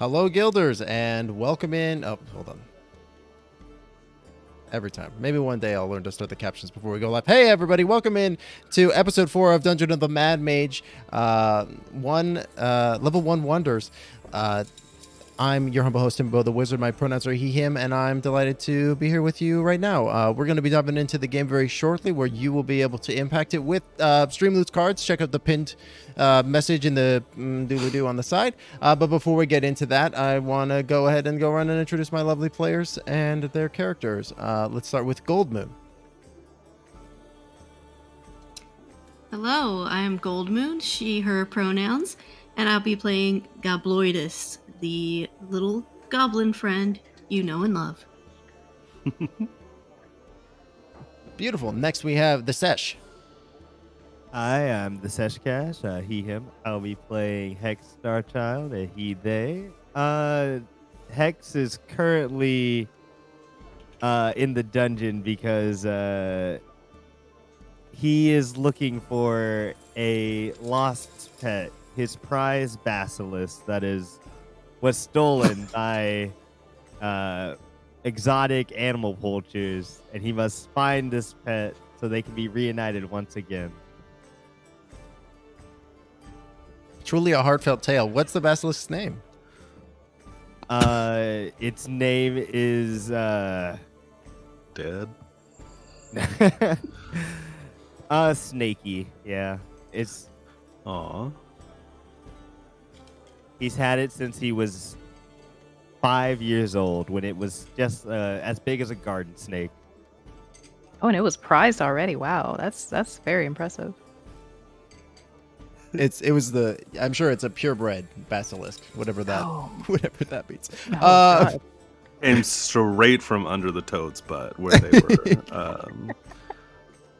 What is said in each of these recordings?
Hello, Guilders, and welcome in. Oh, hold on. Every time. Maybe one day I'll learn to start the captions before we go live. Hey, everybody, welcome in to episode 4 of Dungeon of the Mad Mage, level 1 wonders. I'm your humble host, Timbo the Wizard. My pronouns are he, him, and I'm delighted to be here with you right now. We're going to be diving into the game very shortly, where you will be able to impact it with Stream Loot's cards. Check out the pinned message in the doodle-doo on the side. But before we get into that, I want to go ahead and go around and introduce my lovely players and their characters. Let's start with Goldmoon. Hello, I am Goldmoon, she, her pronouns, and I'll be playing Gobloidus, the little goblin friend you know and love. Beautiful. Next, we have TheSesh. I am TheSeshCast, he, him. I'll be playing Hex Starchild, a he, they. Hex is currently in the dungeon because he is looking for a lost pet, his prize basilisk that was stolen by exotic animal poachers, and he must find this pet so they can be reunited once again. Truly a heartfelt tale. What's the basilisk's name? Its name is Dead. Snaky. Yeah, it's. Aw. He's had it since he was 5 years old, when it was just as big as a garden snake. Oh, and it was prized already. Wow, that's very impressive. I'm sure it's a purebred basilisk, whatever that means. Oh, God. Came straight from under the toad's butt where they were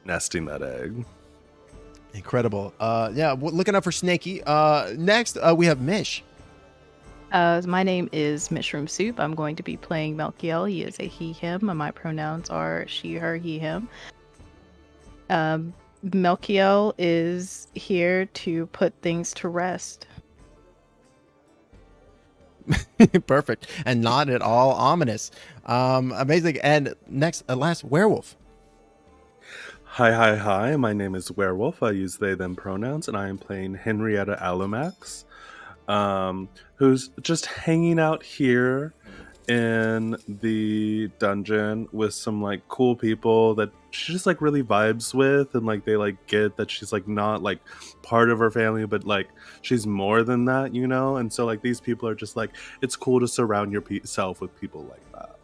nesting that egg. Incredible. Looking out for Snaky. Next, we have Mish. My name is MishroomSoup. I'm going to be playing Melkiel. He is a he, him, and my pronouns are she, her, he, him. Melkiel is here to put things to rest. Perfect. And not at all ominous. Amazing. And next, last, Werewolf. Hi. My name is Werewolf. I use they, them pronouns, and I am playing Henrietta Alumax, who's just hanging out here in the dungeon with some like cool people that she just like really vibes with, and like they like get that she's like not like part of her family, but like she's more than that, you know. And so like these people are just like, it's cool to surround yourself with people like that.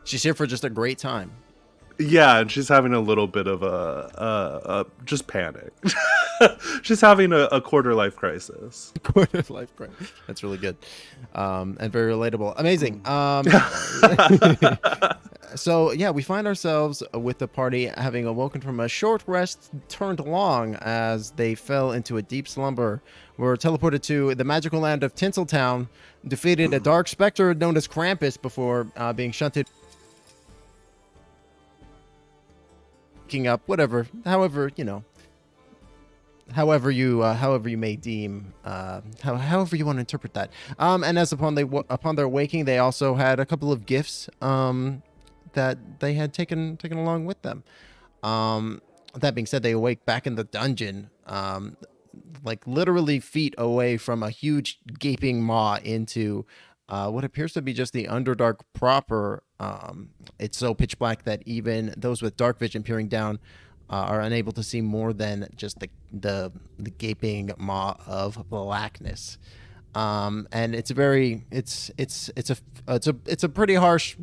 She's here for just a great time. Yeah, and she's having a little bit of a just panic. She's having a quarter life crisis. Quarter life crisis. That's really good, and very relatable. Amazing. So yeah, we find ourselves with the party having awoken from a short rest turned long as they fell into a deep slumber. We're teleported to the magical land of Tinseltown, defeated a dark specter known as Krampus before being shunted. Up, whatever, however you may deem, however you want to interpret that. And as upon their waking, they also had a couple of gifts that they had taken along with them. That being said, they awake back in the dungeon, like literally feet away from a huge gaping maw into what appears to be just the Underdark proper. It's so pitch black that even those with dark vision peering down are unable to see more than just the gaping maw of blackness. And it's a pretty harsh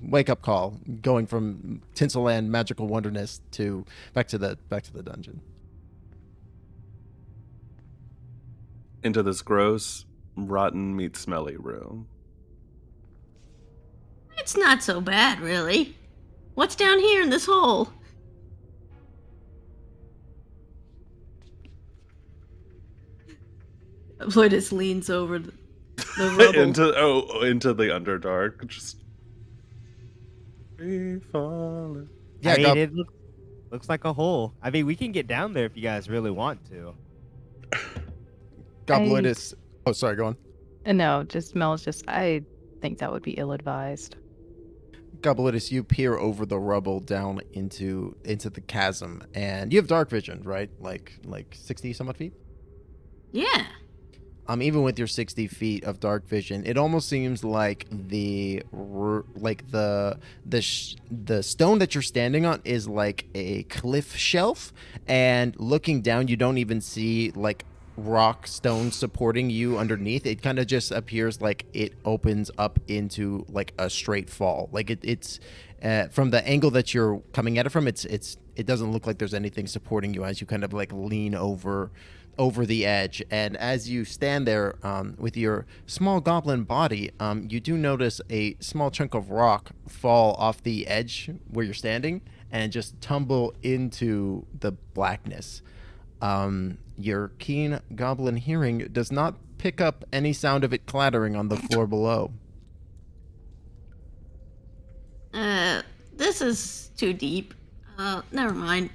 wake up call going from Tinselland magical wonderness to back to the dungeon. Into this gross, rotten meat smelly room. It's not so bad, really. What's down here in this hole? Gobloidus leans over the rubble. into the Underdark. Just free falling. Yeah, I mean, it looks like a hole. I mean, we can get down there if you guys really want to. Gobloidus. Oh, sorry. Go on. No, just Mel's just. I think that would be ill-advised. Gobloidus, you peer over the rubble down into the chasm, and you have dark vision, right? Like 60 some odd feet. Yeah. Even with your 60 feet of dark vision, it almost seems like the stone that you're standing on is like a cliff shelf, and looking down, you don't even see like rock stone supporting you underneath. It kind of just appears like it opens up into like a straight fall. Like it's from the angle that you're coming at it from, it doesn't look like there's anything supporting you as you kind of like lean over the edge. And as you stand there with your small goblin body, you do notice a small chunk of rock fall off the edge where you're standing and just tumble into the blackness. Your keen goblin hearing does not pick up any sound of it clattering on the floor below. This is too deep. Never mind.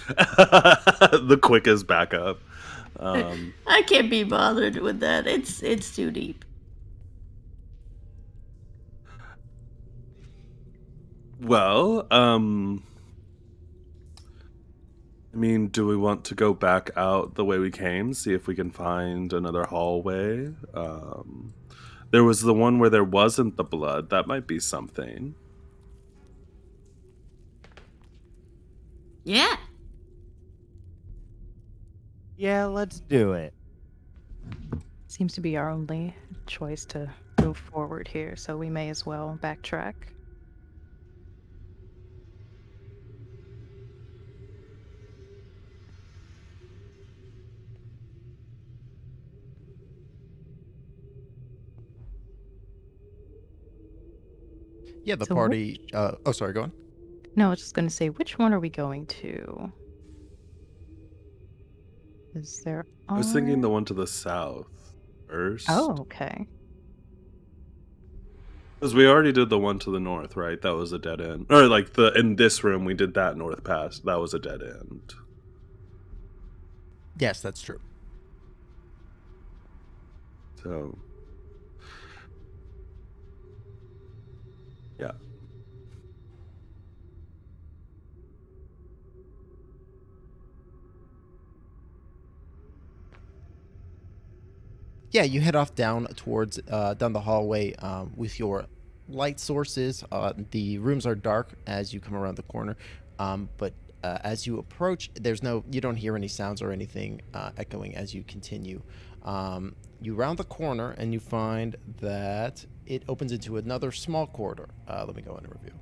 The quickest backup. I can't be bothered with that. It's too deep. Well, I mean, do we want to go back out the way we came, see if we can find another hallway? There was the one where there wasn't the blood. That might be something. Yeah. Yeah, let's do it. Seems to be our only choice to move forward here, so we may as well backtrack. Yeah, the So party. Oh, sorry. Go on. No, I was just going to say, which one are we going to? Is there? I was thinking the one to the south first. Oh, okay. Because we already did the one to the north, right? That was a dead end. Or like in this room, we did that north pass. That was a dead end. Yes, that's true. So, yeah. Yeah, you head off down towards down the hallway with your light sources. The rooms are dark as you come around the corner, but as you approach, you don't hear any sounds or anything echoing as you continue. You round the corner and you find that it opens into another small corridor. Let me go in and review.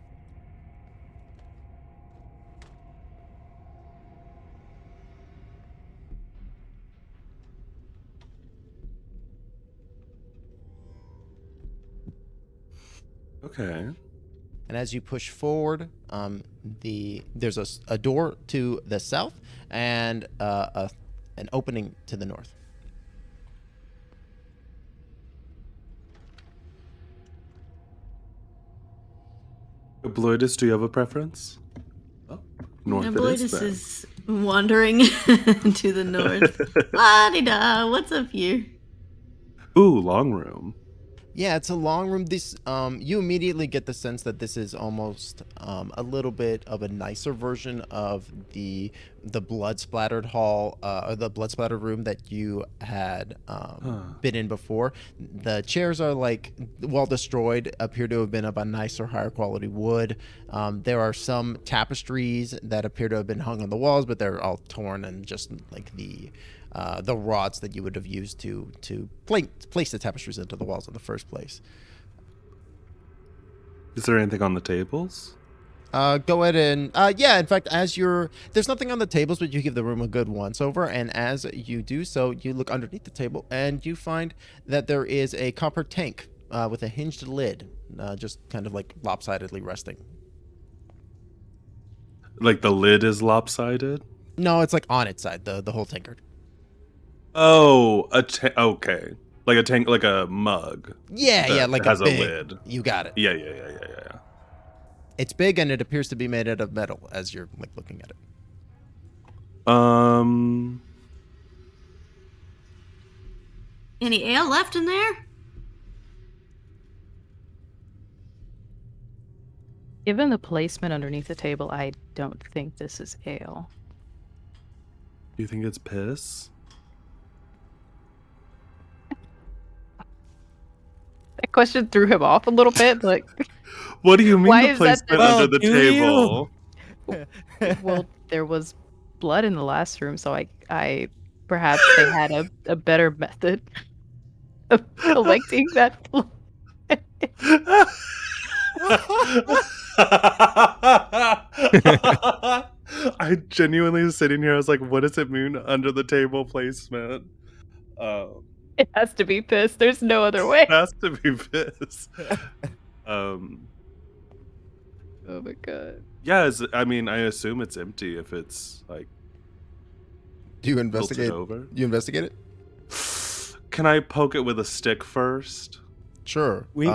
Okay. And as you push forward, there's a door to the south and an opening to the north. Gobloidus, do you have a preference? Oh, north it Gobloidus is then. is wandering to the north. La-di-da, what's up here? Ooh, long room. Yeah, it's a long room. This you immediately get the sense that this is almost a little bit of a nicer version of the blood splattered hall or the blood splattered room that you had been in before. The chairs are like well destroyed, appear to have been of a nicer, higher quality wood. There are some tapestries that appear to have been hung on the walls, but they're all torn and just like the rods that you would have used to place the tapestries into the walls in the first place. Is there anything on the tables? Go ahead and yeah. In fact, there's nothing on the tables, but you give the room a good once over, and as you do so, you look underneath the table and you find that there is a copper tank with a hinged lid, just kind of like lopsidedly resting. Like the lid is lopsided? No, it's like on its side, the whole tankard. Oh, okay. Like a tank, like a mug. Yeah, like has a big, lid. You got it. Yeah. It's big and it appears to be made out of metal as you're like looking at it. Um, Any ale left in there? Given the placement underneath the table, I don't think this is ale. do you think it's piss? That question threw him off a little bit. Like, What do you mean Why the is that placement the- under the do you? table? well, there was blood in the last room, so I perhaps they had a better method of collecting that blood. I genuinely was sitting here. I was like, "What does it mean under the table placement?" Um, It has to be pissed. There's no other way. it has to be piss. Oh my god. Yeah, I mean, I assume it's empty if it's like Do you tilted investigate? over. You investigate it? Can I poke it with a stick first? Sure. We-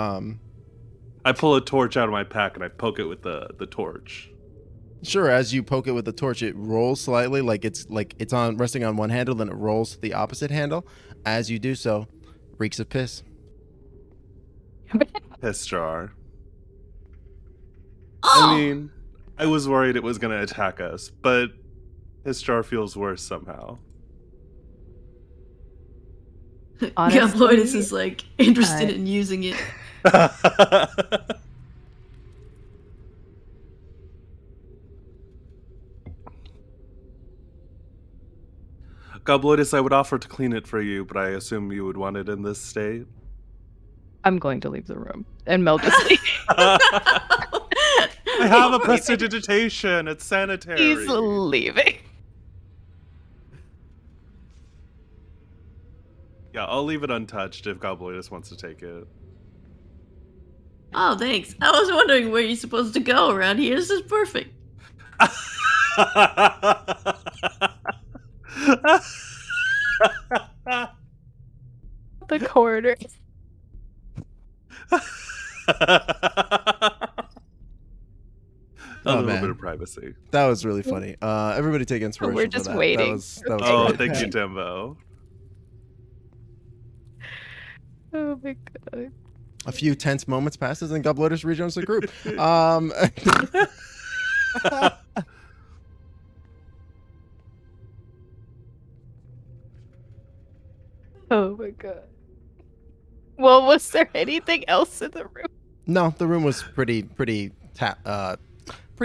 I pull a torch out of my pack and I poke it with the torch. Sure. As you poke it with the torch, it rolls slightly, like it's on resting on one handle, then it rolls to the opposite handle. As you do so, reeks of piss. Piss jar. Oh! I mean, I was worried it was going to attack us, but piss jar feels worse somehow. Honestly, Gobloidus is like interested I- in using it. Gobloidus, I would offer to clean it for you, but I assume you would want it in this state. I'm going to leave the room. And Mel just leaves. I have a prestidigitation. It's sanitary. He's leaving. Yeah, I'll leave it untouched if Gobloidus wants to take it. Oh, thanks. I was wondering where you're supposed to go around here. This is perfect. The corridor. A little man. bit of privacy. That was really funny. Everybody take inspiration. We're for just that. waiting. That was Oh, great. thank you, Timbo. Oh my god. A few tense moments passes and Gobloidus rejoins the group. Oh my god. Well, was there anything else in the room? No, the room was pretty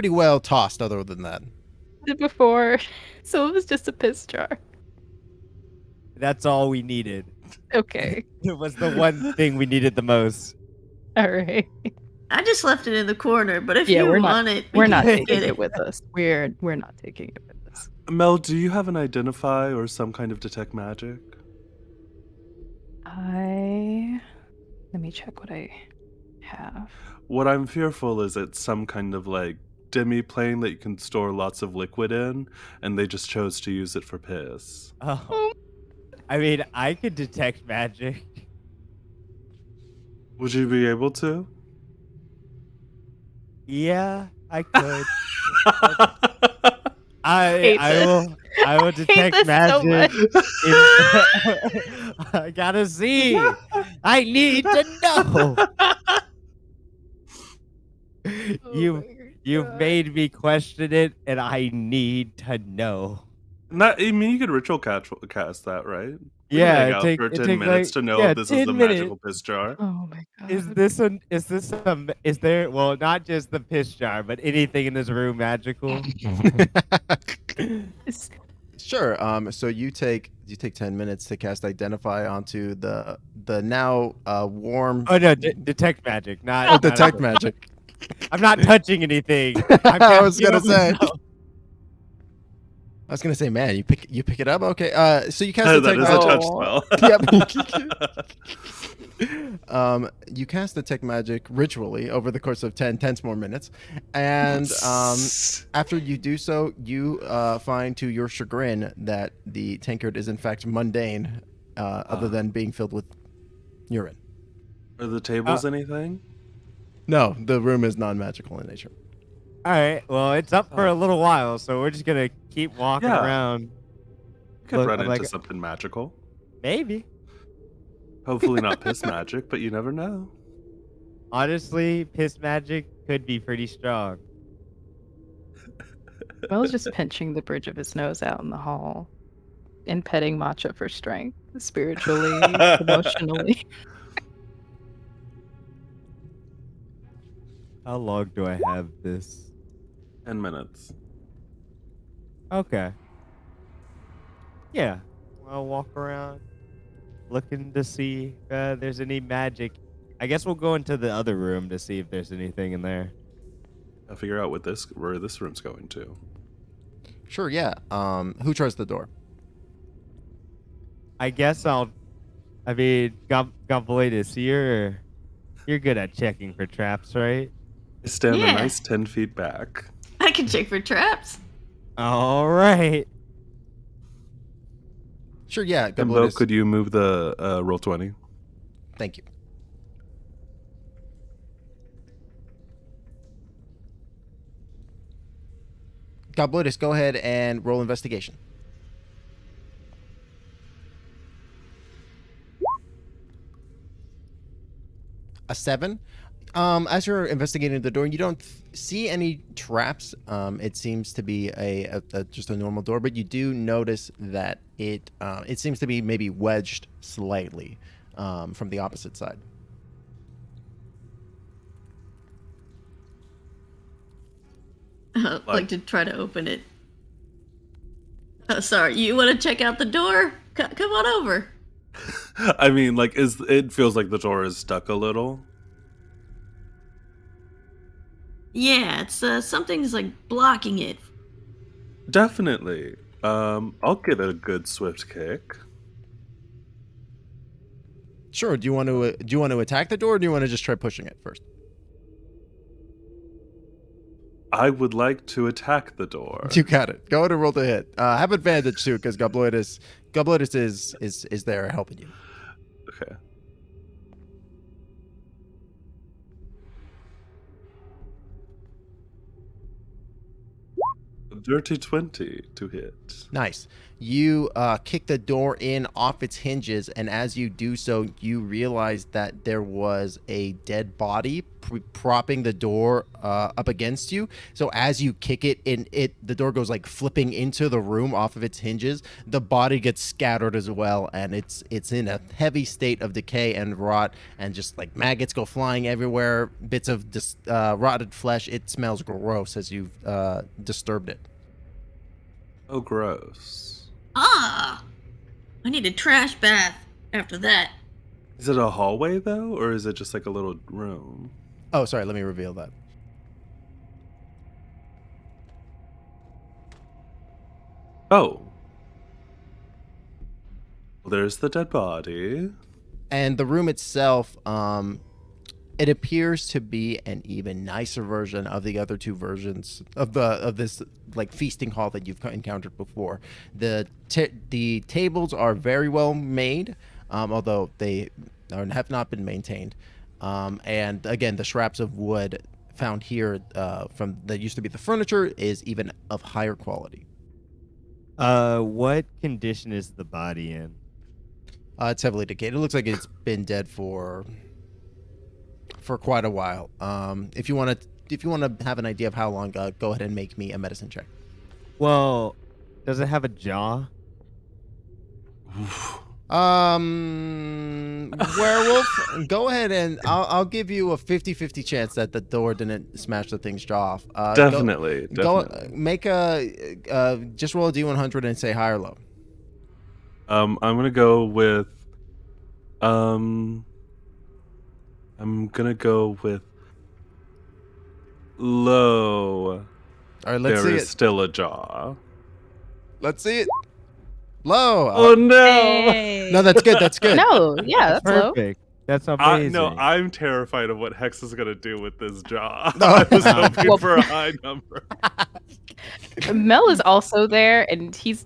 well tossed. Other than that, Before, so it was just a piss jar. That's all we needed. Okay. It was the one thing we needed the most. All right. I just left it in the corner, but if Yeah, you we're want it, we We're can not get taking it with us. We're not taking it with us. Mel, do you have an identify or some kind of detect magic? Let me check what I have. What I'm fearful is it's some kind of like demi-plane that you can store lots of liquid in, and they just chose to use it for piss. Oh. I mean, I could detect magic. Would you be able to? Yeah, I could. Hate I will detect this so magic. I gotta see. I need to know. You've made me question it, and I need to know. I mean, you could ritual cast that, right? We can Yeah, hang it out take- for it 10 take, minutes like- to know yeah, if this is 10 the minutes. magical piss jar. Oh my god. Is there, well, not just the piss jar, but anything in this room magical? sure. So you take 10 minutes to cast Identify onto the now warm. Oh no, detect magic, not Oh, detect not- magic. I'm not touching anything. I was gonna say. No. I was gonna say, man, you pick it up. Okay. So you cast That Detect is Magic. a touch spell. Yep. You cast Detect Magic ritually over the course of 10 more minutes. And after you do so, you find to your chagrin that the tankard is in fact mundane, other than being filled with urine. Are the tables anything? No, the room is non-magical in nature. All right. Well, it's up for a little while, so we're just gonna keep walking Yeah. around. Could Look, run I'm into like, something magical. maybe. Hopefully not piss magic, but you never know. Honestly, piss magic could be pretty strong. Mel's just pinching the bridge of his nose out in the hall and petting Matcha for strength, spiritually, emotionally. How long do I have this? 10 minutes. Okay. Yeah. I'll walk around looking to see if there's any magic. I guess we'll go into the other room to see if there's anything in there. I'll figure out where this room's going to. Sure, yeah. Who tries the door? I guess I mean, Gobloidus, you're good at checking for traps, right? I stand Yeah. a nice 10 feet back. I can check for traps. All right. Sure, yeah. And Bo, Gobloidus. could you move the roll 20? Thank you. Gobloidus, go ahead and roll investigation. A 7. As you're investigating the door, you don't see any traps. It seems to be just a normal door, but you do notice that it seems to be maybe wedged slightly from the opposite side. Like to try to open it. Oh, sorry, you want to check out the door? Come on over. I mean, like, it feels like the door is stuck a little. Yeah, it's something's like blocking it. Definitely. I'll give it a good swift kick. Sure. Do you want to attack the door, or do you want to just try pushing it first? I would like to attack the door. You got it. Go ahead and roll to hit. Have advantage too, because Gobloidus is there helping you. Okay. Dirty 20 to hit. Nice. You kick the door in off its hinges, and as you do so, you realize that there was a dead body propping the door up against you. So as you kick it, the door goes like flipping into the room off of its hinges. The body gets scattered as well, and it's in a heavy state of decay and rot, and just like maggots go flying everywhere, bits of rotted flesh. It smells gross as you've disturbed it. Oh, gross. Ah! I need a trash bath after that. Is it a hallway, though, or is it just like a little room? Oh, sorry. Let me reveal that. Oh. Well, there's the dead body. And the room itself, it appears to be an even nicer version of the other two versions of this like feasting hall that you've encountered before. The tables are very well made, although they have not been maintained. And again, the scraps of wood found here from that used to be the furniture is even of higher quality. What condition is the body in? It's heavily decayed. It looks like it's been dead for quite a while. If you want to have an idea of how long, go ahead and make me a medicine check. Well, does it have a jaw? Werewolf, go ahead and I'll give you a 50-50 chance that the door didn't smash the thing's jaw off. Definitely. Go make just roll a d100 and say high or low. I'm gonna go with I'm gonna go with low. All right, let's There see is it. still a jaw. Let's see it. Low. Oh no! Hey. No, that's good. That's good. No, yeah, that's low. Perfect. That's amazing. No, I'm terrified of what Hex is gonna do with this jaw. No. I was hoping Well- for a high number. Mel is also there, and he's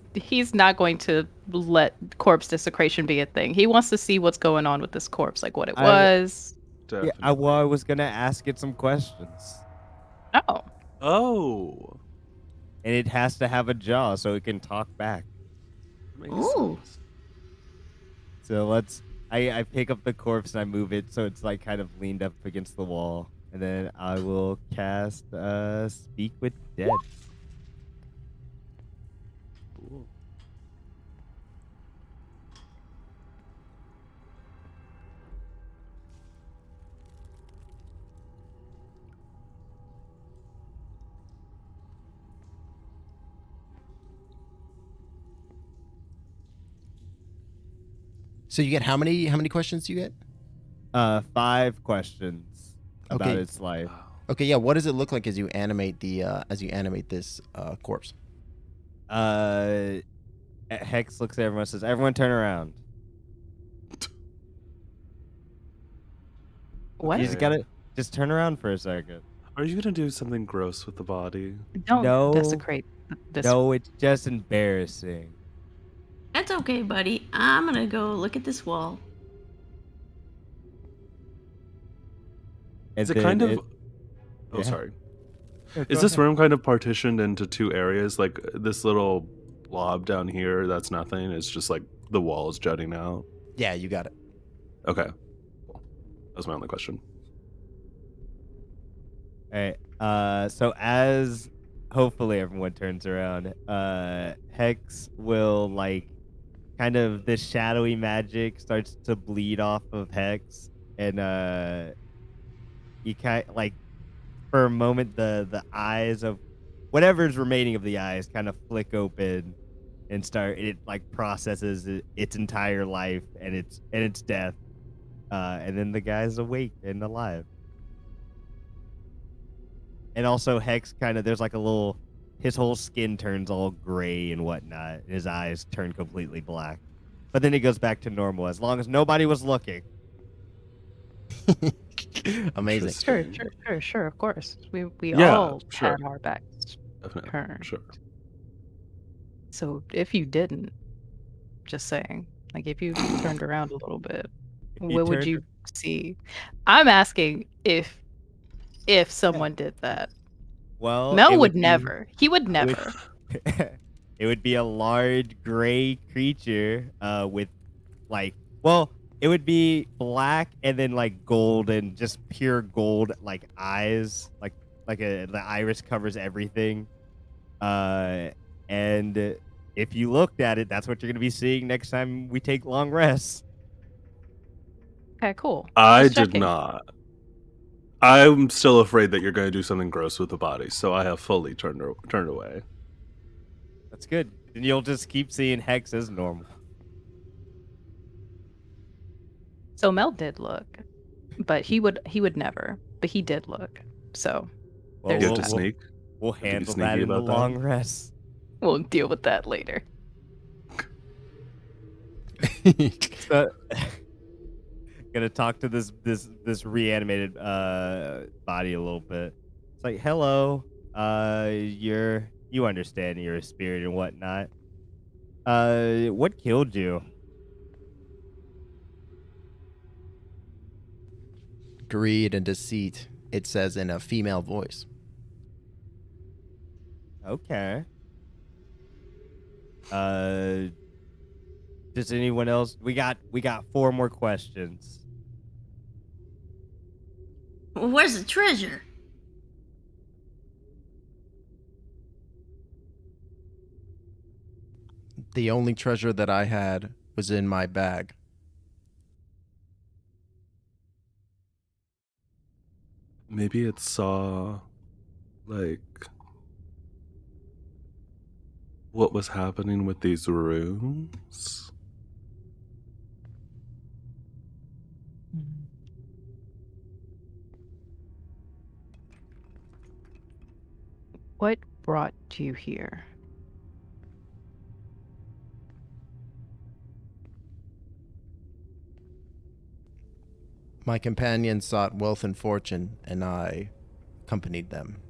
not going to let corpse desecration be a thing. He wants to see what's going on with this corpse, like what it was. Yeah, I was gonna ask it some questions. Oh, Oh, And it has to have a jaw so it can talk back. makes Oh. sense. So I pick up the corpse and I move it so it's like kind of leaned up against the wall. And then I will cast Speak with Dead. Cool. So you get how many questions do you get? 5 questions about Okay. its life. Wow. Okay, yeah. What does it look like as you animate this corpse? Hex looks at everyone and says, "Everyone turn around." What? You just Okay. gotta just turn around for a second. Are you gonna do something gross with the body? Don't No. desecrate this. No, it's just embarrassing. That's okay, buddy. I'm gonna go look at this wall. And Is it then kind of? Oh, yeah. sorry. No, Is go this ahead. room kind of partitioned into 2 areas? Like this little blob down here, that's nothing. It's just like the walls jutting out. Yeah, you got it. Okay. Cool. That was my only question. All right. So as hopefully everyone turns around, Hex will like kind of this shadowy magic starts to bleed off of Hex, and you kind like for a moment the eyes of whatever's remaining of the eyes kind of flick open and start it like processes its entire life and its death, and then the guy's awake and alive. And also Hex kind of there's like a little his whole skin turns all gray and whatnot. And his eyes turn completely black. But then he goes back to normal as long as nobody was looking. Amazing. Sure, of course. We Yeah, all sure. had our backs Definitely. turned. Sure. So if you didn't, just saying, like if you turned around a little bit, He what would turned you see? I'm asking if someone did that. well, Mel it would would be never. He would it never. would, it would be a large gray creature with like well, it would be black and then like gold and just pure gold like eyes, like the iris covers everything. And if you looked at it, that's what you're gonna be seeing next time we take long rests. Okay, cool. I Just did checking. not. I'm still afraid that you're going to do something gross with the body, so I have fully turned away. That's good. And you'll just keep seeing Hex as normal. So Mel did look, but he would never. But he did look. So Well, You there's have to that. sneak. we'll Have to be handle sneaky that in the about that. long rest. We'll deal with that later. So, gonna talk to this reanimated body a little bit. It's like, hello, you understand you're a spirit and whatnot. What killed you? Greed and deceit, it says in a female voice. Okay. Does anyone else? We got 4 more questions. Where's the treasure? The only treasure that I had was in my bag. Maybe it saw, like, what was happening with these rooms. What brought you here? My companions sought wealth and fortune, and I accompanied them.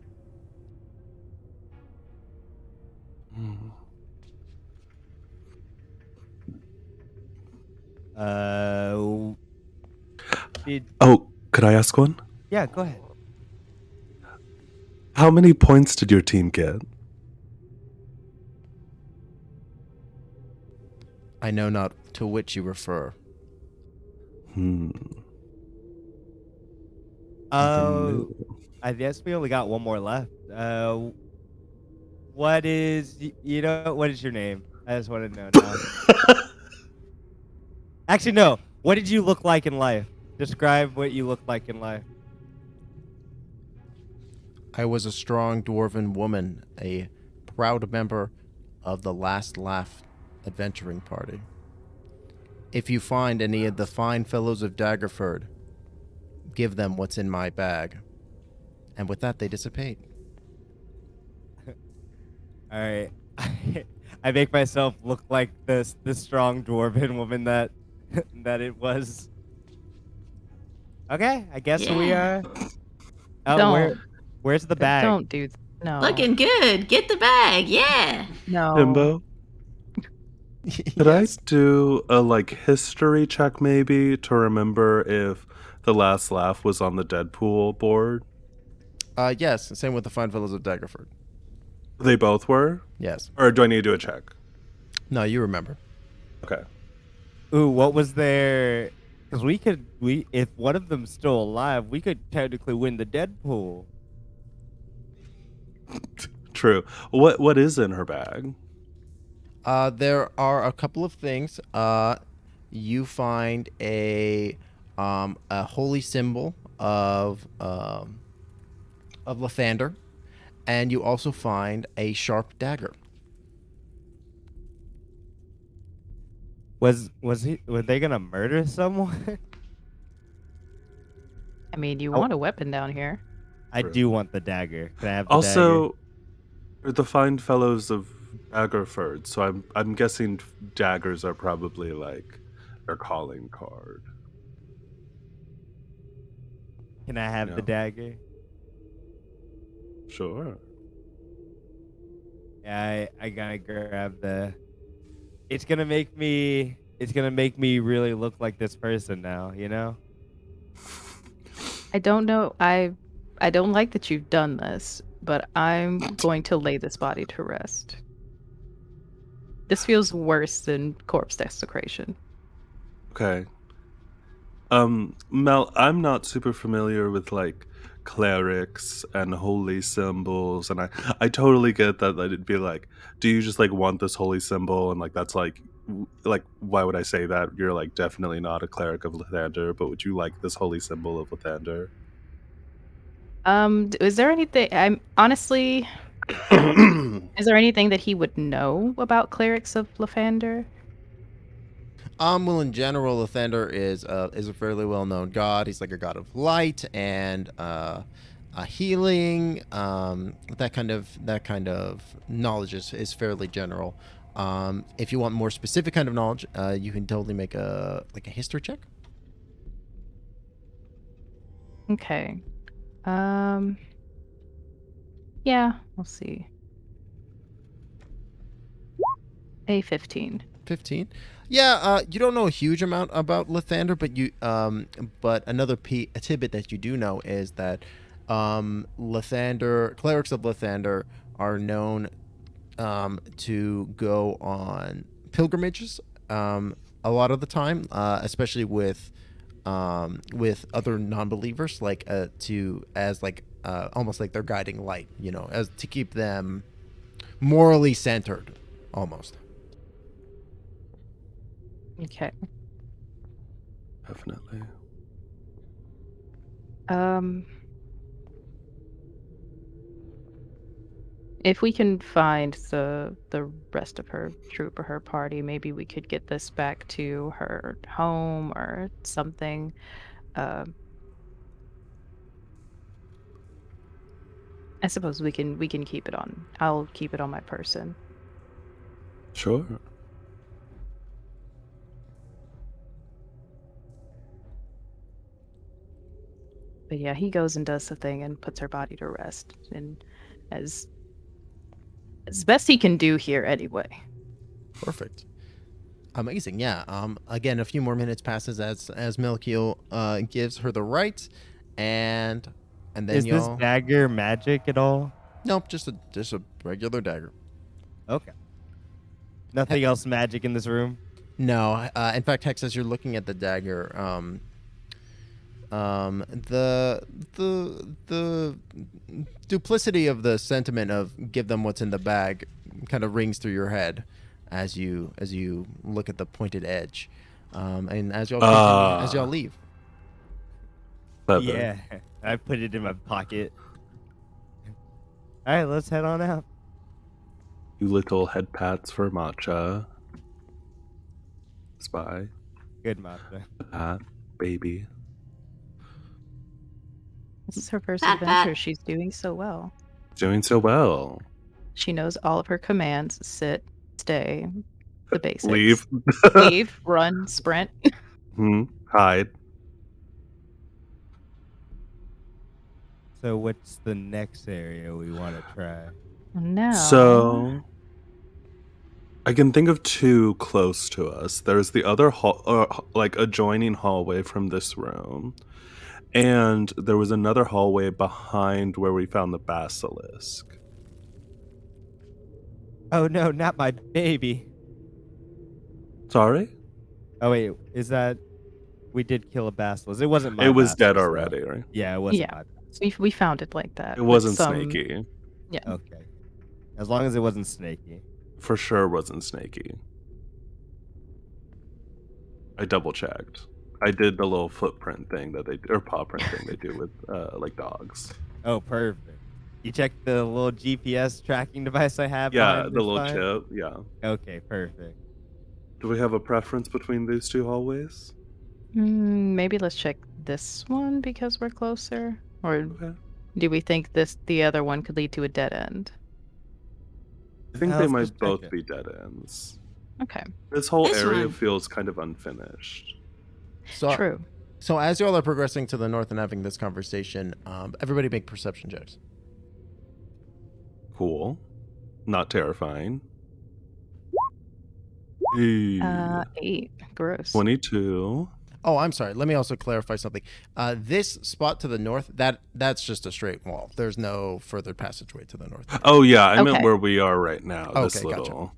Hmm. Did Oh, could I ask one? yeah, go ahead. How many points did your team get? I know not to which you refer. Oh, I guess we only got one more left. What is what is your name? I just want to know now. Actually, no. What did you look like in life? Describe what you looked like in life. I was a strong dwarven woman, a proud member of the Last Laugh adventuring party. If you find any of the fine fellows of Daggerford, give them what's in my bag. And with that, they dissipate. All right. I make myself look like this strong dwarven woman that that it was. Okay, I guess we Yeah. are. Oh, Don't. where's the bag? Don't do. No. Looking good. Get the bag. Yeah. No. Himbo, could Yes. I do a history check maybe to remember if the last laugh was on the Deadpool board? Yes, same with the fine fellows of Daggerford. They both were? Yes. Or do I need to do a check? No, you remember. Okay. Ooh, what was their? Because if one of them's still alive, we could technically win the Deadpool. True. What is in her bag? There are a couple of things. You find a holy symbol of Lathander, and you also find a sharp dagger. Were they gonna murder someone? I mean, you Oh. want a weapon down here. I True. do want the dagger. Can I have the dagger? Also, they're the fine fellows of Daggerford, so I'm guessing daggers are probably their calling card. Can I have the No. dagger? Sure. Yeah, I gotta grab the. It's gonna make me really look like this person now. You know. I don't know. I don't like that you've done this, but I'm going to lay this body to rest. This feels worse than corpse desecration. Okay. Mel, I'm not super familiar with clerics and holy symbols, and I totally get that it'd be do you just want this holy symbol, and that's why would I say that? You're definitely not a cleric of Lathander, but would you like this holy symbol of Lathander? Is there anything? I'm honestly. Is there anything that he would know about clerics of Lathander? Well, in general, Lathander is a fairly well-known god. He's like a god of light and healing. That kind of knowledge is fairly general. If you want more specific kind of knowledge, you can totally make a history check. Okay. Yeah, we'll see. A 15. 15. Yeah, you don't know a huge amount about Lathander, but another a tidbit that you do know is that clerics of Lathander are known to go on pilgrimages a lot of the time, especially with other non-believers, almost like their guiding light, as to keep them morally centered, almost. Okay. Definitely. If we can find the rest of her troop or her party, maybe we could get this back to her home or something. I suppose we can keep it on. I'll keep it on my person. Sure. But yeah, he goes and does the thing and puts her body to rest, and as best he can do here anyway. Perfect. Amazing. Yeah. Again, a few more minutes passes as Melkiel gives her the rites, and and then Is this y'all. dagger magic at all? Nope, just a regular dagger. Okay. Nothing else magic in this room? No, in fact, Hex, as you're looking at the dagger, the duplicity of the sentiment of "give them what's in the bag" kind of rings through your head as you look at the pointed edge, and as y'all continue, as y'all leave. Clever. Yeah, I put it in my pocket. All right, let's head on out. You little head pats for matcha. Spy. Good, Matcha. Pat, baby. This is her first Pat, adventure. pat. She's doing so well. Doing so well. She knows all of her commands: sit, stay, the basics. Leave. Leave, run, sprint. Hide. So what's the next area we want to try? Now, So I can think of two close to us. There's the other like adjoining hallway from this room, and there was another hallway behind where we found the basilisk. Oh no, not my baby. Sorry, Oh wait, is that we did kill a basilisk? It wasn't my. it was dead basilisk, already, though. right? Yeah, it wasn't Yeah. my. we found it like that. It with wasn't some- snaky. Yeah. Okay, as long as it wasn't snaky. For sure, wasn't snaky. I double checked. I did the little footprint thing that they or paw print thing they do with like dogs. Oh, perfect. You checked the little GPS tracking device I have. Yeah, behind the this little sign? chip. Yeah. Okay, perfect. Do we have a preference between these two hallways? Maybe let's check this one because we're closer. Or Okay. do we think the other one could lead to a dead end? I think Yeah, they let's might just check both it. be dead ends. Okay, This whole This area one. feels kind of unfinished. So, true. So as y'all are progressing to the north and having this conversation, everybody make perception checks. Cool. Not terrifying. Hey, 8. Gross. 22. Oh, I'm sorry. Let me also clarify something. This spot to the north, that's just a straight wall. There's no further passageway to the north. Oh yeah, I meant Okay. where we are right now. This Okay, gotcha. little.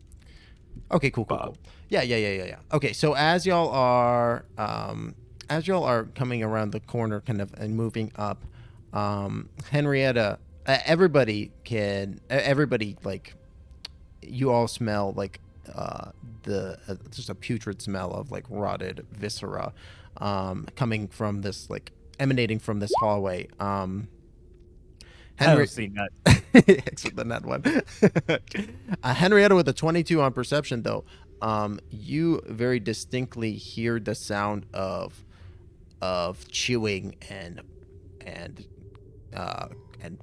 Okay, cool. Bob. Yeah. Okay, so as y'all are coming around the corner, kind of, and moving up, Henrietta, everybody like, you all smell like just a putrid smell of like rotted viscera, coming from this, like, emanating from this hallway. I don't see that. Except the net one. Henrietta with a 22 on perception, though. You very distinctly hear the sound of chewing and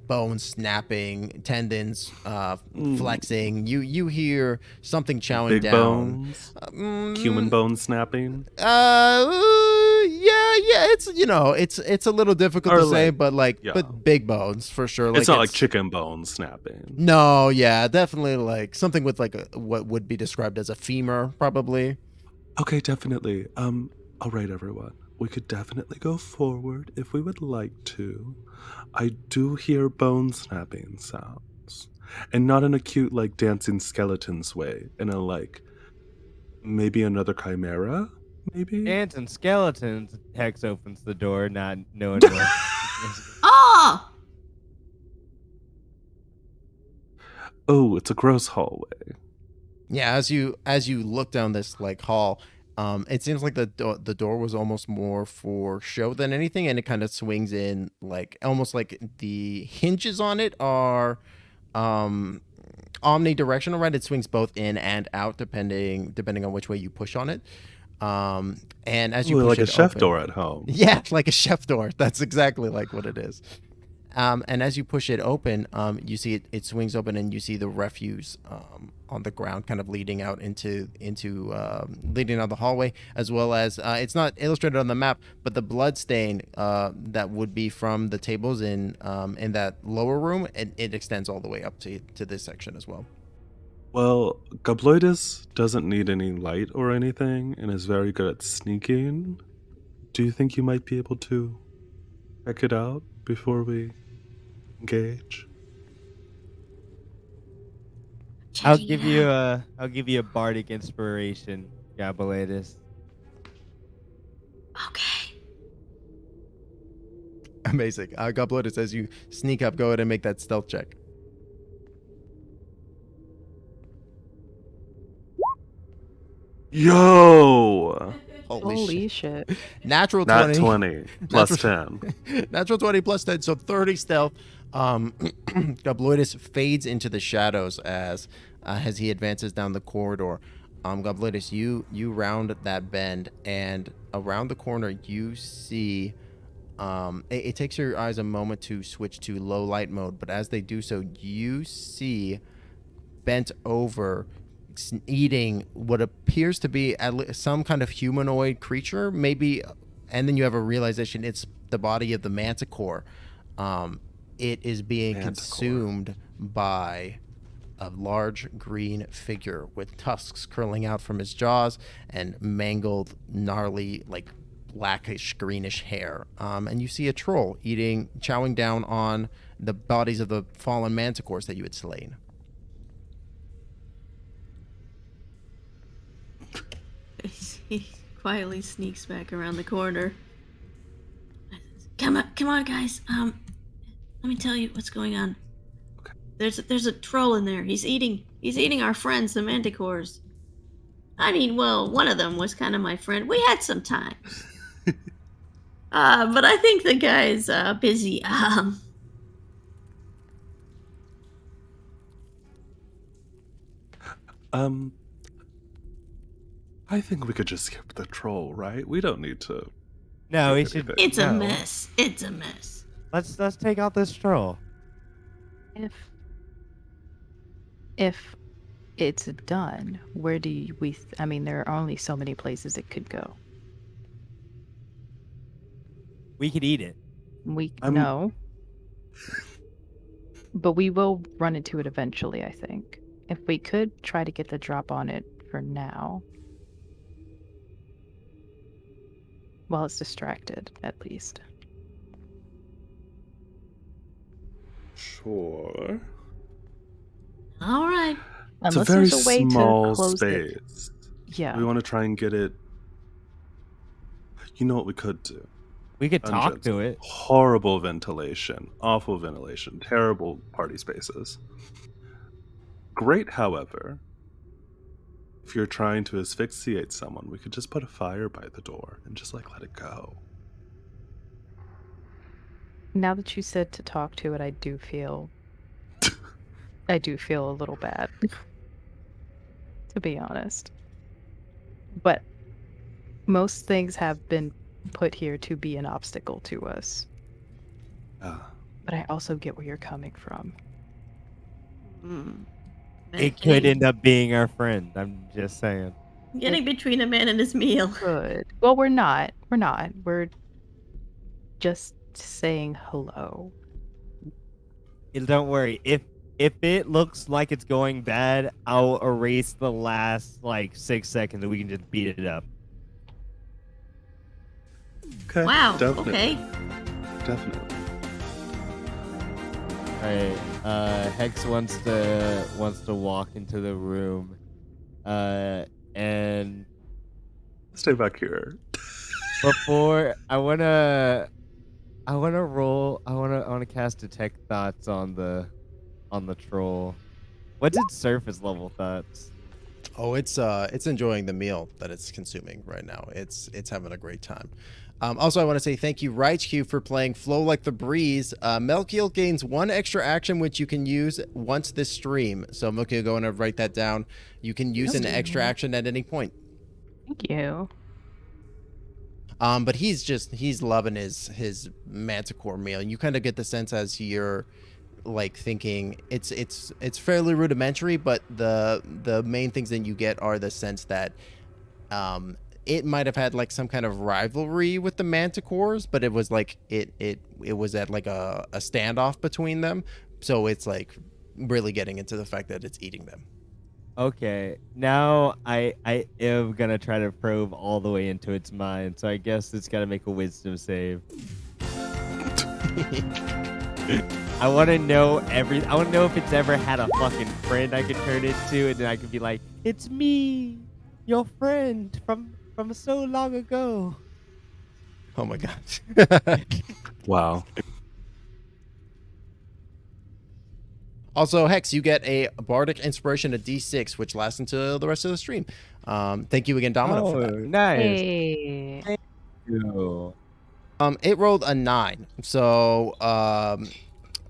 bones snapping, tendons flexing. You hear something chowing Big down. bones. Human bone snapping. Yeah. It's a little difficult Or to say, like- but yeah. but big bones for sure. It's not like chicken bone snapping. No, yeah, definitely like something with like what would be described as a femur, probably. Okay, definitely. All right, everyone. We could definitely go forward if we would like to. I do hear bone snapping sounds. And not in a cute, like, dancing skeletons way. In a, like, maybe another chimera? Maybe? Ants and skeletons. Hex opens the door, not knowing what. Oh! Oh, it's a gross hallway. Yeah, as you look down this like hall, it seems like the door was almost more for show than anything, and it kind of swings in like almost like the hinges on it are omnidirectional, right? It swings both in and out depending on which way you push on it. And as you Ooh, push like a it chef open- door at home. Yeah, like a chef door. That's exactly like what it is. And as you push it open, you see it swings open, and you see the refuse on the ground, kind of leading out into leading out the hallway, as well as it's not illustrated on the map, but the blood stain that would be from the tables in that lower room, it extends all the way up to this section as well. Well, Gobloidus doesn't need any light or anything and is very good at sneaking. Do you think you might be able to check it out before we Gage. I'll Checking give it you out. a bardic inspiration, Gobloidus. Okay. Amazing. Gobloidus, as you sneak up, go ahead and make that stealth check. Yo! Holy shit. Natural Not 20. 20 plus Natural- 10. Natural 20 plus 10, so 30 stealth. Gobloidus fades into the shadows as he advances down the corridor. Gobloidus, you round that bend, and around the corner you see. It takes your eyes a moment to switch to low light mode, but as they do so, you see bent over, eating what appears to be some kind of humanoid creature, maybe, and then you have a realization it's the body of the manticore. It is being consumed by a large green figure with tusks curling out from his jaws and mangled, gnarly, like blackish greenish hair. And you see a troll chowing down on the bodies of the fallen manticores that you had slain. He quietly sneaks back around the corner. Come on, guys. Let me tell you what's going on. Okay. There's a troll in there. He's eating our friends, the manticores. I mean, well, one of them was kind of my friend. We had some times. But I think the guy's busy. I think we could just skip the troll, right? We don't need to. No, we do should. anything. It's a no. mess. It's a mess. Let's take out this troll. If it's done, where do we? I mean, there are only so many places it could go. We could eat it. No, but we will run into it eventually. I think if we could try to get the drop on it for now, while it's distracted, at least. Sure. All right. It's a Unless very there's a way small to close it. space. Yeah. We want to try and get it. You know what we could do? We could talk Dungeons. to it. Horrible ventilation, awful ventilation, terrible party spaces. Great, however, if you're trying to asphyxiate someone, we could just put a fire by the door and just let it go. Now that you said to talk to it, I do feel a little bad. To be honest. But most things have been put here to be an obstacle to us. But I also get where you're coming from. It could end up being our friend. I'm just saying. Getting between a man and his meal. Good. Well, we're not. We're just saying hello. Don't worry. If it looks like it's going bad, I'll erase the last 6 seconds and we can just beat it up. Okay. Wow. Definitely. Okay. Definitely. Alright. Hex wants to walk into the room. And Stay back here. before I wanna cast Detect Thoughts on the troll. What's its surface level thoughts? Oh, it's enjoying the meal that it's consuming right now. It's having a great time. Also, I want to say thank you, RightQ, for playing Flow Like the Breeze. Melkiel gains 1 extra action, which you can use once this stream. So, Melkiel, go and write that down. You can use an extra action at any point. Thank you. But he's loving his manticore meal. You kind of get the sense as you're thinking it's fairly rudimentary, but the main things that you get are the sense that it might have had some kind of rivalry with the manticores, but it was it was at a standoff between them. So it's really getting into the fact that it's eating them. Okay, now I am gonna try to probe all the way into its mind, so I guess it's gotta make a wisdom save. I want to know I want to know if it's ever had a fucking friend I could turn into, and then I could be like, "It's me, your friend from so long ago." Oh my god. Wow. Also, Hex, you get a bardic inspiration, a D6, which lasts until the rest of the stream. Thank you again, Domino, for that. Nice. Hey. Thank you. It rolled a 9. So,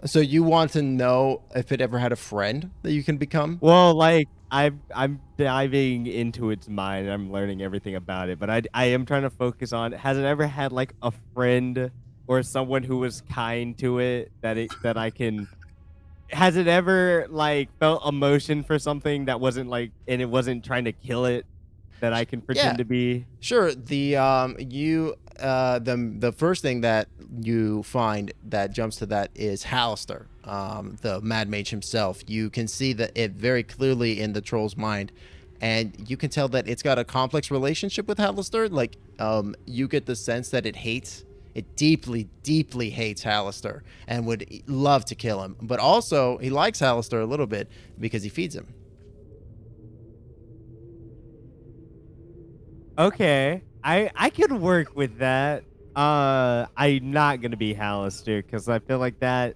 so you want to know if it ever had a friend that you can become? Well, like I'm diving into its mind. And I'm learning everything about it, but I am trying to focus on. Has it ever had like a friend or someone who was kind to it that I can? Has it ever like felt emotion for something that wasn't like, and it wasn't trying to kill it, that I can pretend to be? Sure. The the first thing that you find that jumps to that is Halaster, the Mad Mage himself. You can see that it very clearly in the troll's mind, and you can tell that it's got a complex relationship with Halaster. Like, you get the sense that it deeply, deeply hates Halaster and would love to kill him. But also, he likes Halaster a little bit because he feeds him. Okay, I could work with that. I'm not gonna be Halaster because I feel like that.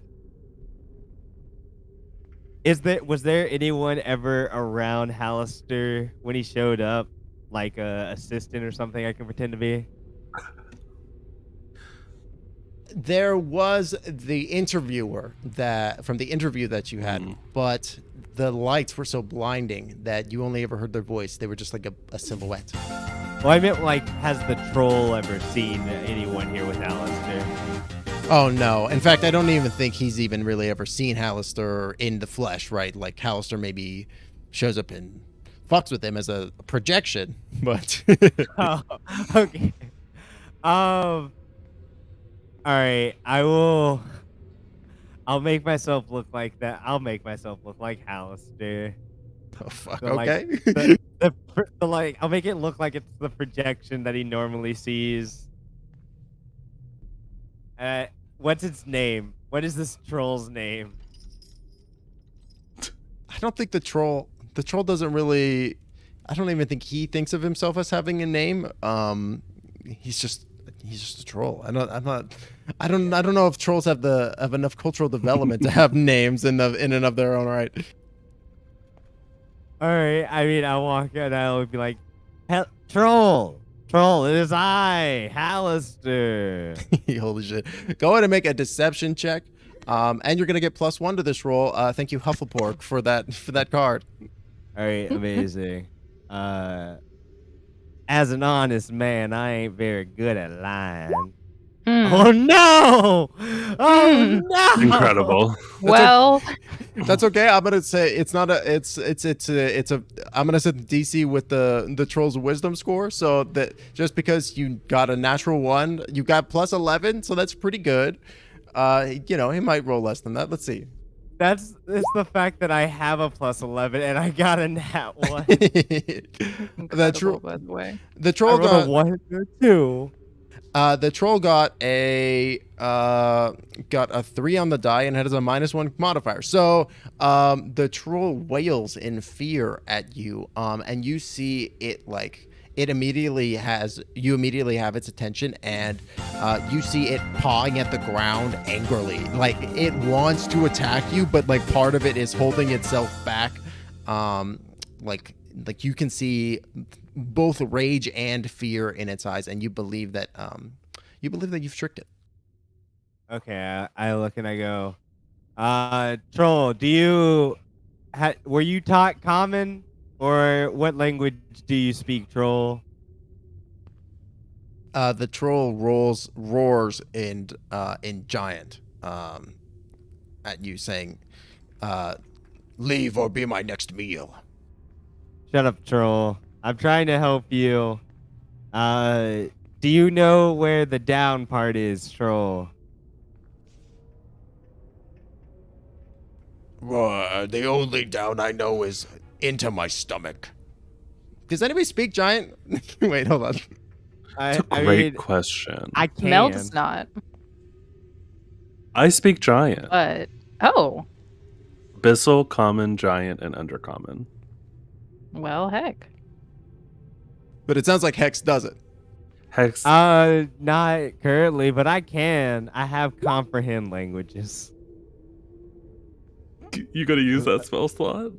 Was there anyone ever around Halaster when he showed up, like a assistant or something I can pretend to be? There was the interviewer that from the interview that you had, but the lights were so blinding that you only ever heard their voice. They were just like a silhouette. Well, I meant like, has the troll ever seen anyone here with Halaster? Oh no! In fact, I don't even think he's even really ever seen Halaster in the flesh. Right? Like Halaster maybe shows up and fucks with him as a projection, but Oh, okay. All right, I'll make myself look like that. I'll make myself look like Halaster. oh fuck. So, like, Okay. I'll make it look like it's the projection that he normally sees. What's its name? What is this troll's name? I don't think the troll doesn't really. I don't even think he thinks of himself as having a name. He's just a troll. I don't know if trolls have enough cultural development to have names in and of their own right. All right, I mean, I'll walk out and I'll be like, troll, it is I, Halaster. Holy shit. Go ahead and make a deception check. And you're gonna get +1 to this roll. Thank you, Hufflepork, for that card. All right, amazing. As an honest man, I ain't very good at lying. Oh no! Oh no! Incredible. Well, That's okay. I'm gonna say it's not a. I'm gonna set the DC with the troll's wisdom score. So that just because you got a natural 1, you got +11, so that's pretty good. He might roll less than that. Let's see. It's the fact that I have a +11 and I got a nat 1. incredible, by the way. The troll I rolled a 1 or 2. The troll got a 3 on the die and has a -1 modifier. So the troll wails in fear at you, and you see it you immediately have its attention, and you see it pawing at the ground angrily. Like it wants to attack you, but like part of it is holding itself back. Like you can see both rage and fear in its eyes, and you believe that you've tricked it. Okay, I look and I go, troll, were you taught common, or what language do you speak, troll? The troll roars in giant at you, saying, "Leave or be my next meal." Shut up, troll. I'm trying to help you. Do you know where the down part is, troll? The only down I know is into my stomach. Does anybody speak giant? Wait, hold on. That's a great question. I can. Mel does not. I speak giant. But oh, Abyssal, common, giant, and undercommon. well, heck. But it sounds like Hex does it. Hex. Not currently, but I can. I have comprehend languages. You gonna use that spell slot?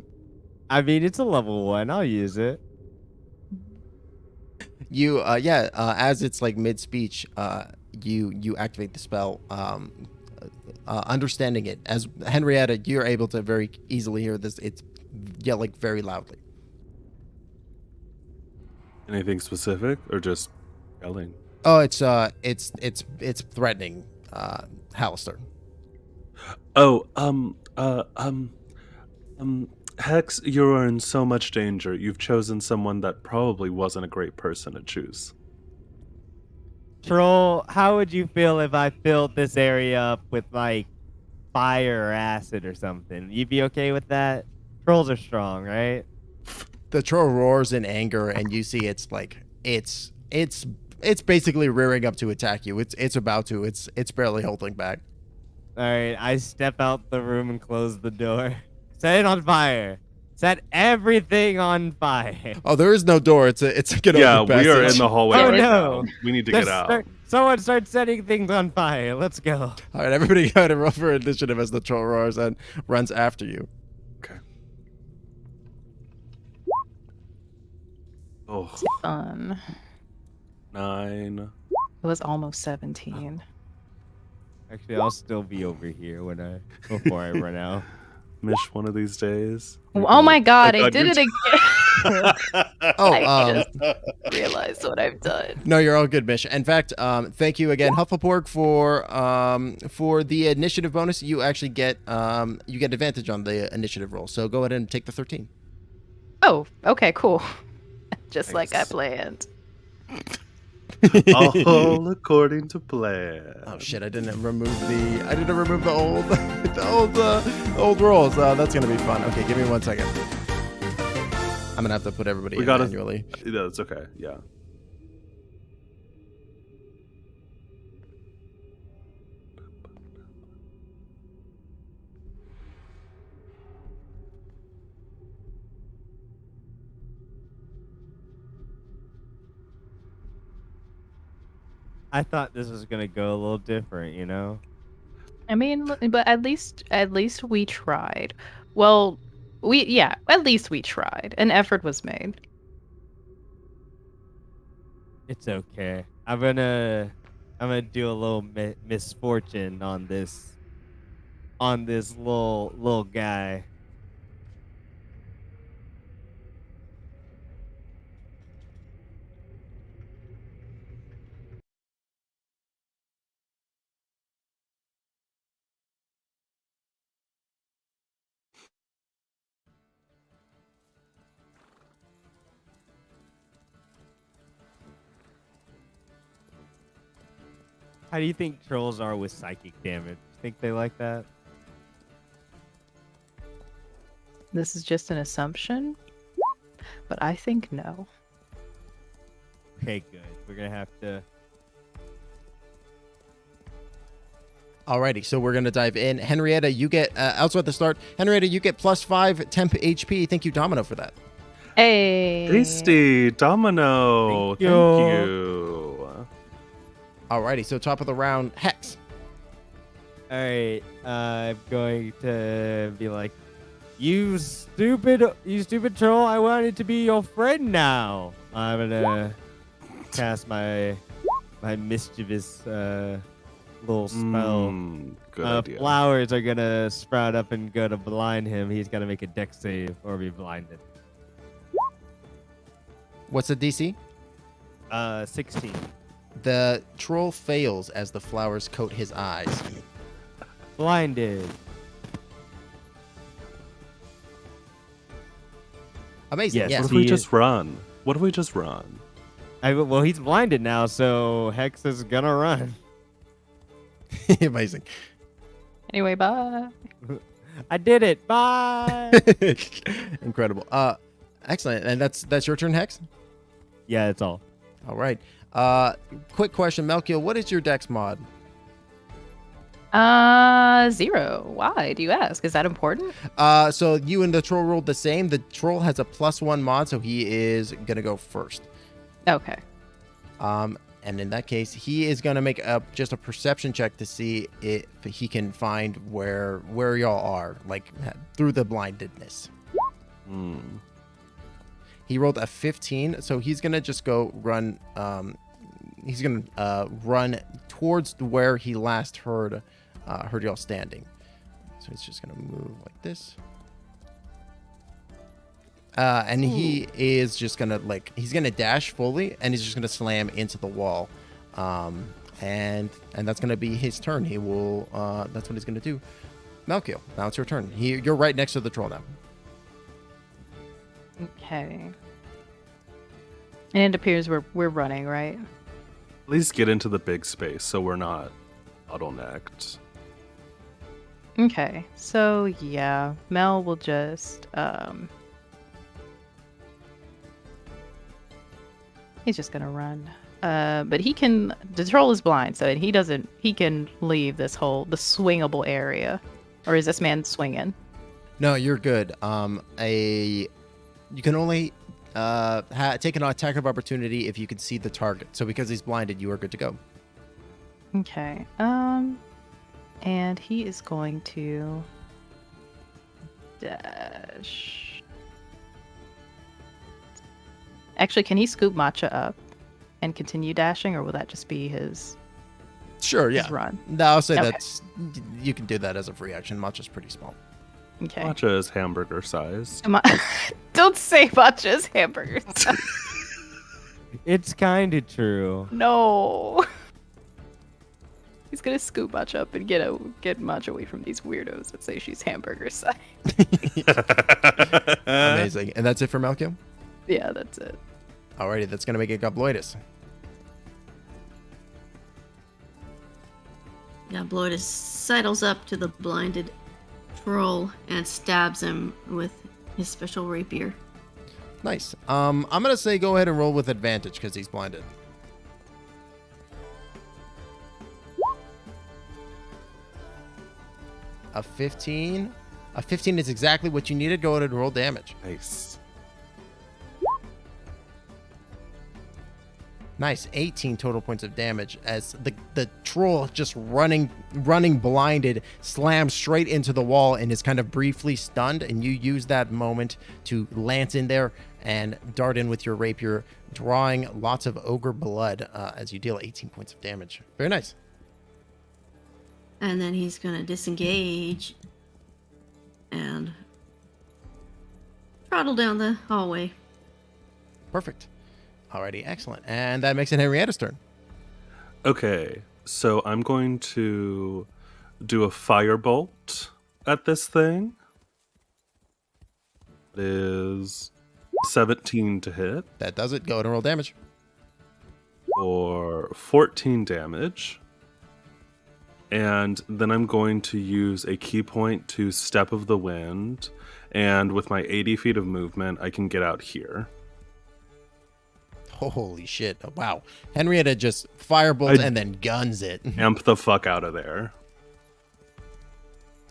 I mean, it's a level 1. I'll use it. You as it's like mid speech, you activate the spell, understanding it. As Henrietta, you're able to very easily hear this. It's yelling very loudly. Anything specific or just yelling? Oh, it's threatening Halaster. Oh, Hex, you are in so much danger. You've chosen someone that probably wasn't a great person to choose. Troll, how would you feel if I filled this area up with like fire or acid or something? You'd be okay with that? Trolls are strong, right? The troll roars in anger, and you see it's basically rearing up to attack you. It's about to. It's barely holding back. All right, I step out the room and close the door. Set it on fire. Set everything on fire. Oh, there is no door. It's a get Yeah, over we are passage. in the hallway Oh, right no. now. We need to get out. Someone start setting things on fire. Let's go. All right, everybody go ahead and roll for initiative as the troll roars and runs after you. Okay. Oh, Fun. 9. It was almost 17. Actually, I'll still be over here before I run out. Mish one of these days. Oh my god, I God, did it again. Oh, I just realized what I've done. no, you're all good, Mish. In fact, thank you again, Huffleporg, for the initiative bonus. You actually get advantage on the initiative roll. So go ahead and take the 13. Oh, okay, cool. Just like I Nice. planned. All according to plan. Oh shit! I didn't remove the old the old rolls. That's gonna be fun. Okay, give me 1 second. I'm gonna have to put everybody We in gotta- manually. Yeah, that's okay. Yeah. I thought this was gonna go a little different, you know? I mean, but at least we tried. Well, at least we tried. An effort was made. It's okay. I'm gonna do a little misfortune on this little guy. How do you think trolls are with psychic damage? Think they like that? This is just an assumption, but I think no. Okay, good. We're gonna have to. Alrighty, so we're gonna dive in. Henrietta, you get also at the start. Henrietta, you get +5 temp HP. Thank you, Domino, for that. Hey. Tasty Domino. Thank you. Thank you. Alrighty, so top of the round, Hex. All right, I'm going to be like, you stupid troll! I wanted to be your friend now. I'm gonna cast my mischievous little spell. Good idea. Flowers are gonna sprout up and go to blind him. He's gotta make a dex save or be blinded. What's the DC? 16. The troll fails as the flowers coat his eyes. Blinded. Amazing. Yes. Yes. What if he we is- just run? What if we just run? Well, he's blinded now, so Hex is gonna run. Amazing. Anyway, bye. I did it. Bye. Incredible. Excellent. And that's your turn, Hex? Yeah, that's all. All right. Quick question, Melkiel, what is your dex mod? 0. Why do you ask? Is that important? So you and the troll rolled the same. The troll has a +1 mod, so he is gonna go first. Okay. And in that case, he is gonna make just a perception check to see if he can find where y'all are, like through the blindedness. He rolled a 15, so he's gonna just go run. He's gonna run towards where he last heard y'all standing. So he's just gonna move like this. And he is just gonna he's gonna dash fully, and he's just gonna slam into the wall, and that's gonna be his turn. He will. That's what he's gonna do. Melkiel, now it's your turn. You're right next to the troll now. Okay. And it appears we're running, right? At least get into the big space so we're not bottlenecked. Okay. So yeah, Mel will just he's just gonna run. But the troll is blind, so he can leave the swingable area. Or is this man swinging? No, you're good. You can only take an attack of opportunity if you can see the target. So because he's blinded, you are good to go. Okay. And he is going to dash. Actually, can he scoop Matcha up and continue dashing, or will that just be his Sure, yeah. run? No, I'll say Okay. you can do that as a free action. Matcha's pretty small. Okay. Matcha is hamburger sized. Don't say Matcha's hamburgers. It's kind of true. No. He's gonna scoop Matcha up and get Matcha away from these weirdos that say she's hamburger size. Amazing. And that's it for Melkiel? Yeah, that's it. Alrighty, that's going to make it Gobloidus. Gobloidus sidles up to the blinded troll and stabs him with his special rapier. Nice. I'm going to say go ahead and roll with advantage because he's blinded. A 15. A 15 is exactly what you needed. Go ahead and roll damage. Nice. Nice. 18 total points of damage as the troll just running blinded slams straight into the wall and is kind of briefly stunned, and you use that moment to lance in there and dart in with your rapier, drawing lots of ogre blood as you deal 18 points of damage. Very nice. And then he's gonna disengage and trottle down the hallway. Perfect. Alrighty, excellent. And that makes it Henrietta's turn. Okay, so I'm going to do a firebolt at this thing. It is 17 to hit That does it. Go ahead and roll damage. for 14 damage. And then I'm going to use a key point to Step of the Wind. And with my 80 feet of movement, I can get out here. Holy shit. Oh, wow. Henrietta just firebolts and then guns it. Amp the fuck out of there.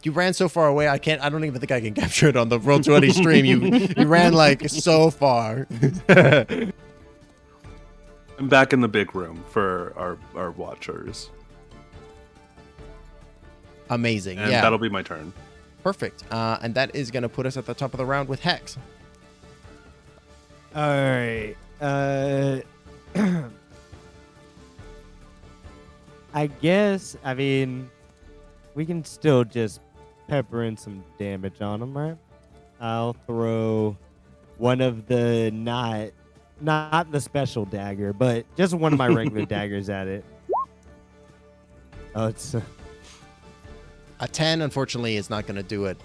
You ran so far away, I don't even think I can capture it on the Roll20 stream. You ran like so far. I'm back in the big room for our watchers. Amazing. And yeah. that'll be my turn. Perfect. And that is going to put us at the top of the round with Hex. All right. I guess, I mean, we can still just pepper in some damage on him, right? I'll throw one of the not the special dagger, but just one of my regular daggers at it. Oh, it's A 10, unfortunately, is not going to do it.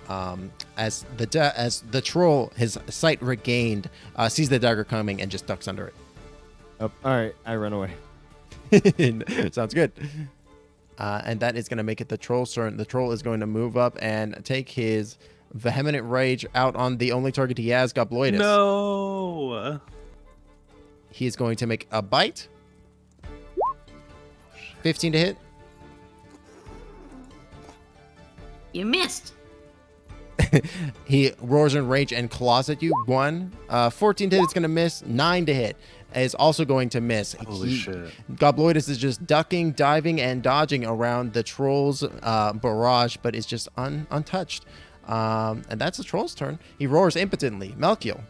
As the troll, his sight regained, sees the dagger coming and just ducks under it. oh, all right. I run away. Sounds good. And that is going to make it the troll's turn. The troll is going to move up and take his vehement rage out on the only target he has, Gobloidus. No. He is going to make a bite. 15 to hit. You missed. He roars in rage and claws at you. 14 to hit, it's going to miss. 9 to hit is also going to miss. Holy shit. Gobloidus is just ducking, diving, and dodging around the troll's barrage, but is just untouched. And that's the troll's turn. He roars impotently. Melkiel.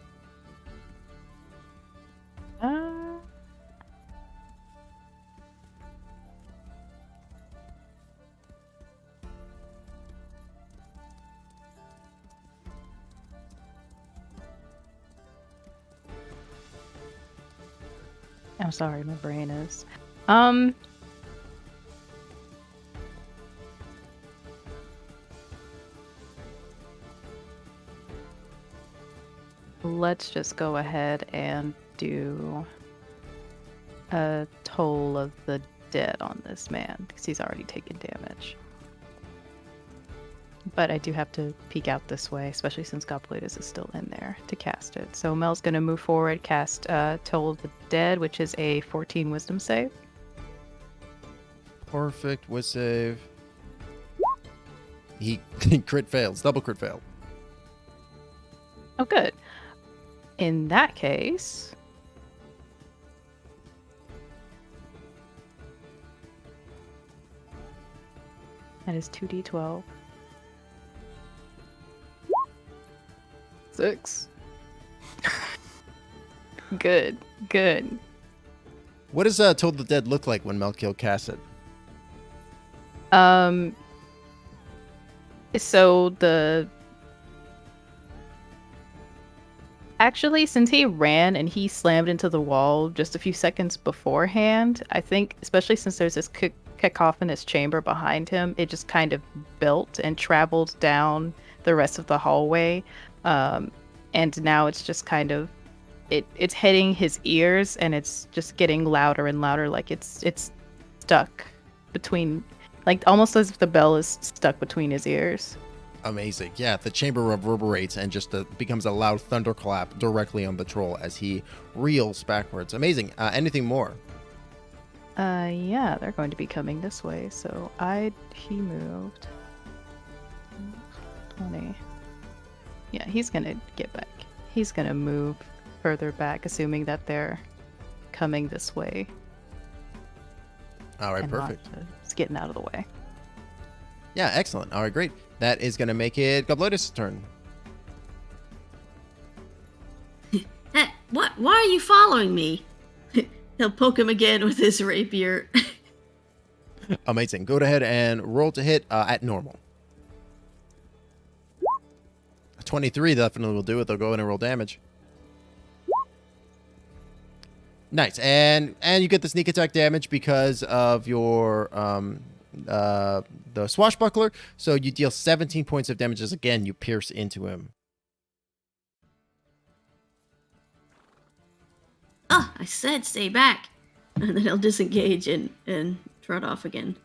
I'm sorry, my brain is. Let's just go ahead and do a toll of the dead on this man because he's already taken damage. But I do have to peek out this way, especially since Gobloidus is still in there to cast it. So Mel's going to move forward, cast Toll of the Dead, which is a 14 Wisdom save. Perfect. With save. He crit fails. Double crit fail. Oh, good. In that case... that is 2d12. 6. Good. What does Toll the Dead look like when Melkiel casts it? So actually, since he ran and he slammed into the wall just a few seconds beforehand, I think, especially since there's this cacophonous chamber behind him, it just kind of built and traveled down the rest of the hallway. And now it's just kind of, it's hitting his ears and it's just getting louder and louder, like it's stuck between, like almost as if the bell is stuck between his ears. Amazing. Yeah, the chamber reverberates and just becomes a loud thunderclap directly on the troll as he reels backwards. Amazing. Anything more? Yeah, they're going to be coming this way. So he moved 20. Yeah, he's gonna get back. He's gonna move further back, assuming that they're coming this way. All right, and perfect. It's getting out of the way. Yeah, excellent. All right, great. That is going to make it Gobloidus' turn. Hey, what? Why are you following me? He'll poke him again with his rapier. Amazing. Go ahead and roll to hit at normal. 23 definitely will do it. They'll go in and roll damage. Nice. And you get the sneak attack damage because of your the swashbuckler. So you deal 17 points of damage as again you pierce into him. Oh, I said stay back. And then he'll disengage and trot off again.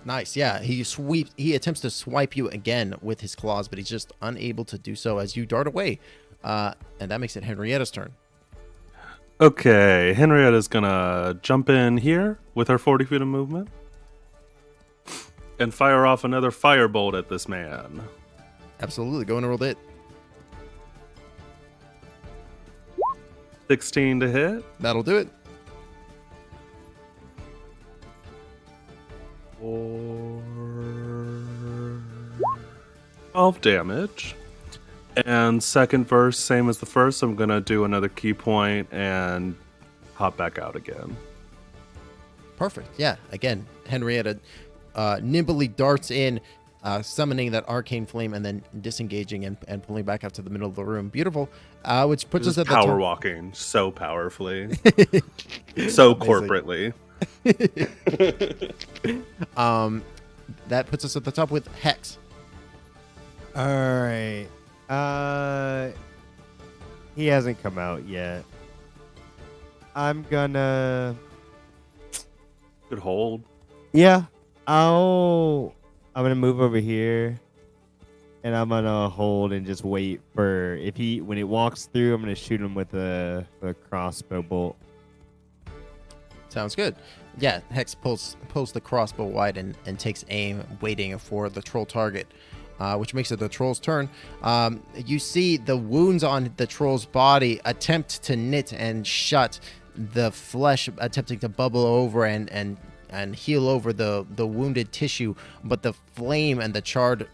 Nice. Yeah, he attempts to swipe you again with his claws, but he's just unable to do so as you dart away. And that makes it Henrietta's turn. Okay, Henrietta's gonna jump in here with her 40 feet of movement and fire off another firebolt at this man. Absolutely. Go and roll it. 16 to hit. That'll do it. Or 12 damage. And second verse, same as the first, I'm going to do another key point and hop back out again. Perfect. Yeah. Again, Henrietta nimbly darts in, summoning that arcane flame and then disengaging and pulling back out to the middle of the room. Beautiful. Which puts us at the power top. walking so powerfully. So corporately. That puts us at the top with Hex. All right. He hasn't come out yet. I'm gonna... Good hold. Yeah. I'm gonna move over here. And I'm gonna hold and just wait for... when it walks through, I'm gonna shoot him with a crossbow bolt. Sounds good. Yeah, Hex pulls the crossbow wide and takes aim, waiting for the troll target, which makes it the troll's turn. You see the wounds on the troll's body attempt to knit and shut, the flesh attempting to bubble over and heal over the wounded tissue, but the flame and the charred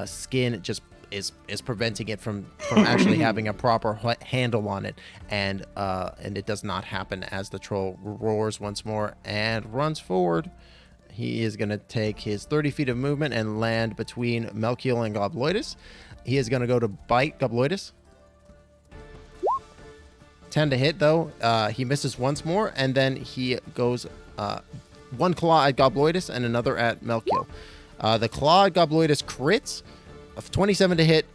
skin just is preventing it from actually having a proper handle on it, and it does not happen as the troll roars once more and runs forward. He is going to take his 30 feet of movement and land between Melkiel and Gobloidus. He is going to go to bite Gobloidus. 10 to hit, though. He misses once more, and then he goes one claw at Gobloidus and another at Melkiel. The claw at Gobloidus crits of 27 to hit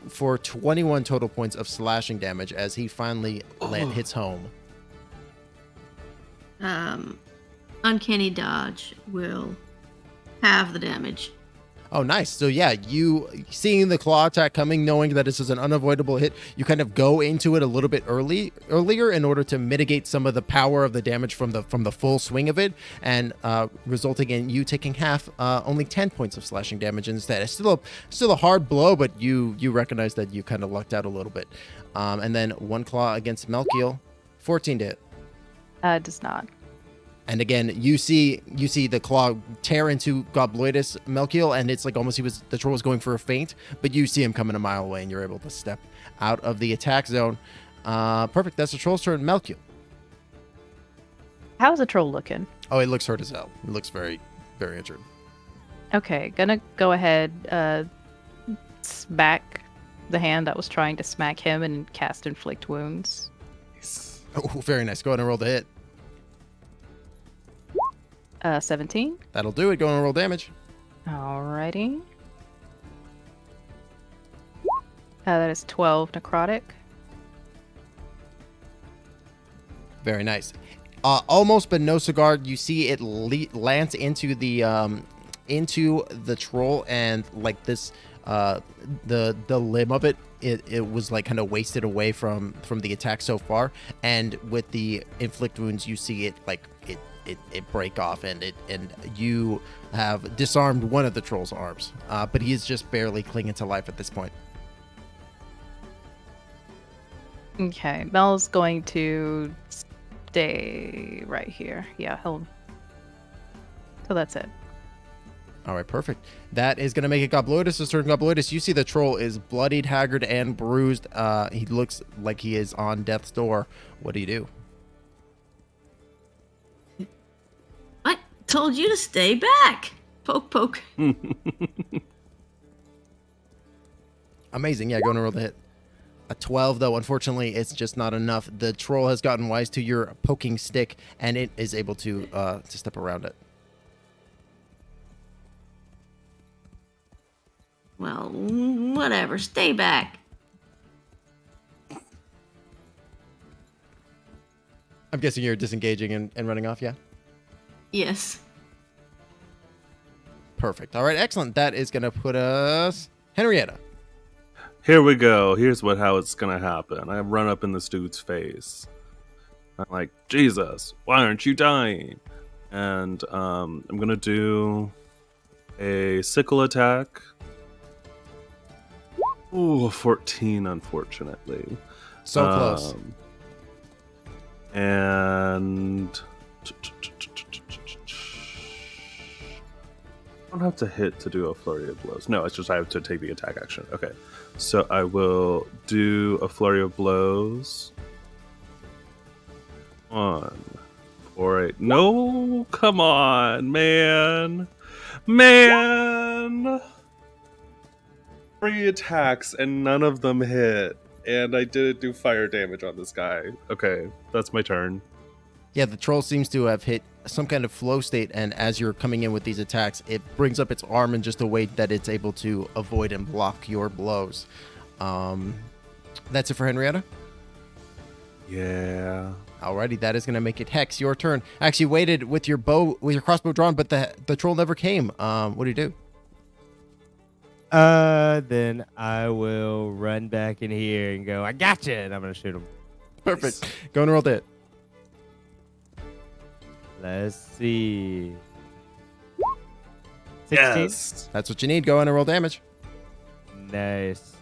for 21 total points of slashing damage as he finally hits home. Uncanny dodge will halve the damage. Oh, nice. So yeah, you seeing the claw attack coming, knowing that this is an unavoidable hit, you kind of go into it a little bit earlier in order to mitigate some of the power of the damage from the full swing of it, and resulting in you taking half, only 10 points of slashing damage instead. It's still a hard blow, but you recognize that you kind of lucked out a little bit. And then one claw against Melkiel, 14 to hit. Does not. And again, you see the claw tear into Gobloidus, Melkiel, and it's like almost the troll was going for a feint, but you see him coming a mile away, and you're able to step out of the attack zone. Perfect. That's the troll's turn. Melkiel. How's the troll looking? Oh, it looks hurt as hell. It looks very, very injured. Okay, gonna go ahead, smack the hand that was trying to smack him and cast Inflict Wounds. Oh, very nice. Go ahead and roll the hit. 17. That'll do it. Go and roll damage. Alrighty. That is 12 necrotic. Very nice. Almost, but no cigar. You see it lands into the troll, and like this, the limb of it was like kind of wasted away from the attack so far. And with the inflict wounds, you see it like it break off, and you have disarmed one of the troll's arms, but he is just barely clinging to life at this point. Okay, Mel's going to stay right here. Yeah, he'll. So that's it. All right, perfect. That is going to make it Gobloidus' turn. Gobloidus, you see the troll is bloodied, haggard, and bruised. He looks like he is on death's door. What do you do? I told you to stay back. Poke, poke. Amazing. Yeah, go and roll the hit. A 12, though, unfortunately, it's just not enough. The troll has gotten wise to your poking stick, and it is able to step around it. Well, whatever. Stay back. I'm guessing you're disengaging and running off, yeah? Yes. Perfect. All right, excellent. That is going to put us... Henrietta. Here we go. Here's how it's gonna happen. I run up in this dude's face. I'm like, Jesus, why aren't you dying? And I'm gonna do a sickle attack. Ooh, 14, unfortunately. So close. And I don't have to hit to do a flurry of blows. No, it's just I have to take the attack action. Okay. So I will do a flurry of blows. 1, 4, 8. No, come on, man. 3 attacks and none of them hit. And I didn't do fire damage on this guy. Okay, that's my turn. Yeah, the troll seems to have hit some kind of flow state, and as you're coming in with these attacks, it brings up its arm in just a way that it's able to avoid and block your blows. That's it for Henrietta? Yeah. Alrighty, that is going to make it Hex, your turn. Actually waited with your crossbow drawn, but the troll never came. What do you do? Then I will run back in here and go, I gotcha, and I'm going to shoot him. Perfect. Go and roll the hit. Let's see. 16? Yes. That's what you need. Go on and roll damage. Nice.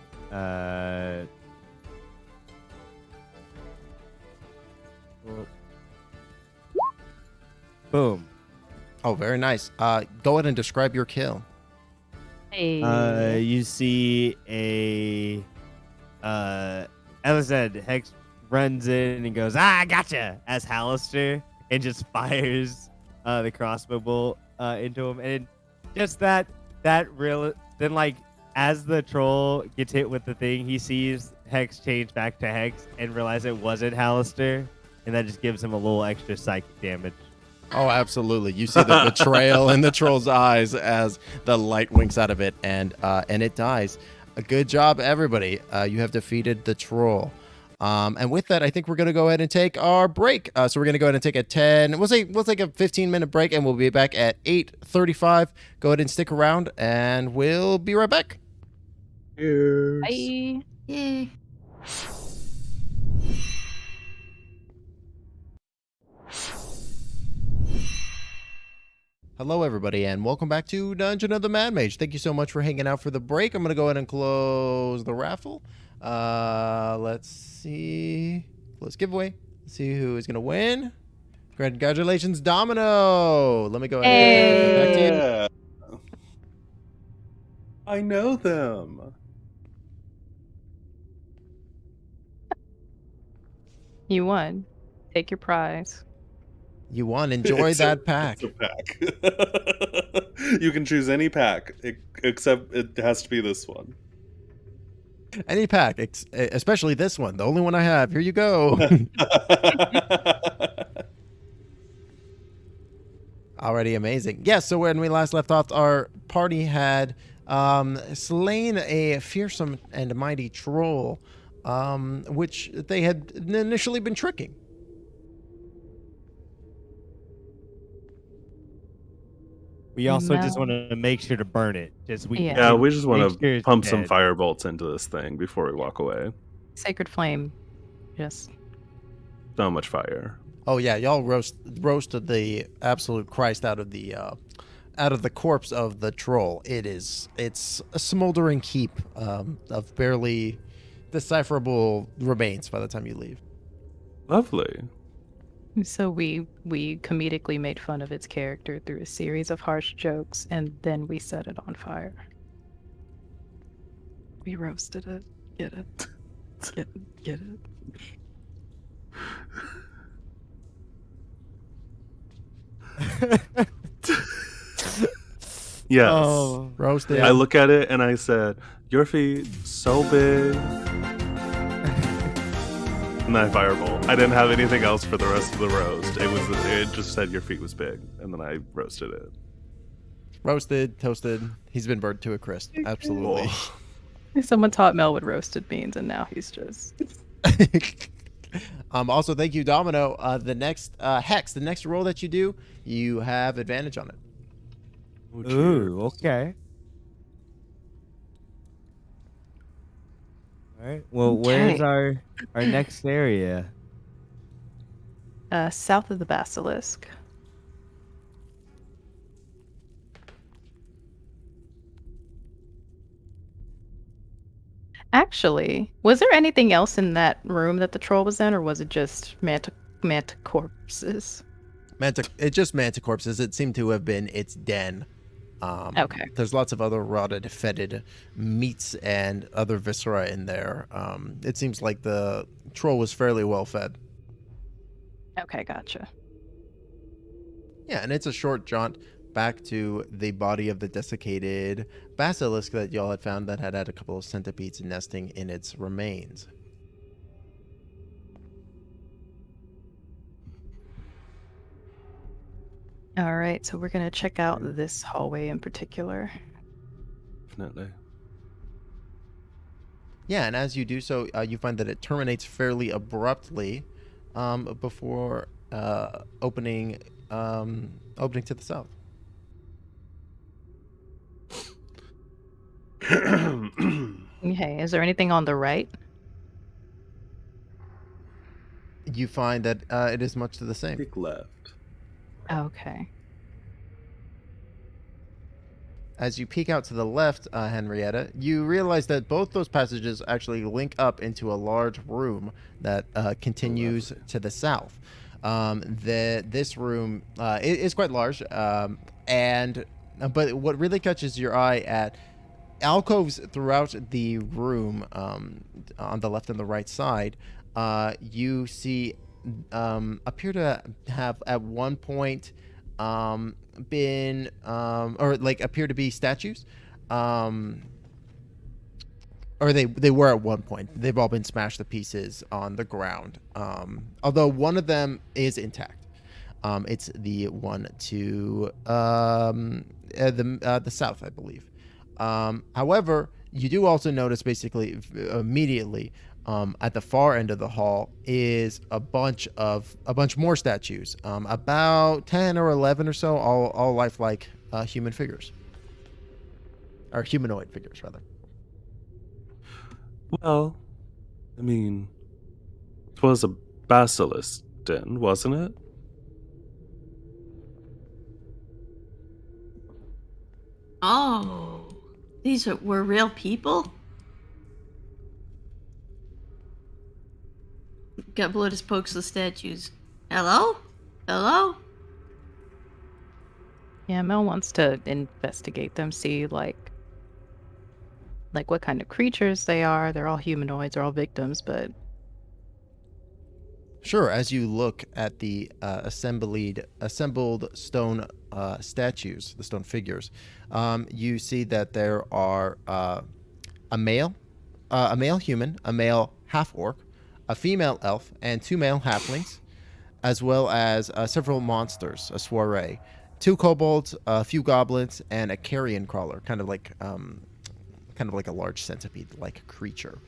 Boom. Oh, very nice. Go ahead and describe your kill. Hey. You see a as I said, Hex runs in and goes, "Ah, I gotcha!" as Halaster and just fires the crossbow bolt into him, and just that real. Then like as the troll gets hit with the thing, he sees Hex change back to Hex and realize it wasn't Halaster, and that just gives him a little extra psychic damage. Oh, absolutely. You see the betrayal in the troll's eyes as the light winks out of it, and it dies. A good job, everybody. You have defeated the troll. And with that, I think we're going to go ahead and take our break. So we're going to go ahead and take a 10. We'll take a 15-minute break, and we'll be back at 8:35. Go ahead and stick around, and we'll be right back. Cheers. Bye. Yay. Hello, everybody, and welcome back to Dungeon of the Mad Mage. Thank you so much for hanging out for the break. I'm going to go ahead and close the raffle. Let's see. Close giveaway. Let's see who is going to win. Congratulations, Domino. Let me go ahead and get back to you. Yeah. I know them. You won. Take your prize. You won. Enjoy that pack. It's a pack. You can choose any pack, except it has to be this one. Any pack, especially this one, the only one I have. Here you go. Already amazing. Yes, so when we last left off, our party had slain a fearsome and mighty troll, which they had initially been tricking. We also just No. want to make sure to burn it. Yeah, we just want make to sure it's pump some dead. fire bolts into this thing before we walk away. Sacred flame. Yes. So much fire. Oh yeah, y'all roasted the absolute Christ out of the corpse of the troll. It's a smoldering heap of barely decipherable remains by the time you leave. Lovely. So we comedically made fun of its character through a series of harsh jokes, and then we set it on fire. We roasted it. Get it? Get it? Yes. Oh, Roasted. I look at it and I said, "Your feet so big." And then I firebolt. I didn't have anything else for the rest of the roast. It just said your feet was big, and then I roasted it. Roasted, toasted. He's been burned to a crisp. Absolutely. Oh. Someone taught Mel with roasted beans, and now he's just. Also, thank you, Domino. The next Hex, the next roll that you do, you have advantage on it. Ooh, okay. All right. Well, where's Okay. our next area? South of the basilisk. Actually, was there anything else in that room that the troll was in, or was it just manta corpses? It's just manticorpses. It seemed to have been its den. Okay. There's lots of other rotted, fetid meats and other viscera in there. It seems like the troll was fairly well fed. Okay, gotcha. Yeah, and it's a short jaunt back to the body of the desiccated basilisk that y'all had found that had a couple of centipedes nesting in its remains. All right, so we're gonna check out this hallway in particular. Definitely. Yeah, and as you do so, you find that it terminates fairly abruptly before opening to the south. Okay, is there anything on the right? You find that it is much to the same. Take left. Okay. As you peek out to the left, Henrietta, you realize that both those passages actually link up into a large room that continues Lovely. to the south. This room is quite large, and but what really catches your eye at alcoves throughout the room, on the left and the right side, you see appear to have at one point been or like appear to be statues, um, or they were at one point. They've all been smashed to pieces on the ground. Although one of them is intact. It's the one to the south, I believe. However, you do also notice basically immediately at the far end of the hall is a bunch more statues, about 10 or 11 or so, all lifelike human figures, or humanoid figures rather. Well, I mean, it was a basilisk den, wasn't it? Oh, were real people? Gobloidus pokes the statues. Hello? Hello? Yeah, Mel wants to investigate them, see like what kind of creatures they are. They're all humanoids, they're all victims, but Sure. As you look at the assembled stone statues, the stone figures, you see that there are a male human, a male half orc, a female elf, and 2 male halflings, as well as several monsters, a soiree, 2 kobolds, a few goblins, and a carrion crawler, kind of like a large centipede-like creature.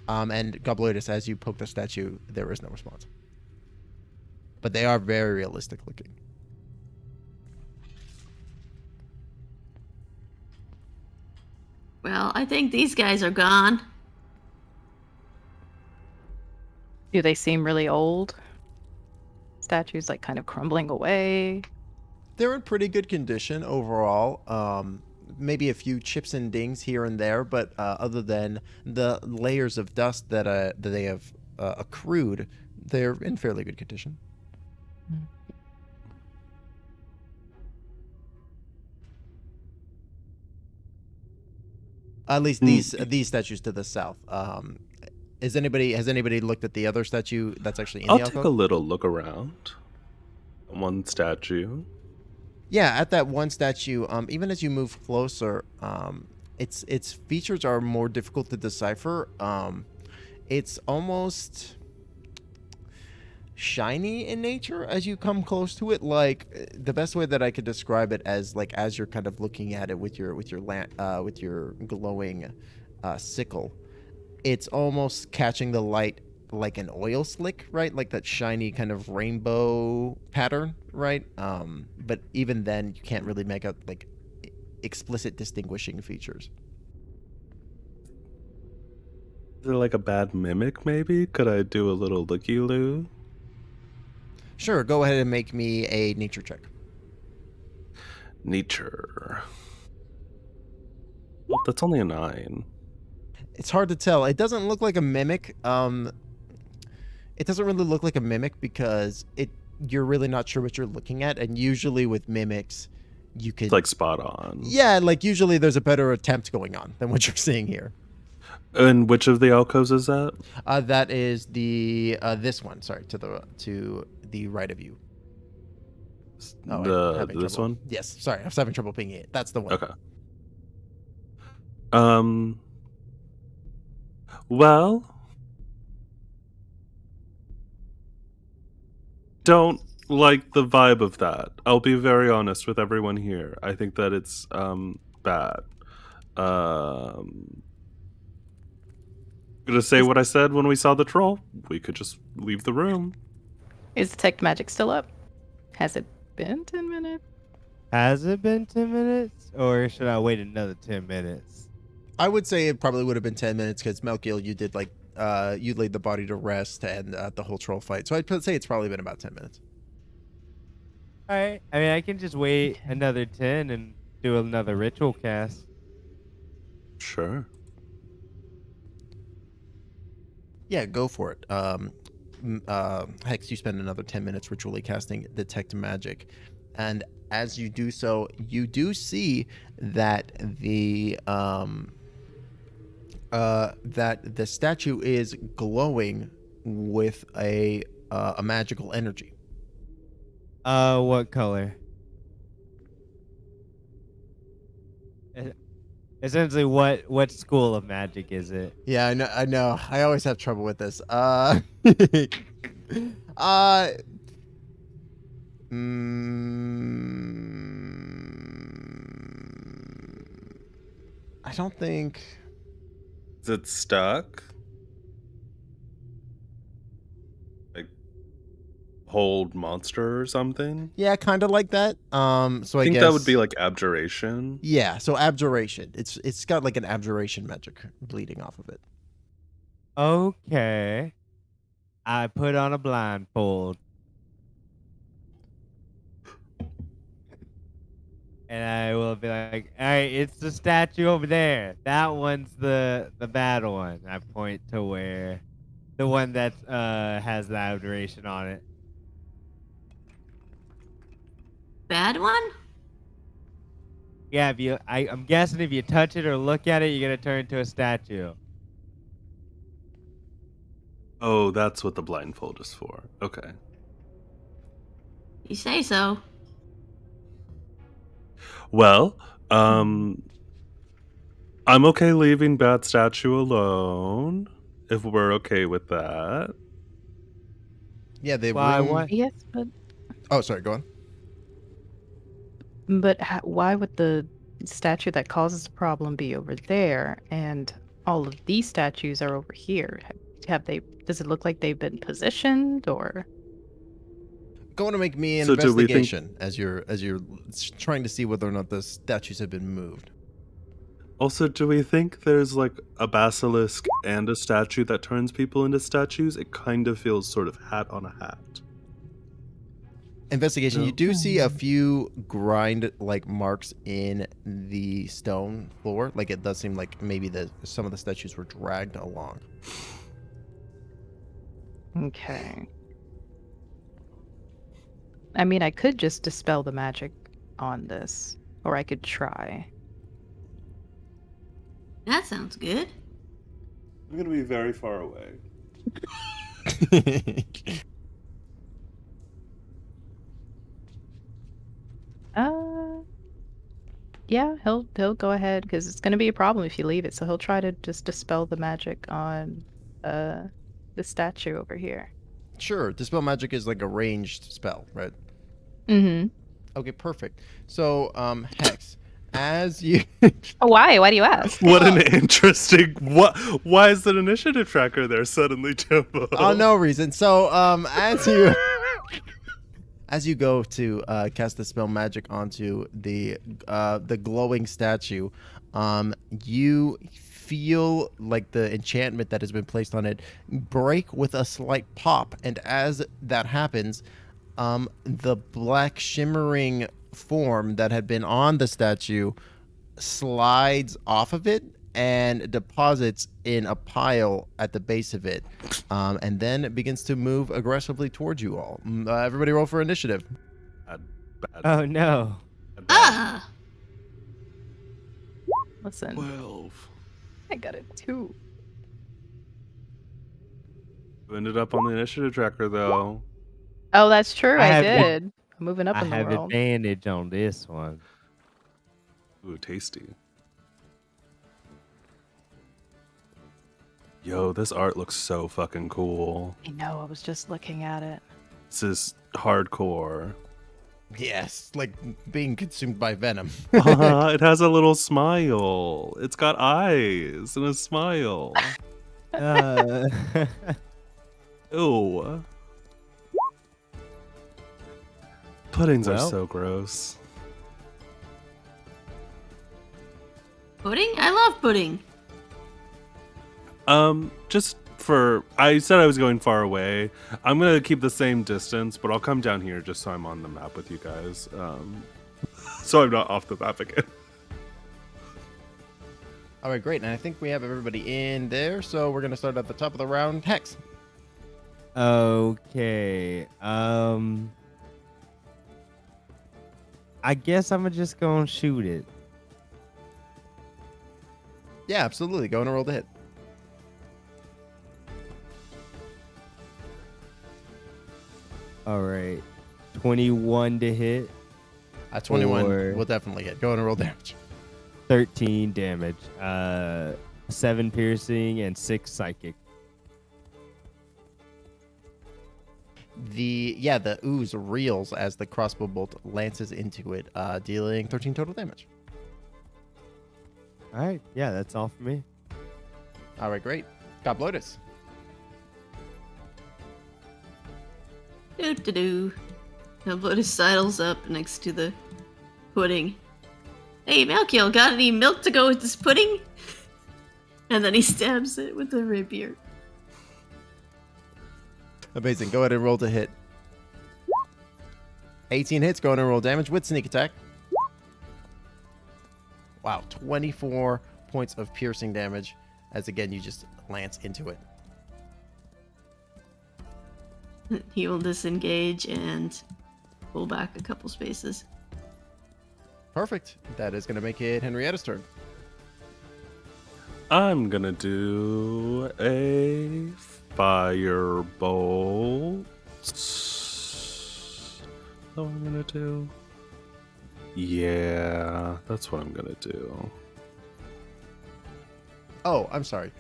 And Gobloidus, as you poke the statue, there is no response. But they are very realistic looking. Well, I think these guys are gone. do they seem really old? Statues like kind of crumbling away. They're in pretty good condition overall. Maybe a few chips and dings here and there, but other than the layers of dust that they have accrued, they're in fairly good condition. At least these statues to the south. Has anybody looked at the other statue that's actually in I'll the take alcove? a little look around. One statue. Yeah, at that one statue, even as you move closer, its features are more difficult to decipher. It's almost shiny in nature as you come close to it. Like the best way that I could describe it as you're kind of looking at it with your glowing sickle, it's almost catching the light like an oil slick, right? Like that shiny kind of rainbow pattern, right? But even then, you can't really make out like explicit distinguishing features. Is it like a bad mimic, maybe? Could I do a little looky-loo? Sure, go ahead and make me a nature check. Nature. Well, that's only a 9. It's hard to tell. It doesn't look like a mimic. It doesn't really look like a mimic because you're really not sure what you're looking at, and usually with mimics, you could It's like spot on. yeah, like usually there's a better attempt going on than what you're seeing here. And which of the alcoves is that? That is the this one. Sorry, to the right of you. Oh, I'm having This trouble. one? Yes, sorry, I was having trouble pinging it. That's the one. Okay. Well, don't like the vibe of that. I'll be very honest with everyone here. I think that it's bad. Gonna say what I said when we saw the troll. We could just leave the room. Is detect magic still up? Has it been 10 minutes? Has it been 10 minutes? Or should I wait another 10 minutes? I would say it probably would have been 10 minutes because Melkiel, you did you laid the body to rest and the whole troll fight. So I'd say it's probably been about 10 minutes. All right. I mean, I can just wait another 10 and do another ritual cast. Sure. Yeah, go for it. Hex, you spend another 10 minutes ritually casting Detect Magic. And as you do so, you do see that the statue is glowing with a magical energy. What color? Essentially, what school of magic is it? Yeah, I know. I know. I always have trouble with this. Uh, I don't think. Is it stuck? Like hold monster or something? Yeah, kind of like that. So I I think guess that would be like abjuration. Yeah, so abjuration. It's got like an abjuration magic bleeding off of it. Okay. I put on a blindfold. And I will be like, all right, it's the statue over there. That one's the bad one. I point to where the one that has the abjuration on it. Bad one? Yeah, I'm guessing if you touch it or look at it, you're gonna turn into a statue. Oh, that's what the blindfold is for. Okay. You say so. Well, I'm okay leaving bad statue alone if we're okay with that. Yeah, the Well, I room. want. Yes, Oh, sorry. Go on. but why would the statue that causes the problem be over there, and all of these statues are over here? Have they? Does it look like they've been positioned, or? Going to make me an So do we think- investigation as you're trying to see whether or not the statues have been moved. Also, do we think there's like a basilisk and a statue that turns people into statues? It kind of feels sort of hat on a hat. Investigation. No. You do see a few grind like marks in the stone floor. Like it does seem like maybe some of the statues were dragged along. Okay. I mean, I could just dispel the magic on this, or I could try. That sounds good. I'm gonna be very far away. Yeah, he'll go ahead because it's gonna be a problem if you leave it. So he'll try to just dispel the magic on the statue over here. Sure. Dispel magic is like a ranged spell, right? Mm-hmm. Okay, perfect. So, Hex, as you Oh, why? Why do you ask? What an interesting. Why is that initiative tracker there suddenly, Timbo? oh, no reason. So, as you go to cast the spell magic onto the glowing statue, you feel like the enchantment that has been placed on it break with a slight pop, and as that happens, the black shimmering form that had been on the statue slides off of it and deposits in a pile at the base of it, and then it begins to move aggressively towards you all. Everybody roll for initiative. Bad. Oh no. Ah! Listen, 12. I got a 2. You ended up on the initiative tracker, though. Oh, that's true. I I have did. I'm moving up I in the have world. advantage on this one. Ooh, tasty. Yo, this art looks so fucking cool. I know. I was just looking at it. This is hardcore. Yes, like being consumed by venom. It has a little smile. It's got eyes and a smile. Uh, Ew. Puddings are Well. so gross. Pudding? I love pudding. Just I said I was going far away. I'm gonna keep the same distance, but I'll come down here just so I'm on the map with you guys. So I'm not off the map again. All right, great. And I think we have everybody in there, so we're gonna start at the top of the round. Hex. Okay. I guess I'm just gonna shoot it. Yeah, absolutely. Go and roll to hit. All right. 21 to hit. 21 Or- will definitely hit. Go and roll damage. 13 damage. 7 piercing and 6 psychic. The ooze reels as the crossbow bolt lances into it, dealing 13 total damage. All right. Yeah, that's all for me. All right, great. Gobloidus. Do. Gobloidus sidles up next to the pudding. Hey, Melkiel, got any milk to go with this pudding? And then he stabs it with a rapier. Amazing. Go ahead and roll to hit. 18 hits. Go ahead and roll damage with sneak attack. Wow, 24 points of piercing damage. As again, you just lance into it. He will disengage and pull back a couple spaces. Perfect. That is going to make it Henrietta's turn. I'm gonna do a firebolt. That's what I'm gonna do. Yeah, that's what I'm gonna do. Oh, I'm sorry.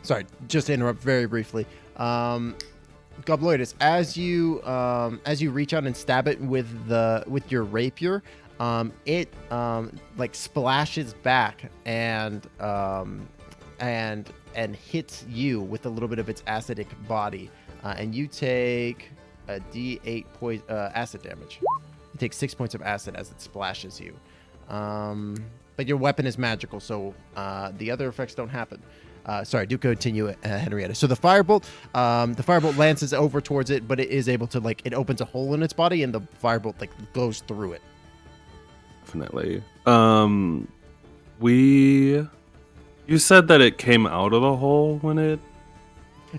Sorry, just to interrupt very briefly. Gobloidus, as you reach out and stab it with your rapier, it like splashes back and hits you with a little bit of its acidic body, and you take a D8 acid damage. You take 6 points of acid as it splashes you. But your weapon is magical, so the other effects don't happen. Sorry, do continue, Henrietta. So the firebolt lances over towards it, but it is able to, like, it opens a hole in its body, and the firebolt, like, goes through it. Definitely. You said that it came out of the hole when it...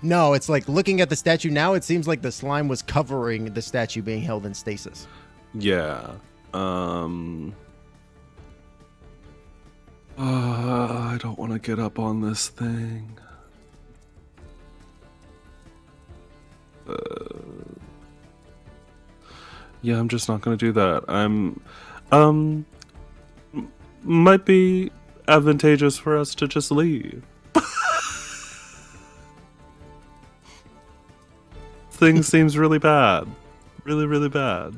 No, it's like, looking at the statue now, it seems like the slime was covering the statue being held in stasis. Yeah. I don't want to get up on this thing. Yeah, I'm just not going to do that. Might be advantageous for us to just leave. Thing seems really bad. Really, really bad.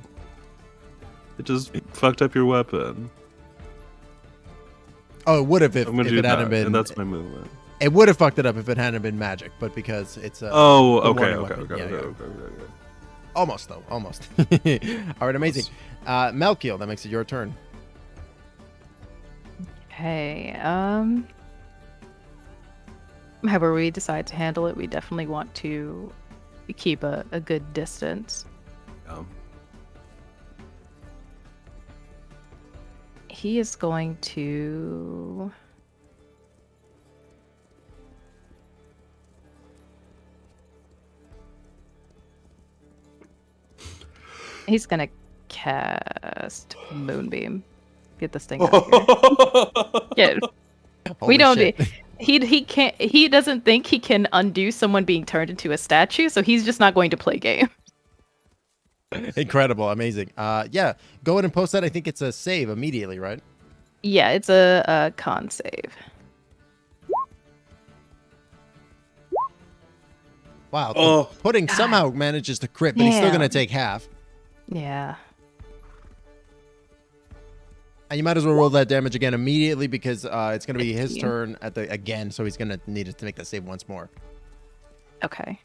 It just fucked up your weapon. Oh, it would have if I'm gonna it do hadn't that, been. and that's my movement. It would have fucked it up if it hadn't been magic, but because it's a. Oh, the okay. warning weapon. Yeah, yeah. Okay. Almost though, almost. All right, amazing. Melkiel, that makes it your turn. Okay. However we decide to handle it, we definitely want to keep a good distance. He is going to... He's gonna cast Moonbeam. Get this thing out of here. Yeah. We don't. shit. He can't. He doesn't think he can undo someone being turned into a statue, so he's just not going to play game. Incredible, amazing. Yeah, go ahead and post that. I think it's a save immediately, right? Yeah, it's a con save. Wow. Oh. The pudding somehow manages to crit, but he's still Yeah. gonna take half. Yeah. And you might as well roll that damage again immediately because it's gonna be his 15. turn again, so he's gonna need to make that save once more. Okay.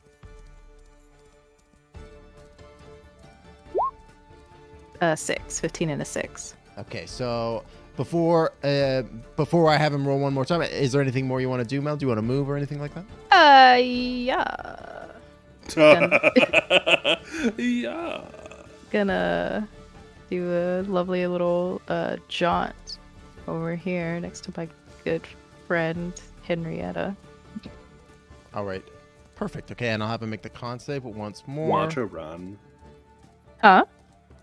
Six. 15 and a 6. Okay, so Before I have him roll one more time, is there anything more you want to do, Mel? Do you want to move or anything like that? Yeah. Yeah. Gonna do a lovely little jaunt over here next to my good friend Henrietta. All right. Perfect. Okay, and I'll have him make the con save once more. Macho run. Huh?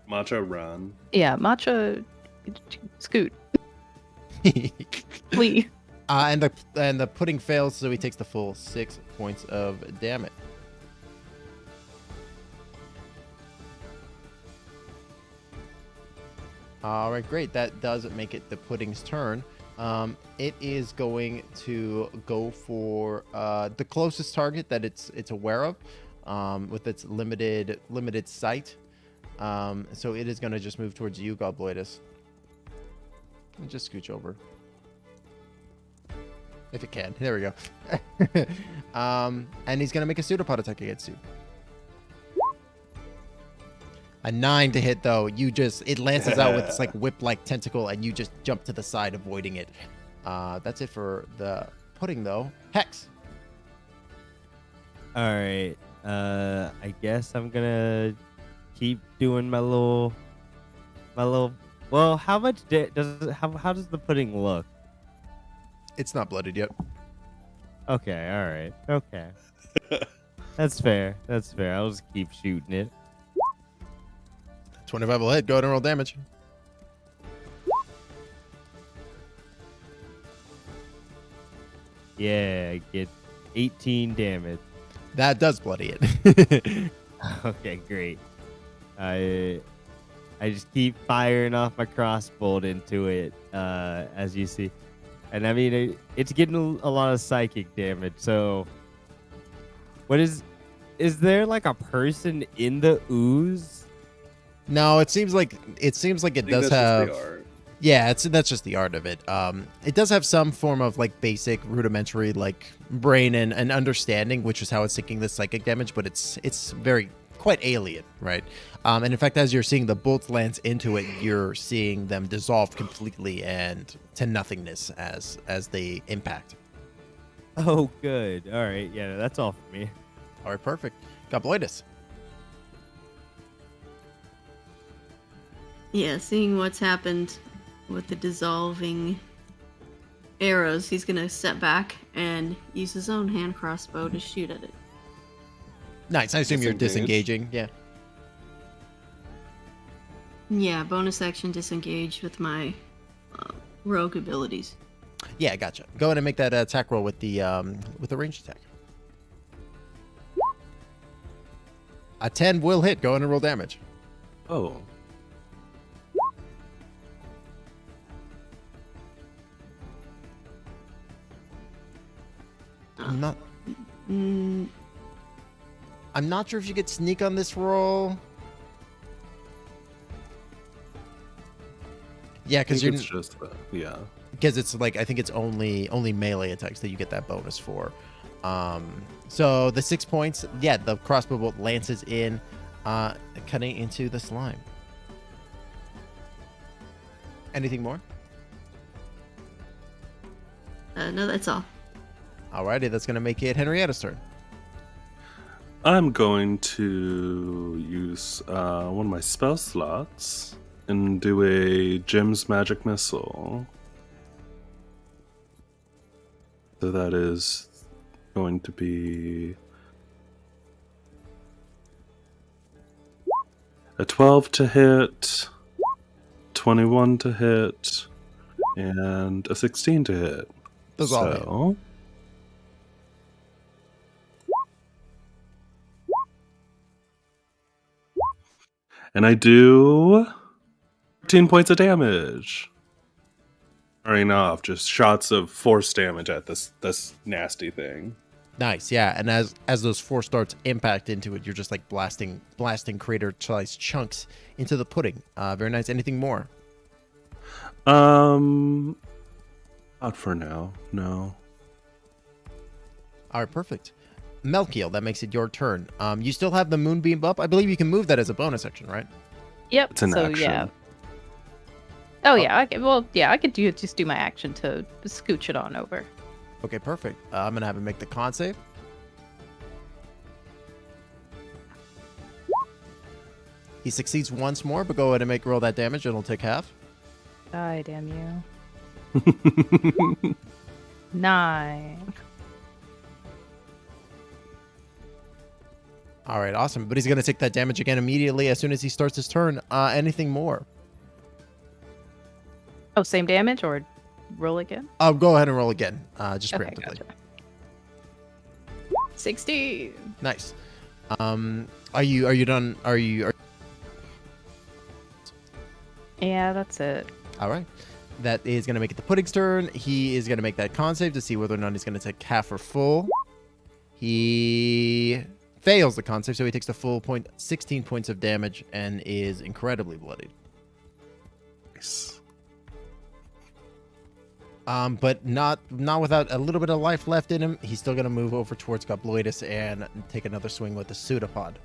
Macho run. Yeah, matcha. Scoot, please. And the pudding fails, so he takes the full 6 points of damage. All right, great. That does make it the pudding's turn. It is going to go for the closest target that it's aware of, with its limited sight. So it is going to just move towards you, Gobloidus. And just scooch over. If it can. There we go. And he's going to make a pseudopod attack against you. A 9 to hit, though. It lances out with this like whip-like tentacle, and you just jump to the side, avoiding it. That's it for the pudding, though. Hex. All right. I guess I'm gonna keep doing my little. Well, how much how does the pudding look? It's not blooded yet. Okay. All right. Okay. That's fair. I'll just keep shooting it. 25 will hit. Go ahead and roll damage. Yeah, I get 18 damage. That does bloody it. Okay, great. I just keep firing off my crossbow into it, as you see. And I mean, it's getting a lot of psychic damage. So, is there like a person in the ooze? No, it seems like it does have. Yeah, that's just the art of it. It does have some form of like basic rudimentary like brain and understanding, which is how it's taking this psychic damage, but it's very quite alien, right? And in fact, as you're seeing the bolts lance into it, you're seeing them dissolve completely and to nothingness as they impact. Oh, good. All right, yeah, that's all for me. All right, perfect. Gobloidus. Yeah, seeing what's happened with the dissolving arrows, he's gonna step back and use his own hand crossbow to shoot at it. Nice. I assume you're disengaging. Yeah. Yeah, bonus action disengage with my rogue abilities. Yeah, gotcha. Go ahead and make that attack roll with the ranged attack. A 10 will hit. Go ahead and roll damage. Oh. I'm not sure if you get sneak on this roll. Yeah, because it's just yeah. Because it's like I think it's only melee attacks that you get that bonus for. So the 6 points, yeah, the crossbow bolt lances in, cutting into the slime. Anything more? No, that's all. Alrighty, that's gonna make it Henrietta's turn. I'm going to use one of my spell slots and do a Jim's Magic Missile. So that is going to be a 12 to hit, 21 to hit, and a 16 to hit. Those all hit. And I do 13 points of damage. Firing off just shots of force damage at this nasty thing. Nice, yeah. And as those force darts impact into it, you're just like blasting crater-sized chunks into the pudding. Very nice. Anything more? Not for now. No. All right, perfect. Melkiel, that makes it your turn. You still have the moonbeam up. I believe you can move that as a bonus action, right? Yep. It's an action. Yeah. Oh yeah, I could, well yeah, I could just do my action to scooch it on over. Okay, perfect. I'm gonna have him make the con save. He succeeds once more, but go ahead and roll that damage, and it'll take half. Die, damn you. 9. All right, awesome. But he's gonna take that damage again immediately as soon as he starts his turn. Anything more? Oh, same damage or roll again? Go ahead and roll again. Just Okay, preemptively. gotcha. 16. Nice. Are you done? Are you? Yeah, that's it. All right. That is going to make it the pudding's turn. He is going to make that con save to see whether or not he's going to take half or full. He fails the con save, so he takes the full 16 points of damage and is incredibly bloodied. Nice. But not without a little bit of life left in him. He's still going to move over towards Gobloidus and take another swing with the pseudopod.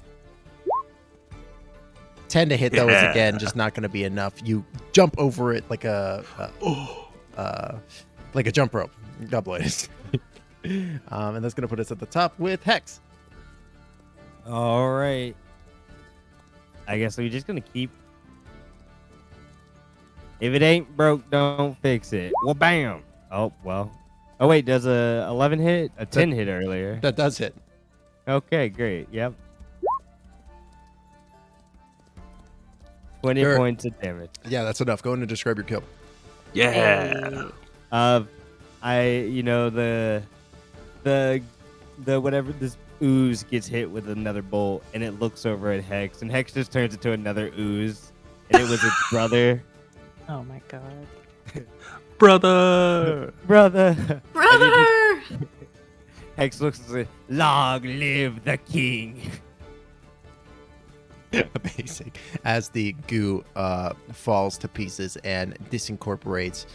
10 to hit, though, is again just not going to be enough. You jump over it like a jump rope. Gobloidus. And that's going to put us at the top with Hex. All right. I guess we're just gonna keep. If it ain't broke, don't fix it. Well, bam. Oh well. Oh wait, does a 11 hit? A 10 hit earlier. That does hit. Okay, great. Yep. 20 Sure. points of damage. Yeah, that's enough. Go ahead and describe your kill. Yeah. The whatever this ooze gets hit with another bolt, and it looks over at Hex, and Hex just turns into another ooze, and it was its brother. Oh my god. Brother. Brother. Brother! Hex looks and says, "Long live the king." Amazing. As the goo falls to pieces and disincorporates,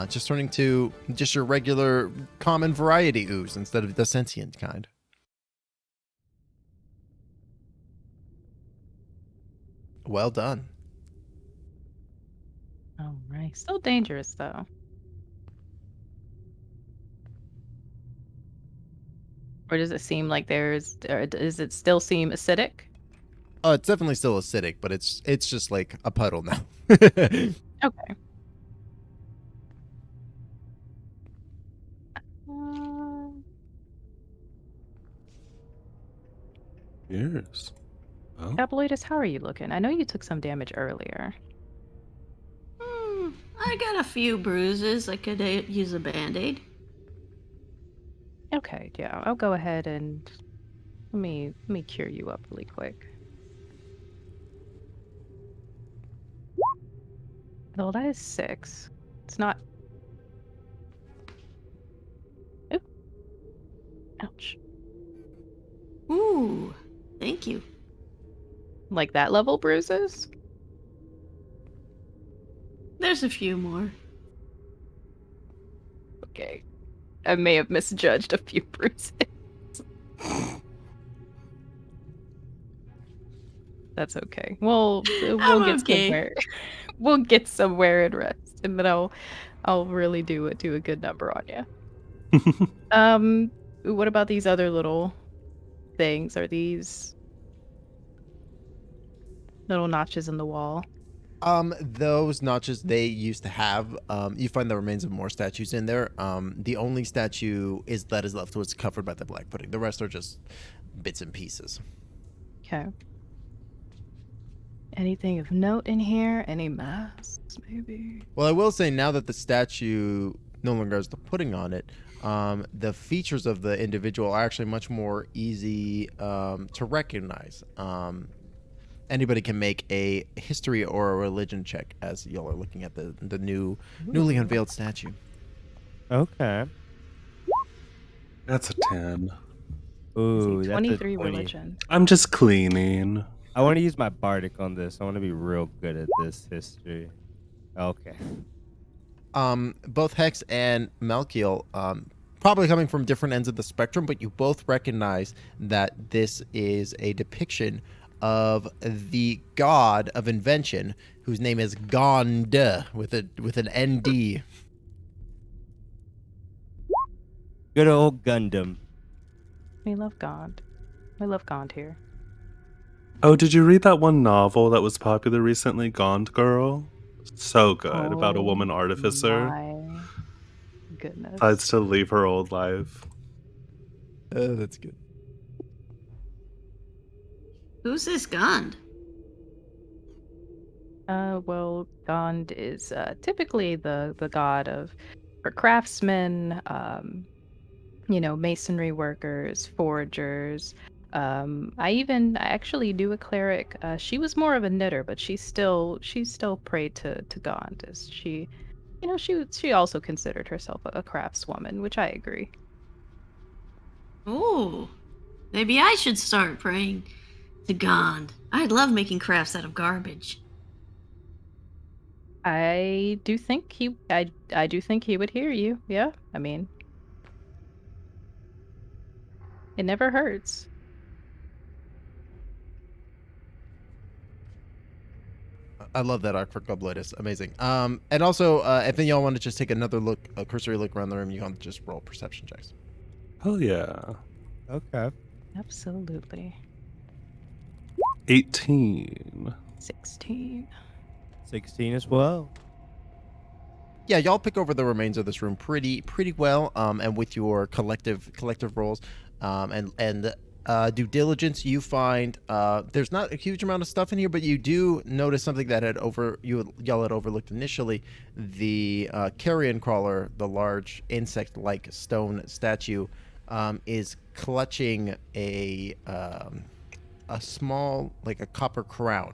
just turning to just your regular common variety ooze instead of the sentient kind. Well done. All right. Still dangerous though. Or does it seem like or does it still seem acidic? It's definitely still acidic, but it's just like a puddle now. Okay. Yes. Oh. Gobloidus, how are you looking? I know you took some damage earlier. I got a few bruises. I could use a band-aid. Okay, yeah, I'll go ahead and let me cure you up really quick. Well, that is 6. It's not. Ooh. Ouch. Ooh, thank you. Like that level bruises? There's a few more. Okay. I may have misjudged a few bruises. That's okay. We'll I'm get okay. somewhere. We'll get somewhere and rest, and then I'll really do a good number on you. What about these other little things? Are these little notches in the wall? Those notches they used to have. You find the remains of more statues in there. The only statue that is left was covered by the black pudding. The rest are just bits and pieces. Okay. Anything of note in here? Any masks, maybe? Well, I will say now that the statue no longer has the pudding on it, the features of the individual are actually much more easy to recognize. Anybody can make a history or a religion check as y'all are looking at the newly unveiled statue. Okay. That's a 10. Ooh, that's a 23 20. religion. I'm just cleaning. I want to use my bardic on this. I want to be real good at this history. Okay. Both Hex and Melkiel, probably coming from different ends of the spectrum, but you both recognize that this is a depiction of the god of invention, whose name is Gond with an ND. Good old Gundam. We love Gond. We love Gond here. Oh, did you read that one novel that was popular recently, Gone Girl? So good, about a woman artificer. My goodness. Decides to leave her old life. That's good. Who's this Gond? Well, Gond is typically the god for craftsmen, masonry workers, foragers. I actually knew a cleric. She was more of a knitter, but she still prayed to Gond, as she also considered herself a craftswoman, which I agree. Oh, maybe I should start praying to Gond. I love making crafts out of garbage. I do think he would hear you. Yeah, I mean, it never hurts. I love that arc for Gobloidus. Amazing. And also, if any of y'all want to just take another look, a cursory look around the room, you can just roll perception checks. Hell yeah. Okay. Absolutely. 18. 16. 16 as well. Yeah, y'all pick over the remains of this room pretty well, and with your collective rolls, and due diligence, you find there's not a huge amount of stuff in here, but you do notice something that y'all had overlooked initially. The carrion crawler, the large insect-like stone statue, is clutching a small, like a copper crown.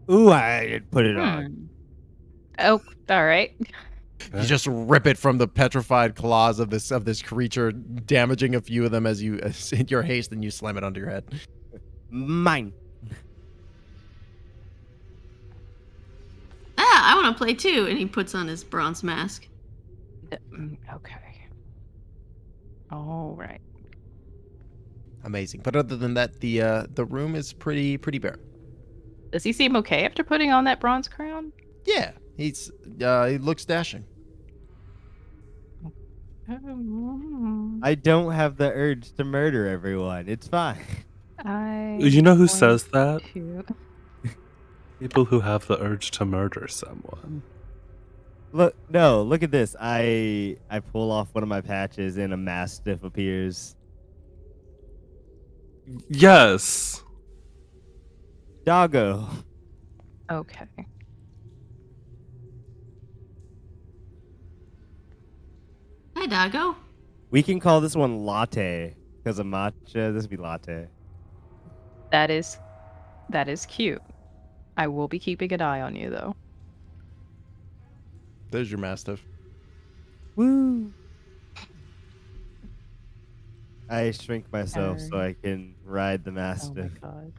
Ooh, I put it on. Oh, all right. You just rip it from the petrified claws of this creature, damaging a few of them as in your haste, and you slam it onto your head. Mine. I want to play too. And he puts on his bronze mask. Okay. All right. Amazing. But other than that, the room is pretty bare. Does he seem okay after putting on that bronze crown? Yeah, he looks dashing. I don't have the urge to murder everyone. It's fine. You know who says that? to- People who have the urge to murder someone. Look at this. I pull off one of my patches and a mastiff appears. Yes. Doggo. Okay. Hi, Doggo. We can call this one Latte because of matcha. This would be Latte. That is cute. I will be keeping an eye on you, though. There's your mastiff. Woo! I shrink myself so I can ride the Oh mastiff. my god.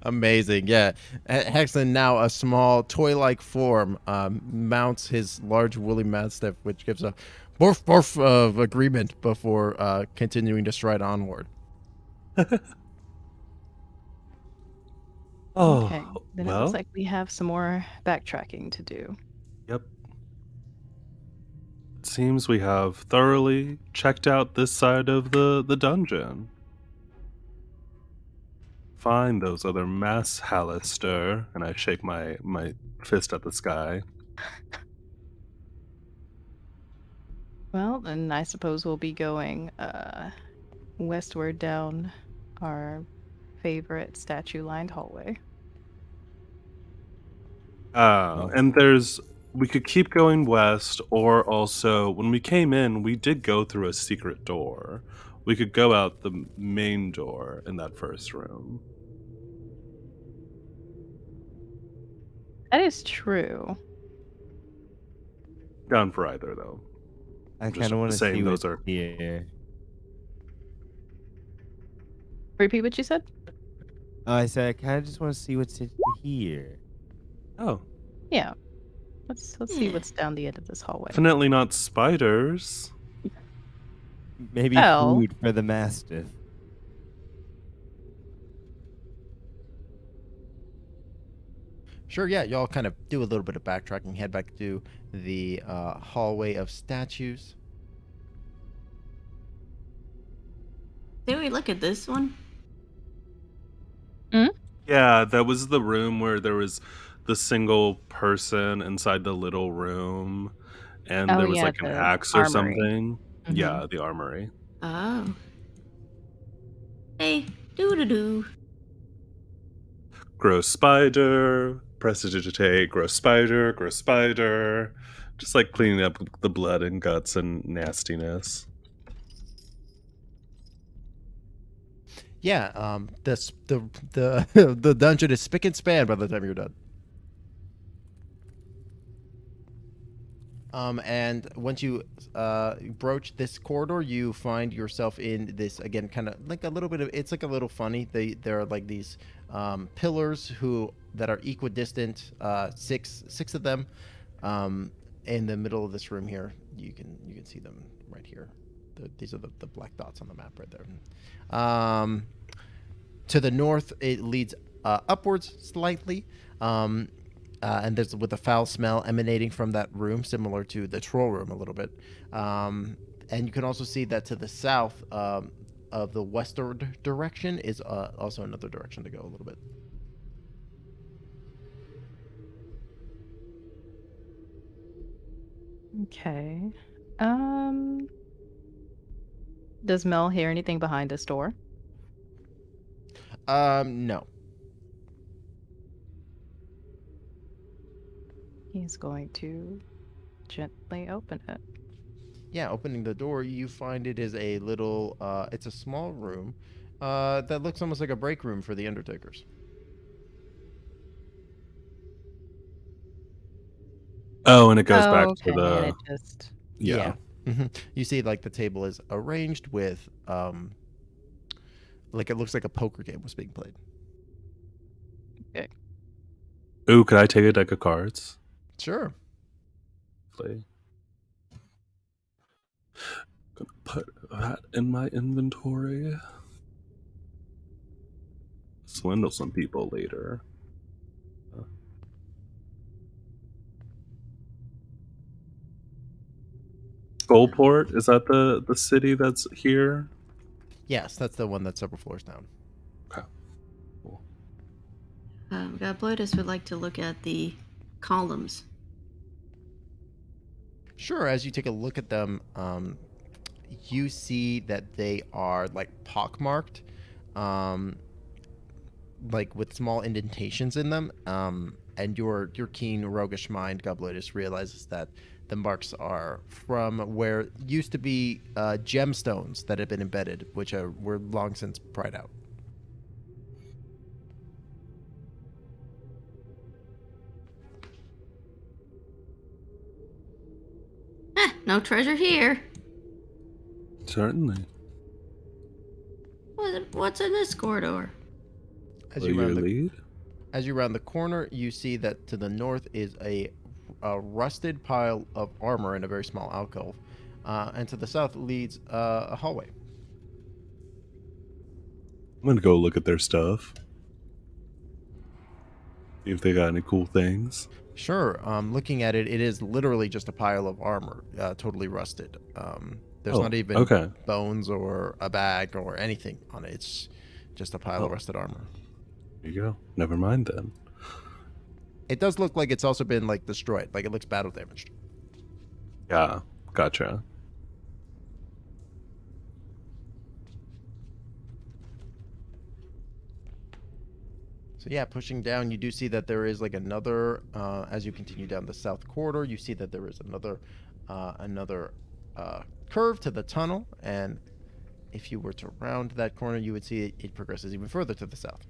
Amazing. Yeah. Hexen, now a small toy-like form, mounts his large woolly mastiff, which gives a borf borf of agreement before continuing to stride onward. Oh, Okay. Then it well. looks like we have some more backtracking to do. Yep. It seems we have thoroughly checked out this side of the dungeon. Find those other mass Halaster, and I shake my fist at the sky. Well, then I suppose we'll be going westward down our favorite statue-lined hallway. And we could keep going west, or also, when we came in, we did go through a secret door. We could go out the main door in that first room. That is true. Down for either, though. I Just kind of want to saying see those what's are- here. Repeat what you said? Oh, I said I kind of just want to see what's in here. Oh, Yeah. Let's see what's down the end of this hallway. definitely not spiders. Maybe Well- food for the mastiff. Sure, yeah, y'all kind of do a little bit of backtracking, head back to the hallway of statues. Did we look at this one? Yeah, that was the room where there was the single person inside the little room, and Oh, there was yeah, like an the axe or armory. something. Mhm. Yeah, the armory. Oh. Hey, doo-doo-doo. Gross spider, prestidigitate, gross spider, gross spider. Just like cleaning up the blood and guts and nastiness. Yeah, the the dungeon is spick and span by the time you're done. And once you broach this corridor, you find yourself in this again, kind of like a little bit of. It's like a little funny. There are like these pillars that are equidistant. Six of them, in the middle of this room here. You can see them right here. These are the black dots on the map right there. To the north, it leads upwards slightly. And there's with a foul smell emanating from that room, similar to the troll room a little bit. And you can also see that to the south of the western direction is also another direction to go a little bit. Okay. Does Mel hear anything behind this door? No. He's going to gently open it. Yeah, opening the door, you find it is a little. It's a small room that looks almost like a break room for the Undertakers. Oh, and it goes back to Okay, and the it just yeah. You see, like the table is arranged with, like it looks like a poker game was being played. Ooh, could I take a deck of cards? Sure. Play. Gonna put that in my inventory. Swindle some people later. Skullport, is that the city that's here? Yes, that's the one that's several floors down. Okay. Cool. Gobloidus would like to look at the columns. Sure. As you take a look at them, you see that they are like pockmarked, like with small indentations in them. And your keen roguish mind, Gobloidus, realizes that the marks are from where used to be gemstones that had been embedded, which were long since pried out. No treasure here. Certainly. What's in this corridor? As Will you you round the lead? As you round the corner, you see that to the north is a rusted pile of armor in a very small alcove, and to the south leads a hallway. I'm gonna go look at their stuff. See if they got any cool things. Sure. Looking at it, it is literally just a pile of armor, totally rusted. There's Oh, not even okay. bones or a bag or anything on it. It's just a pile of Oh. rusted armor. There you go. Never mind then. It does look like it's also been like destroyed. Like it looks battle damaged. Yeah, gotcha. So yeah, pushing down, you do see that there is like another. As you continue down the south corridor, you see that there is another curve to the tunnel, and if you were to round that corner, you would see it progresses even further to the south.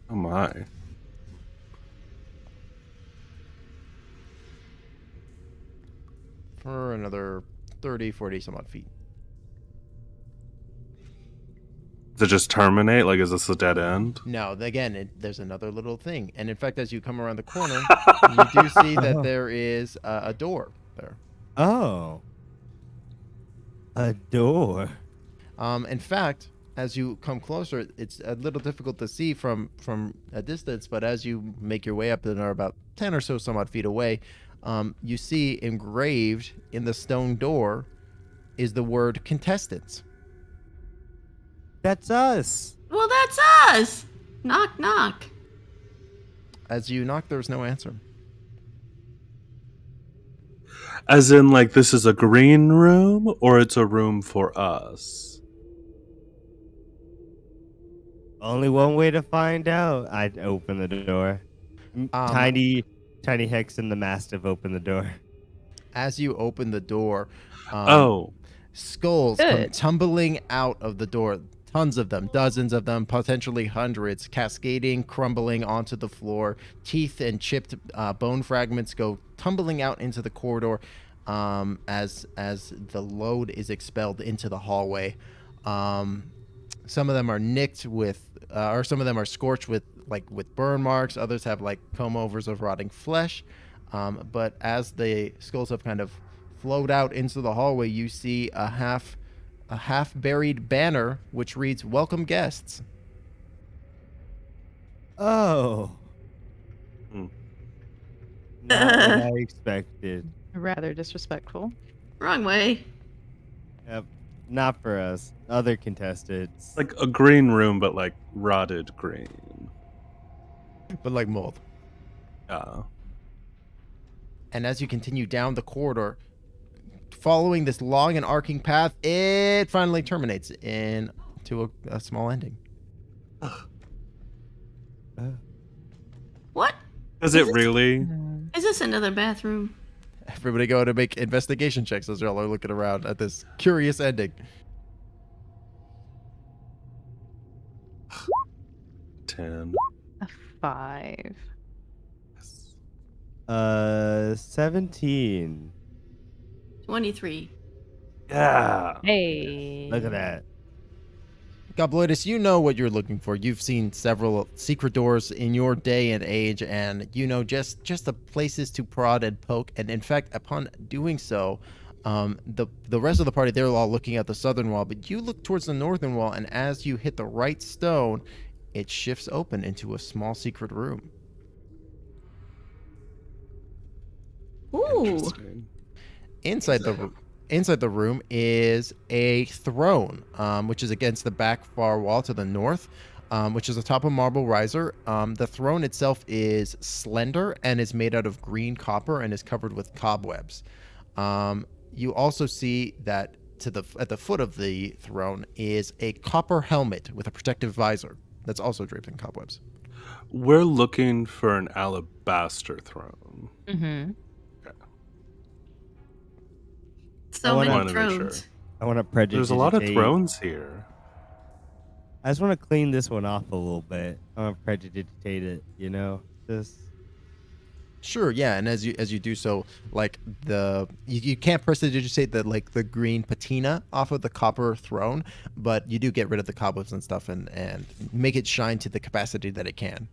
Oh my. For another 30, 40 some odd feet. Does it just terminate? Like, is this a dead end? No, again, there's another little thing, and in fact, as you come around the corner, you do see that Oh. there is a door there. Oh. A door. In fact, as you come closer, it's a little difficult to see from a distance, but as you make your way up and are about 10 or so some odd feet away, you see engraved in the stone door is the word Contestants. That's us. Well, that's us. Knock, knock. As you knock, there's no answer. As in, like, this is a green room, or it's a room for us? Only one way to find out. I'd open the door. Tiny Hex and the Mastiff open the door. As you open the door, Oh, skulls come Good. tumbling out of the door. Tons of them, dozens of them, potentially hundreds, cascading, crumbling onto the floor. Teeth and chipped bone fragments go tumbling out into the corridor as the load is expelled into the hallway. Some of them are nicked with, or some of them are scorched with burn marks. Others have like comb overs of rotting flesh. But as the skulls have kind of flowed out into the hallway, you see a half buried banner which reads "Welcome guests." Oh. Hmm. Not what I expected. Rather disrespectful. Wrong way. Yep. Not for us. Other contestants. like a green room, but like rotted green. But like mold. Yeah. And as you continue down the corridor, following this long and arcing path, it finally terminates into a small ending. What? Is it really? Is this another bathroom? Everybody go to make investigation checks as y'all are looking around at this curious ending. 10. A 5. 17. 23. Yeah. Hey. Look at that. Gobloidus, you know what you're looking for. You've seen several secret doors in your day and age, and you know just the places to prod and poke. And in fact, upon doing so, the rest of the party, they're all looking at the southern wall, but you look towards the northern wall, and as you hit the right stone, it shifts open into a small secret room. Ooh. Interesting. Inside the room is a throne, which is against the back far wall to the north, which is atop a marble riser. The throne itself is slender and is made out of green copper and is covered with cobwebs. You also see that at the foot of the throne is a copper helmet with a protective visor that's also draped in cobwebs. We're looking for an alabaster throne. Mm-hmm. So wanna- many wanna make thrones. sure. I want to prejudice. There's a lot of thrones here. I just want to clean this one off a little bit. I want to prejudiciate it, you know? Just Sure, yeah, and as you do so, like you can't prestidigitate the green patina off of the copper throne, but you do get rid of the cobwebs and stuff and make it shine to the capacity that it can.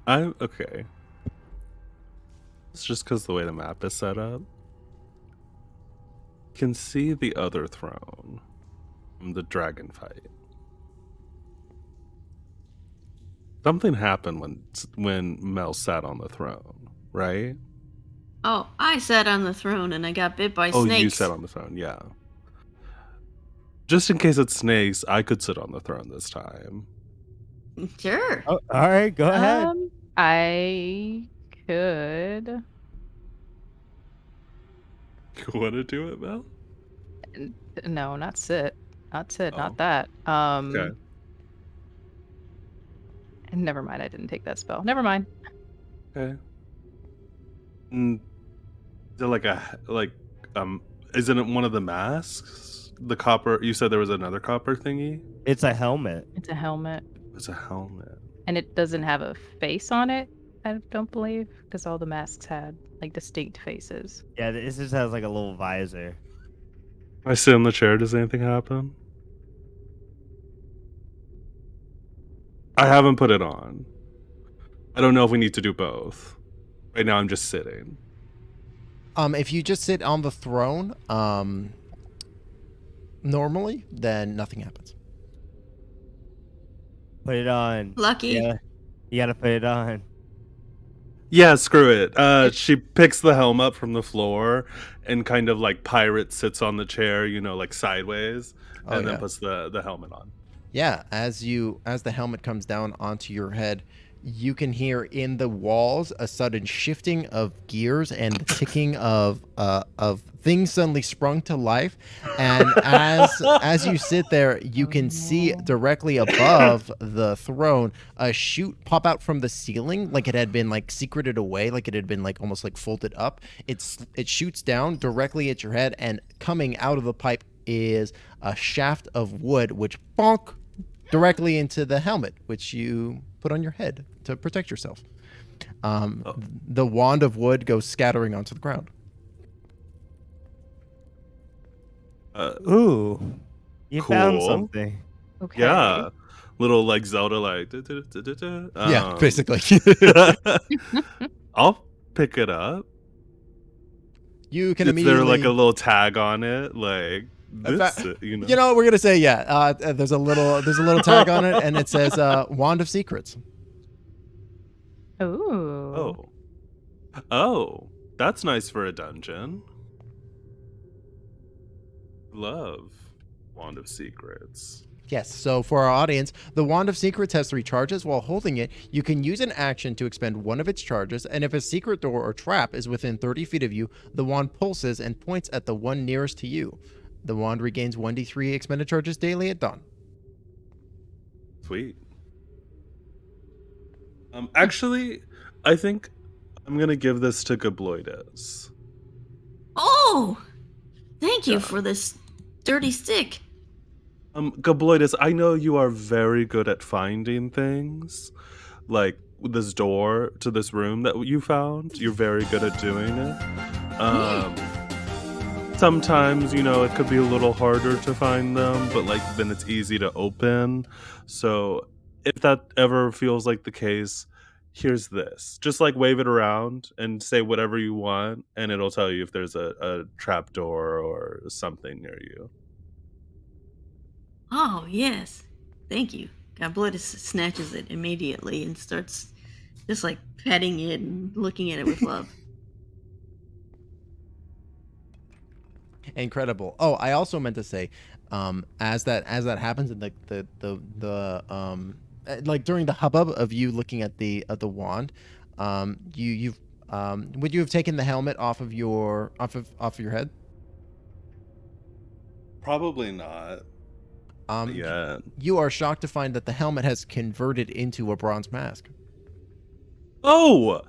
I'm okay. It's just because the way the map is set up. You can see the other throne from the dragon fight. Something happened when Mel sat on the throne, right? Oh, I sat on the throne and I got bit by Oh, snakes. you sat on the throne, yeah. Just in case it's snakes, I could sit on the throne this time. Sure. oh, all right, go ahead. I could. You want to do it, Mel? No, not sit. Not sit. Oh. Not that. Okay. And never mind. I didn't take that spell. Never mind. Okay. Is it isn't it one of the masks? The copper. You said there was another copper thingy. It's a helmet. It's a helmet, It's a helmet. and it doesn't have a face on it. I don't believe, because all the masks had like distinct faces. Yeah, this just has like a little visor. I sit in the chair. Does anything happen? I haven't put it on. I don't know if we need to do both. Right now, I'm just sitting. If you just sit on the throne, normally, then nothing happens. Put it on. Lucky. Yeah, you gotta put it on. Yeah, screw it. She picks the helm up from the floor and kind of like pirate sits on the chair, like sideways, Oh, and then yeah. puts the helmet on. Yeah, as the helmet comes down onto your head, you can hear in the walls a sudden shifting of gears and the ticking of things suddenly sprung to life. And as you sit there, you can see directly above the throne a chute pop out from the ceiling, like it had been like secreted away, like it had been like almost like folded up. It shoots down directly at your head, and coming out of the pipe is a shaft of wood, which bonk directly into the helmet, which you put on your head to protect yourself. The wand of wood goes scattering onto the ground. Ooh, you found Cool. something. Okay. Yeah, little like Zelda, like. Yeah, basically. I'll pick it up. You can Is there immediately. like a little tag on it, like this? You know what we're gonna say? Yeah, there's a little tag on it, and it says "Wand of Secrets." Ooh. Oh, that's nice for a dungeon. Love Wand of Secrets. Yes, so for our audience, the Wand of Secrets has 3 charges. While holding it, you can use an action to expend one of its charges, and if a secret door or trap is within 30 feet of you, the wand pulses and points at the one nearest to you. The wand regains 1d3 expended charges daily at dawn. Sweet. Actually, I think I'm gonna give this to Gobloidus. Oh, thank you Yeah. for this dirty stick. Gobloidus, I know you are very good at finding things, like this door to this room that you found. You're very good at doing it. Sometimes, it could be a little harder to find them, but then it's easy to open. So if that ever feels like the case, here's this. Just wave it around and say whatever you want, and it'll tell you if there's a trap door or something near you. Oh, yes. Thank you. Gobloidus snatches it immediately and starts just petting it and looking at it with love. Incredible. Oh, I also meant to say, as that happens, and during the hubbub of you looking at the wand, you've would you have taken the helmet off of your head? Probably not. Yeah. You are shocked to find that the helmet has converted into a bronze mask. Oh,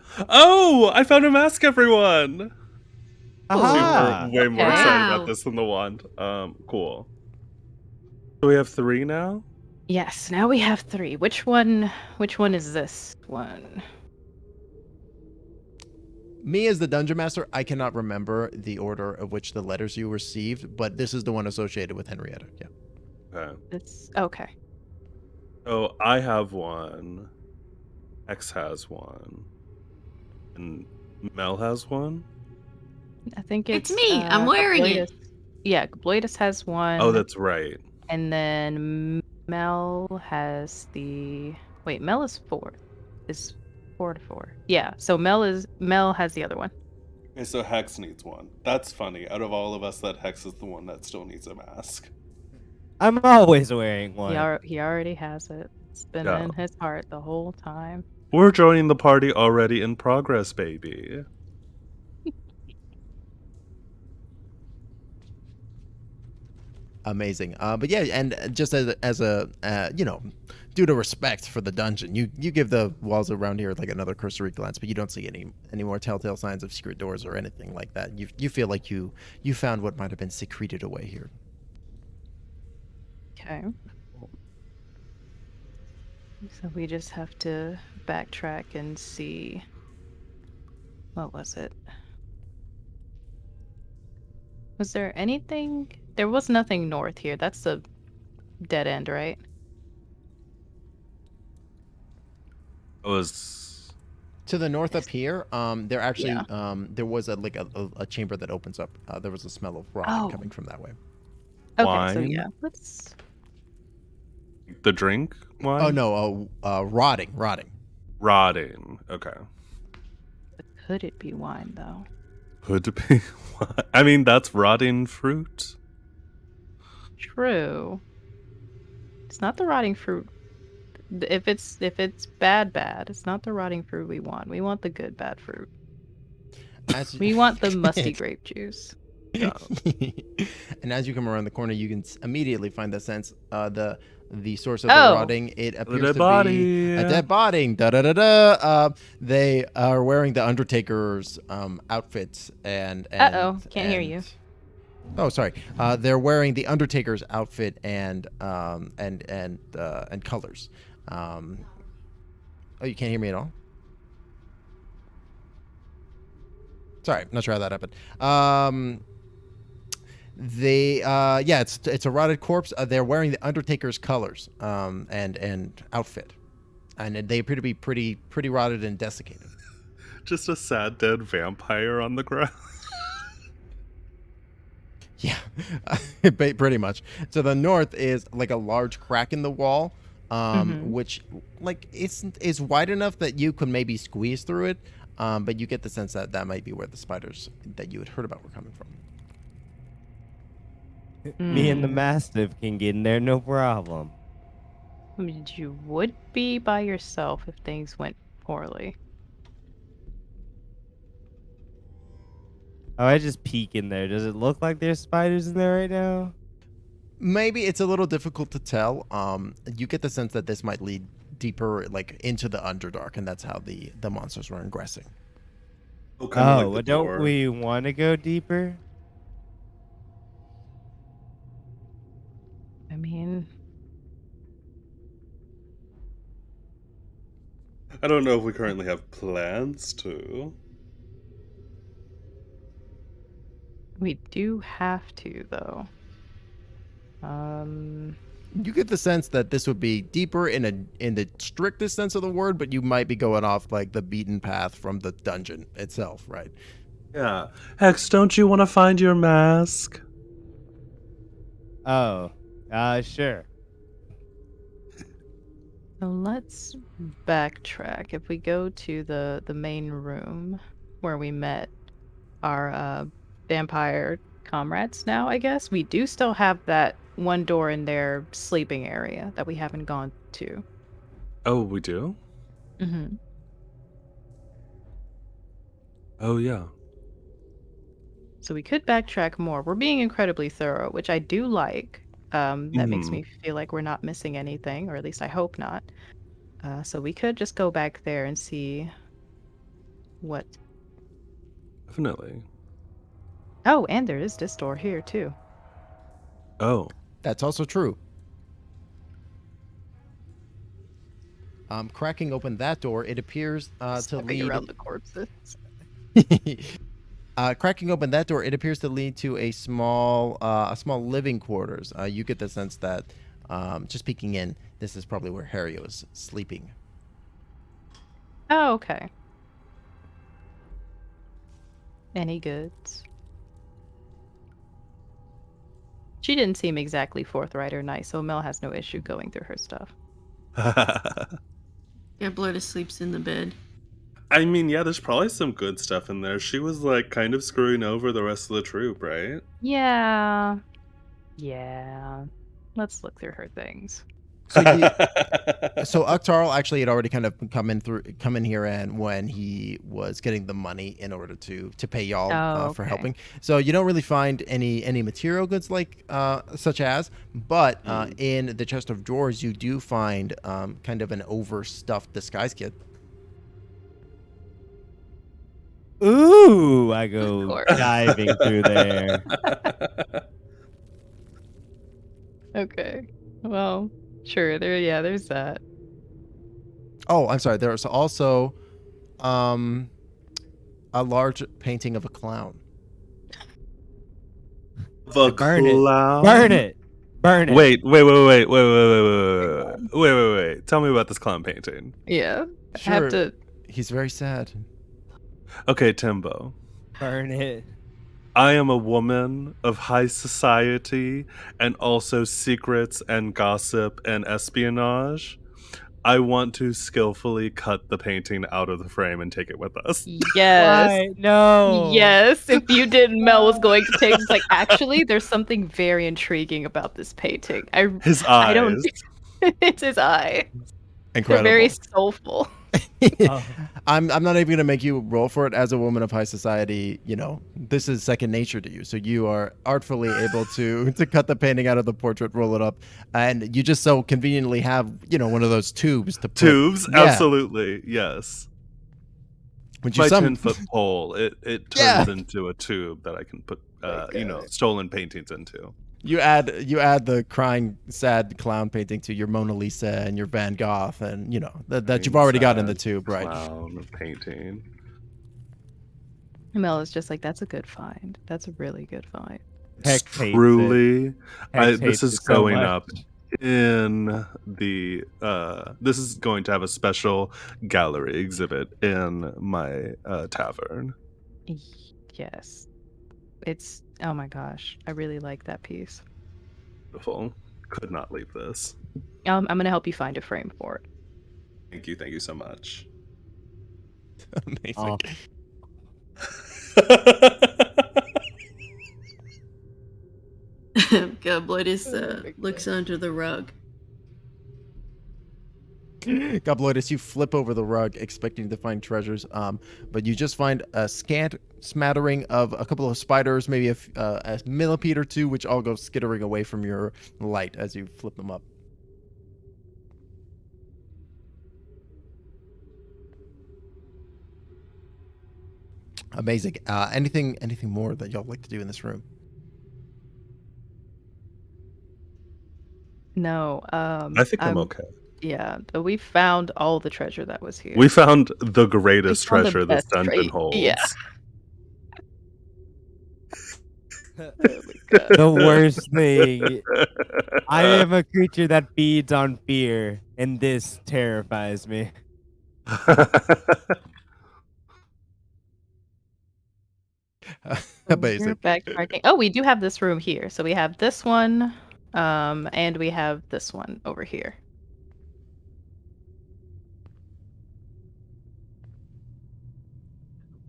I found a mask, everyone. Aha! We're way more Okay. excited Wow. about this than the wand. Cool. So we have 3 now? Yes, now we have 3. Which one is this one? Me as the dungeon master, I cannot remember the order of which the letters you received, but this is the one associated with Henrietta. Yeah. Okay. It's okay. So I have one. X has one. And Mel has one? I think It's it's me. I'm wearing it. Gobloidus. Yeah, Gobloidus has one. Oh, that's right. And then Mel has the. Wait, Mel is 4. Is 4 to 4. Yeah, so Mel has the other one. Okay, so Hex needs one. That's funny. Out of all of us, that Hex is the one that still needs a mask. I'm always wearing one. He already has it. It's been Yeah. in his heart the whole time. We're joining the party already in progress, baby. Amazing. But yeah, and just as a due to respect for the dungeon, you give the walls around here another cursory glance, but you don't see any more telltale signs of secret doors or anything like that. You feel like you found what might have been secreted away here. Okay. So we just have to backtrack and see. What was it? Was there anything? There was nothing north here. That's the dead end, right? It was To the north up here, there actually Yeah. there was a chamber that opens up. There was a smell of rotting coming from that way. Okay, so Wine? yeah, let's. The drink wine? Oh no, rotting. Rotting. Okay. Could it be wine though? Could be. I mean, that's rotting fruit. True. It's not the rotting fruit. If it's bad, it's not the rotting fruit we want. We want the good bad fruit. We want the musty grape juice. And as you come around the corner, you can immediately find the sense the source of the Oh. rotting. It appears dead to body. be a dead body. Da da da da. They are wearing the Undertaker's outfits and. Uh-oh, can't hear you. Oh, sorry. They're wearing the Undertaker's outfit and colors. Oh, you can't hear me at all? Sorry, not sure how that happened. It's a rotted corpse. They're wearing the Undertaker's colors and outfit, and they appear to be pretty rotted and desiccated. Just a sad dead vampire on the ground. Yeah, pretty much. To the north is like a large crack in the wall, which like is wide enough that you could maybe squeeze through it, but you get the sense that that might be where the spiders that you had heard about were coming from. Me and the Mastiff can get in there, no problem. I mean, you would be by yourself if things went poorly. Oh, I just peek in there. Does it look like there's spiders in there right now? Maybe it's a little difficult to tell. You get the sense that this might lead deeper, like into the Underdark, and that's how the monsters were ingressing. But don't we want to go deeper? I mean, I don't know if we currently have plans to. we do have to, though. You get the sense that this would be deeper in the strictest sense of the word, but you might be going off like the beaten path from the dungeon itself, right? Yeah. Hex, don't you want to find your mask? Oh, sure. So let's backtrack. If we go to the main room where we met our vampire comrades now, I guess, we do still have that one door in their sleeping area that we haven't gone to. Oh, we do? Mm-hmm. Oh, yeah. So we could backtrack more. We're being incredibly thorough, which I do like. That makes me feel like we're not missing anything, or at least I hope not. So we could just go back there and see what... Definitely. Oh, and there is this door here, too. Oh. That's also true. Cracking open that door, it appears to lead around the corpses. Cracking open that door, it appears to lead to a small living quarters. You get the sense that just peeking in, this is probably where Harry was sleeping. Oh, okay. Any goods? She didn't seem exactly forthright or nice, so Mel has no issue going through her stuff. Gobloidus sleeps in the bed. I mean, yeah, there's probably some good stuff in there. She was like kind of screwing over the rest of the troop, right? Yeah. Yeah. Let's look through her things. So Uktarl actually had already kind of come in here, and when he was getting the money in order to pay y'all for helping. So you don't really find any material goods like such as, but in the chest of drawers you do find kind of an overstuffed disguise kit. Ooh, I go diving through there. Okay. Well, sure. There's that. Oh, I'm sorry. There's also a large painting of a clown. The Burn clown? Burn it. Burn it. Wait. Tell me about this clown painting. Yeah. Sure. I have to He's very sad. Okay, Timbo. Burn it. I am a woman of high society and also secrets and gossip and espionage. I want to skillfully cut the painting out of the frame and take it with us. Yes. Why? No. Yes. If you didn't, Mel was going to take. It's like, actually, there's something very intriguing about this painting. His I eyes. don't. It's his eye. Incredible. They're very soulful. Oh. I'm not even gonna make you roll for it. As a woman of high society, you know, this is second nature to you. So you are artfully able to cut the painting out of the portrait, roll it up, and you just so conveniently have, you know, one of those tubes to put. Tubes, Yeah. Absolutely, yes. Which My you 10-foot pole, it Yeah. turns into a tube that I can put, God. stolen paintings into. You add the crying, sad clown painting to your Mona Lisa and your Van Gogh, and you know that you've already got in the Sad tube, right? Clown painting. Mel is just like, that's a good find. That's a really good find. Hex hates it. Truly, Hex this hates is it so going much. up in the. This is going to have a special gallery exhibit in my tavern. Yes. It's, oh my gosh. I really like that piece. Beautiful. Could not leave this. I'm going to help you find a frame for it. Thank you so much. Amazing. Oh. Gobloidus looks under the rug. Gobloidus, you flip over the rug expecting to find treasures, but you just find a scant smattering of a couple of spiders, maybe a millipede or two, which all go skittering away from your light as you flip them up. Amazing. Anything more that y'all like to do in this room? No. I think I'm okay. Yeah, but we found all the treasure that was here. We found the greatest We found the treasure this best dungeon trait. holds. Yeah. Oh my God. The worst thing. I am a creature that feeds on fear, and this terrifies me. We're Amazing. backtracking. Oh, we do have this room here. So we have this one, and we have this one over here.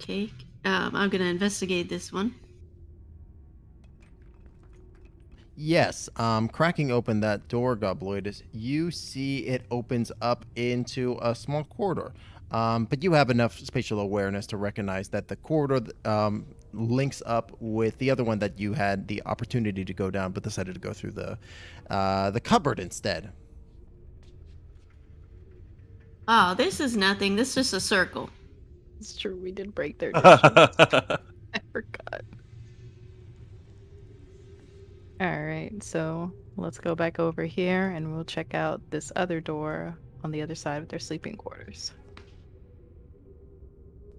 Okay, I'm gonna investigate this one. Yes, cracking open that door, Gobloidus, you see it opens up into a small corridor. But you have enough spatial awareness to recognize that the corridor links up with the other one that you had the opportunity to go down, but decided to go through the cupboard instead. Oh, this is nothing. This is just a circle. It's true. We did break their dimensions. I forgot. All right, so let's go back over here and we'll check out this other door on the other side of their sleeping quarters.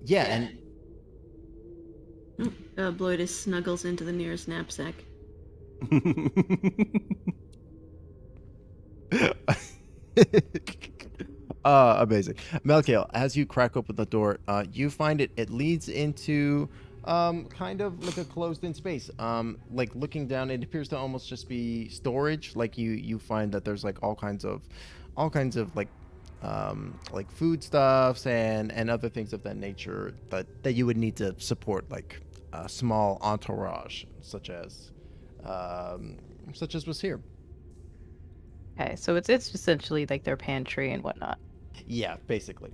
Yeah, and Gobloidus snuggles into the nearest knapsack. amazing. Melkiel, as you crack open the door, you find it leads into kind of like a closed-in space. Like looking down, it appears to almost just be storage. Like you find that there's like all kinds of like foodstuffs and other things of that nature that you would need to support like a small entourage, such as was here. Okay, so it's essentially like their pantry and whatnot. Yeah, basically.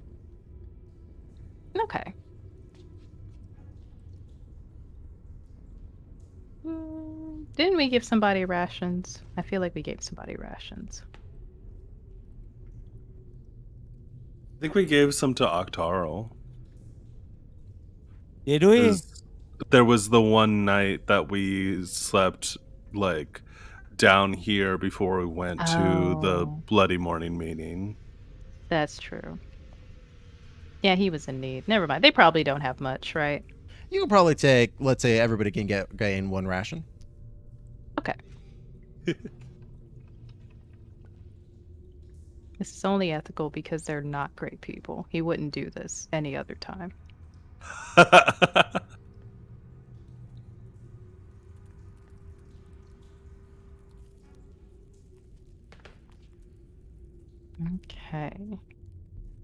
Okay. Didn't we give somebody rations? I feel like we gave somebody rations. I think we gave some to Octaro. Did we? 'Cause there was the one night that we slept like down here before we went to the Oh. bloody morning meeting. That's true. Yeah, he was in need. Never mind. They probably don't have much, right? You could probably take, let's say, everybody can gain one ration. Okay. This is only ethical because they're not great people. He wouldn't do this any other time. Okay.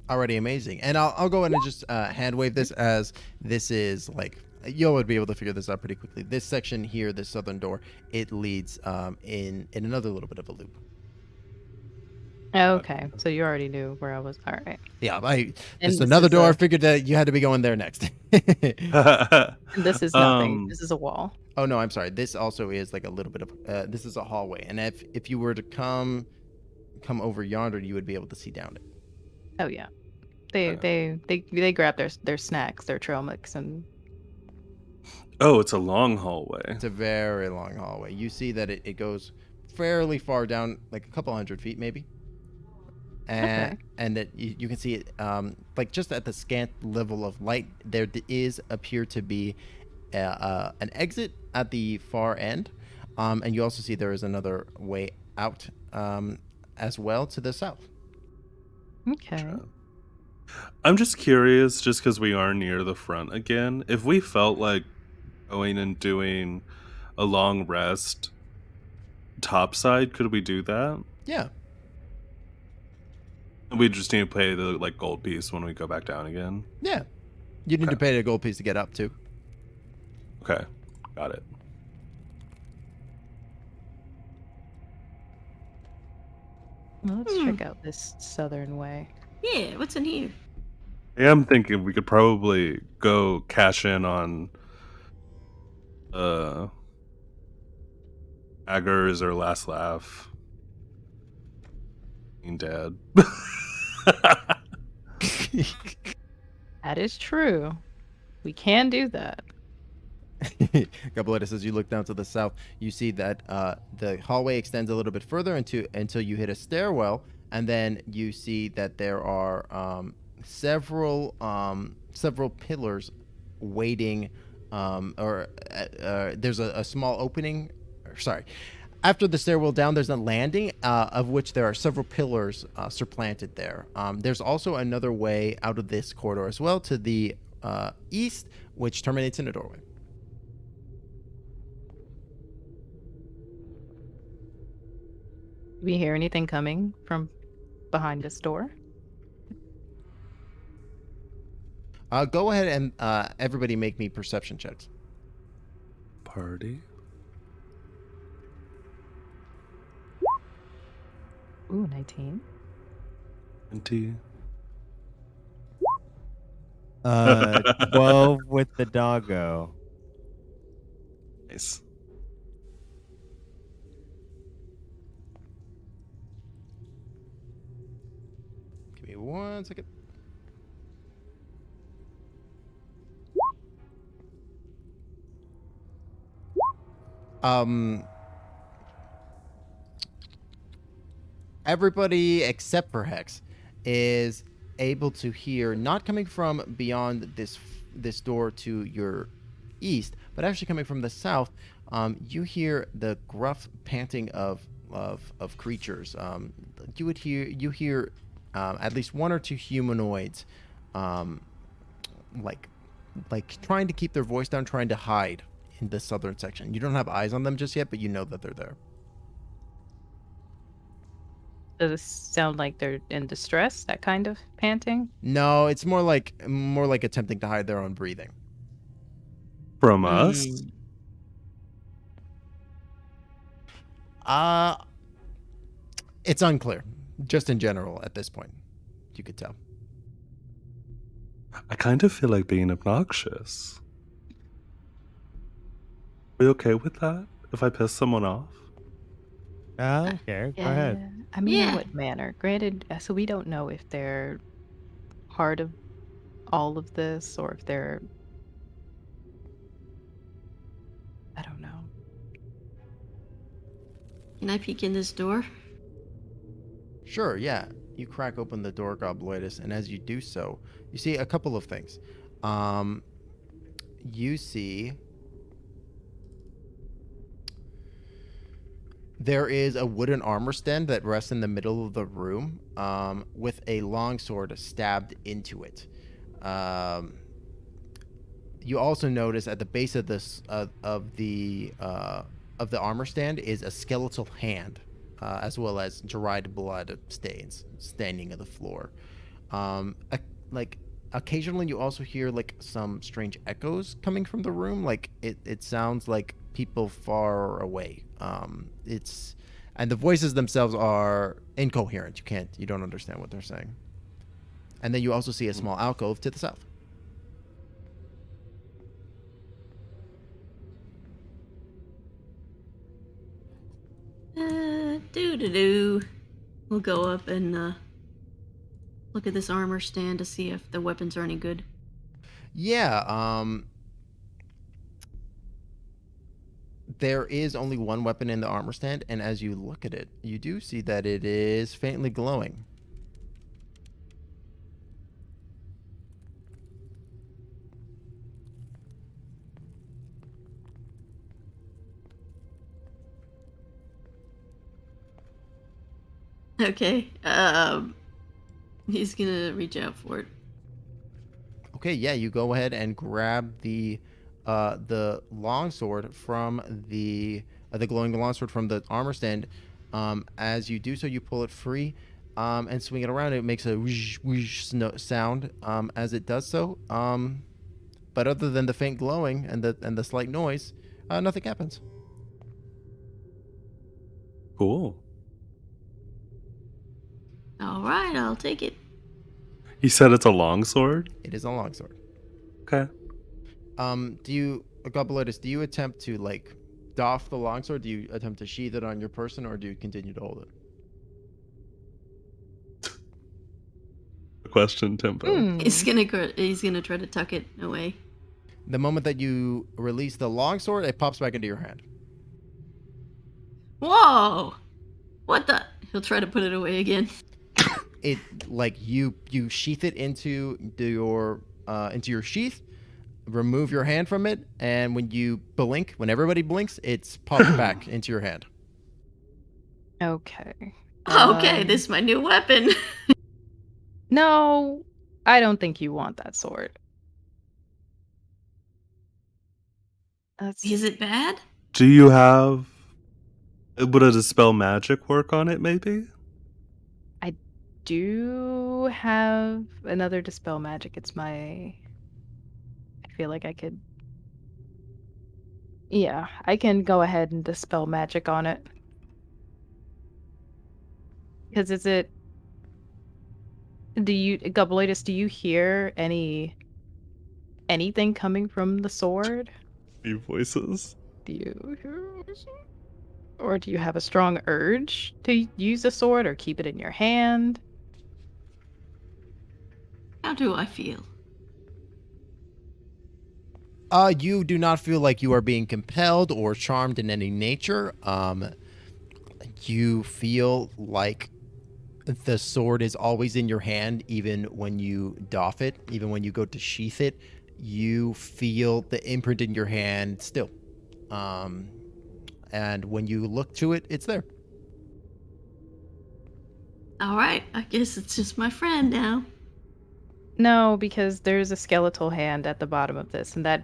Already amazing. And I'll go ahead and just hand wave this, as this is like, you would be able to figure this out pretty quickly. This section here, this southern door, it leads in another little bit of a loop. Okay. So you already knew where I was. All right. Yeah, And just this another is door. I a- figured that you had to be going there next. And this is nothing. Um, This is a wall. Oh no, I'm sorry. This also is like a little bit of this is a hallway, and if you were to come over yonder, you would be able to see down it. Oh yeah. They grab their snacks, their trail mix, and Oh, it's a long hallway. It's a very long hallway. You see that it goes fairly far down, like a couple hundred feet maybe. And Okay. and that you can see it like just at the scant level of light, there is appear to be an exit at the far end, and you also see there is another way out as well to the south. okay. I'm just curious, just because we are near the front again, if we felt like going and doing a long rest topside, could we do that? Yeah. We just need to pay the like gold piece when we go back down again. Yeah. You need to pay a gold piece to get up too. Okay, got it. Well, let's check out this southern way. Yeah, what's in here? I am thinking we could probably go cash in on Aggers or Last Laugh. Being dead. That is true. We can do that. Gobloidus, as you look down to the south, you see that the hallway extends a little bit further until you hit a stairwell, and then you see that there are several pillars waiting, there's a small opening. Sorry. After the stairwell down, there's a landing, of which there are several pillars supplanted there. There's also another way out of this corridor as well to the east, which terminates in a doorway. Do we hear anything coming from behind this door? Go ahead and everybody make me perception checks. Party. Ooh, 19. 20. 12 with the doggo. Nice. Give me 1 second. Everybody except for Hex is able to hear, not coming from beyond this door to your east, but actually coming from the south. You hear the gruff panting of creatures. You hear at least one or two humanoids, like trying to keep their voice down, trying to hide in the southern section. You don't have eyes on them just yet, but you know that they're there. Does it sound like they're in distress? That kind of panting? No, it's more like attempting to hide their own breathing. From us? It's unclear. Just in general at this point, you could tell. I kind of feel like being obnoxious. Are we okay with that? If I piss someone off? I don't care. Go ahead. I mean, Yeah. in what manner? Granted, so we don't know if they're part of all of this or if they're. I don't know. Can I peek in this door? Sure, yeah. You crack open the door, Gobloidus, and as you do so, you see a couple of things. You see There is a wooden armor stand that rests in the middle of the room, with a longsword stabbed into it. You also notice at the base of this of the armor stand is a skeletal hand, as well as dried blood stains staining of the floor. Like occasionally, you also hear like some strange echoes coming from the room. Like it sounds like people far away. And the voices themselves are incoherent. You don't understand what they're saying. And then you also see a small alcove to the south. Doo-doo-doo. We'll go up and look at this armor stand to see if the weapons are any good. Yeah, there is only one weapon in the armor stand, and as you look at it, you do see that it is faintly glowing. Okay. He's gonna reach out for it. Okay, yeah, you go ahead and grab the longsword from the glowing longsword from the armor stand. As you do so, you pull it free, and swing it around. It makes a whoosh, whoosh sound as it does so. But other than the faint glowing and the slight noise, nothing happens. Cool. All right, I'll take it. He said it's a longsword? It is a longsword. Okay. Do you, Gobloidus, do you attempt to like doff the longsword? Do you attempt to sheath it on your person, or do you continue to hold it? Question, Tempo. He's gonna try to tuck it away. The moment that you release the longsword, it pops back into your hand. Whoa! What the? He'll try to put it away again. It like you sheath it into your sheath, remove your hand from it, and when everybody blinks, it's popped back into your hand. Okay. Okay, this is my new weapon. No, I don't think you want that sword. Is it bad? Do you have... Would a dispel magic work on it, maybe? I do have another dispel magic. I feel like I could. Yeah, I can go ahead and dispel magic on it. Because Gobloidus, do you hear anything coming from the sword? Any voices? Do you hear? Or do you have a strong urge to use the sword or keep it in your hand? How do I feel? You do not feel like you are being compelled or charmed in any nature. You feel like the sword is always in your hand, even when you doff it, even when you go to sheath it. You feel the imprint in your hand still. And when you look to it, it's there. All right, I guess it's just my friend now. No, because there's a skeletal hand at the bottom of this, and that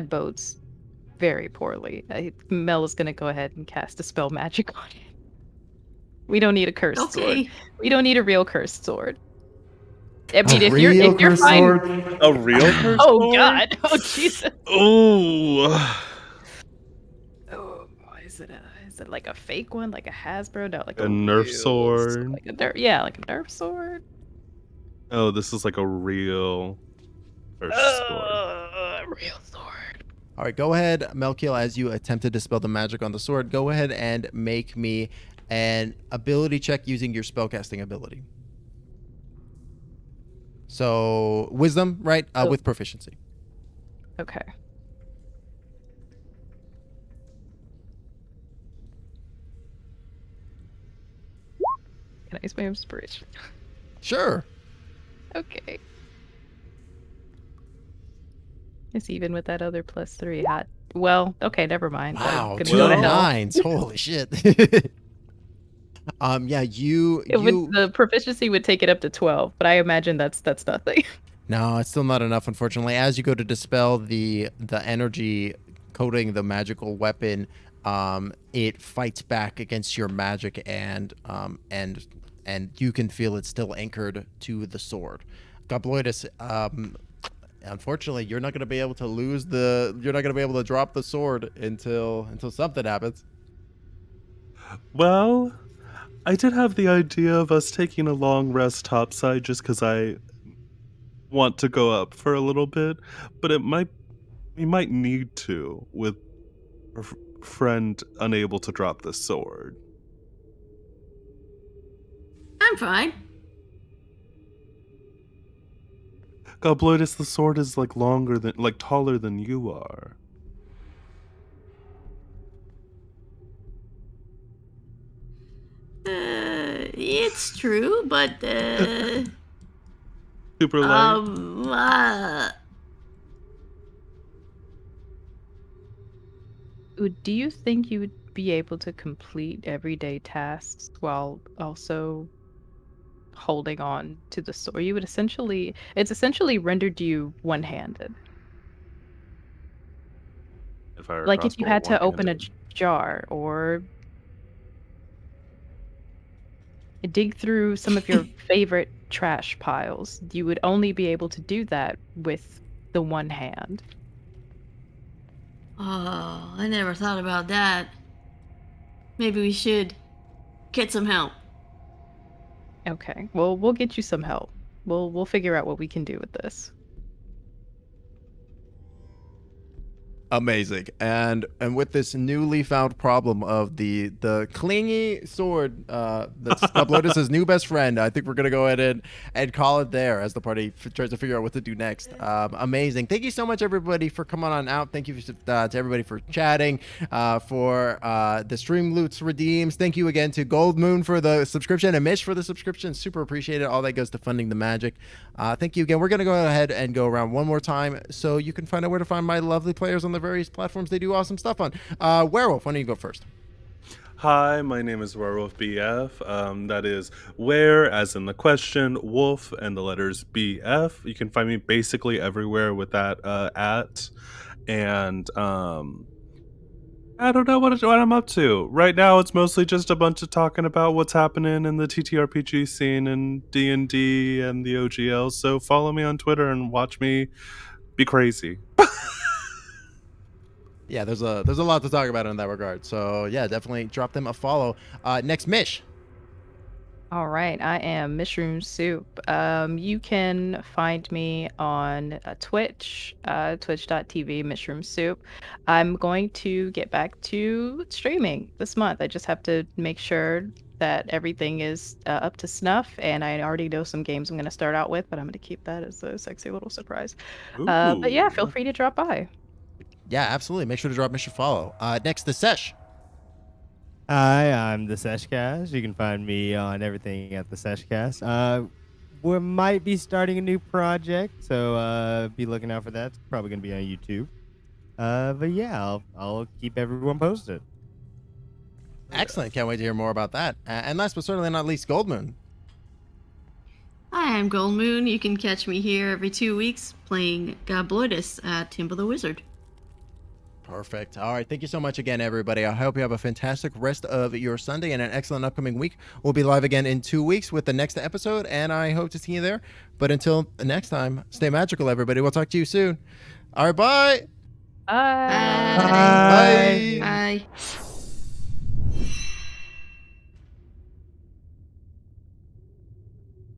bodes very poorly. Mel is gonna go ahead and cast a spell magic on it. We don't need a cursed sword. We don't need a real cursed sword. I mean, if you're fine. A real cursed Oh sword? God! Oh Jesus! Oh. Oh, is it like a fake one, like a Hasbro? No, like A a Nerf real sword. like a Nerf sword. Oh, this is like a real cursed sword. Real sword. All right, go ahead, Melkiel, as you attempt to dispel the magic on the sword. Go ahead and make me an ability check using your spellcasting ability. So, wisdom, right? With proficiency. Okay. Can I use my inspiration? Sure. Okay. It's even with that other +3. Hot Well, okay, never mind. Wow, I'm gonna two go to hell. nines. Holy shit. Yeah, The proficiency would take it up to 12, but I imagine that's nothing. No, it's still not enough, unfortunately. As you go to dispel the energy coating the magical weapon, it fights back against your magic, and you can feel it still anchored to the sword. Gobloidus, unfortunately, you're not going to be able to you're not going to be able to drop the sword until something happens. Well, I did have the idea of us taking a long rest topside just because I want to go up for a little bit, but we might need to with our friend unable to drop the sword. I'm fine. Gobloidus, the sword is taller than you are. It's true, but Super light. Do you think you would be able to complete everyday tasks while also holding on to the sword? It's essentially rendered you one-handed. If I were Like if you crossbow had to open a one-handed. jar or dig through some of your favorite trash piles, you would only be able to do that with the one hand. Oh, I never thought about that. Maybe we should get some help. Okay. Well, we'll get you some help. We'll figure out what we can do with this. Amazing. And with this newly found problem of the clingy sword, that's Gobloidus' new best friend, I think we're gonna go ahead and call it there as the party tries to figure out what to do next. Amazing. Thank you so much, everybody, for coming on out. Thank you to everybody for chatting, for the stream loots redeems. Thank you again to Goldmoon for the subscription and Mish for the subscription. Super appreciate it. All that goes to funding the magic. Thank you again. We're gonna go ahead and go around one more time so you can find out where to find my lovely players on the various platforms they do awesome stuff on. Werewolf, why don't you go first? Hi, my name is Wherewolfbf. That is where, as in the question, wolf, and the letters BF. You can find me basically everywhere with that at. And I don't know what I'm up to. Right now, it's mostly just a bunch of talking about what's happening in the TTRPG scene and D&D and the OGL. So follow me on Twitter and watch me be crazy. Yeah, there's a lot to talk about in that regard. So yeah, definitely drop them a follow. Next, Mish. All right, I am MishroomSoup. You can find me on Twitch, twitch.tv, MishroomSoup. I'm going to get back to streaming this month. I just have to make sure that everything is up to snuff, and I already know some games I'm going to start out with, but I'm going to keep that as a sexy little surprise. But yeah, feel free to drop by. Yeah, absolutely. Make sure to drop Mish a follow. Next, the Sesh. Hi, I'm TheSeshCast. You can find me on everything at TheSeshCast. We might be starting a new project, so be looking out for that. It's probably going to be on YouTube. But yeah, I'll keep everyone posted. Excellent. Can't wait to hear more about that. And last but certainly not least, Goldmoon. Hi, I'm Goldmoon. You can catch me here every 2 weeks playing Gobloidus at Timber the Wizard. Perfect. All right. Thank you so much again, everybody. I hope you have a fantastic rest of your Sunday and an excellent upcoming week. We'll be live again in 2 weeks with the next episode, and I hope to see you there. But until next time, stay magical, everybody. We'll talk to you soon. All right. Bye. Bye. Bye. Bye. Bye.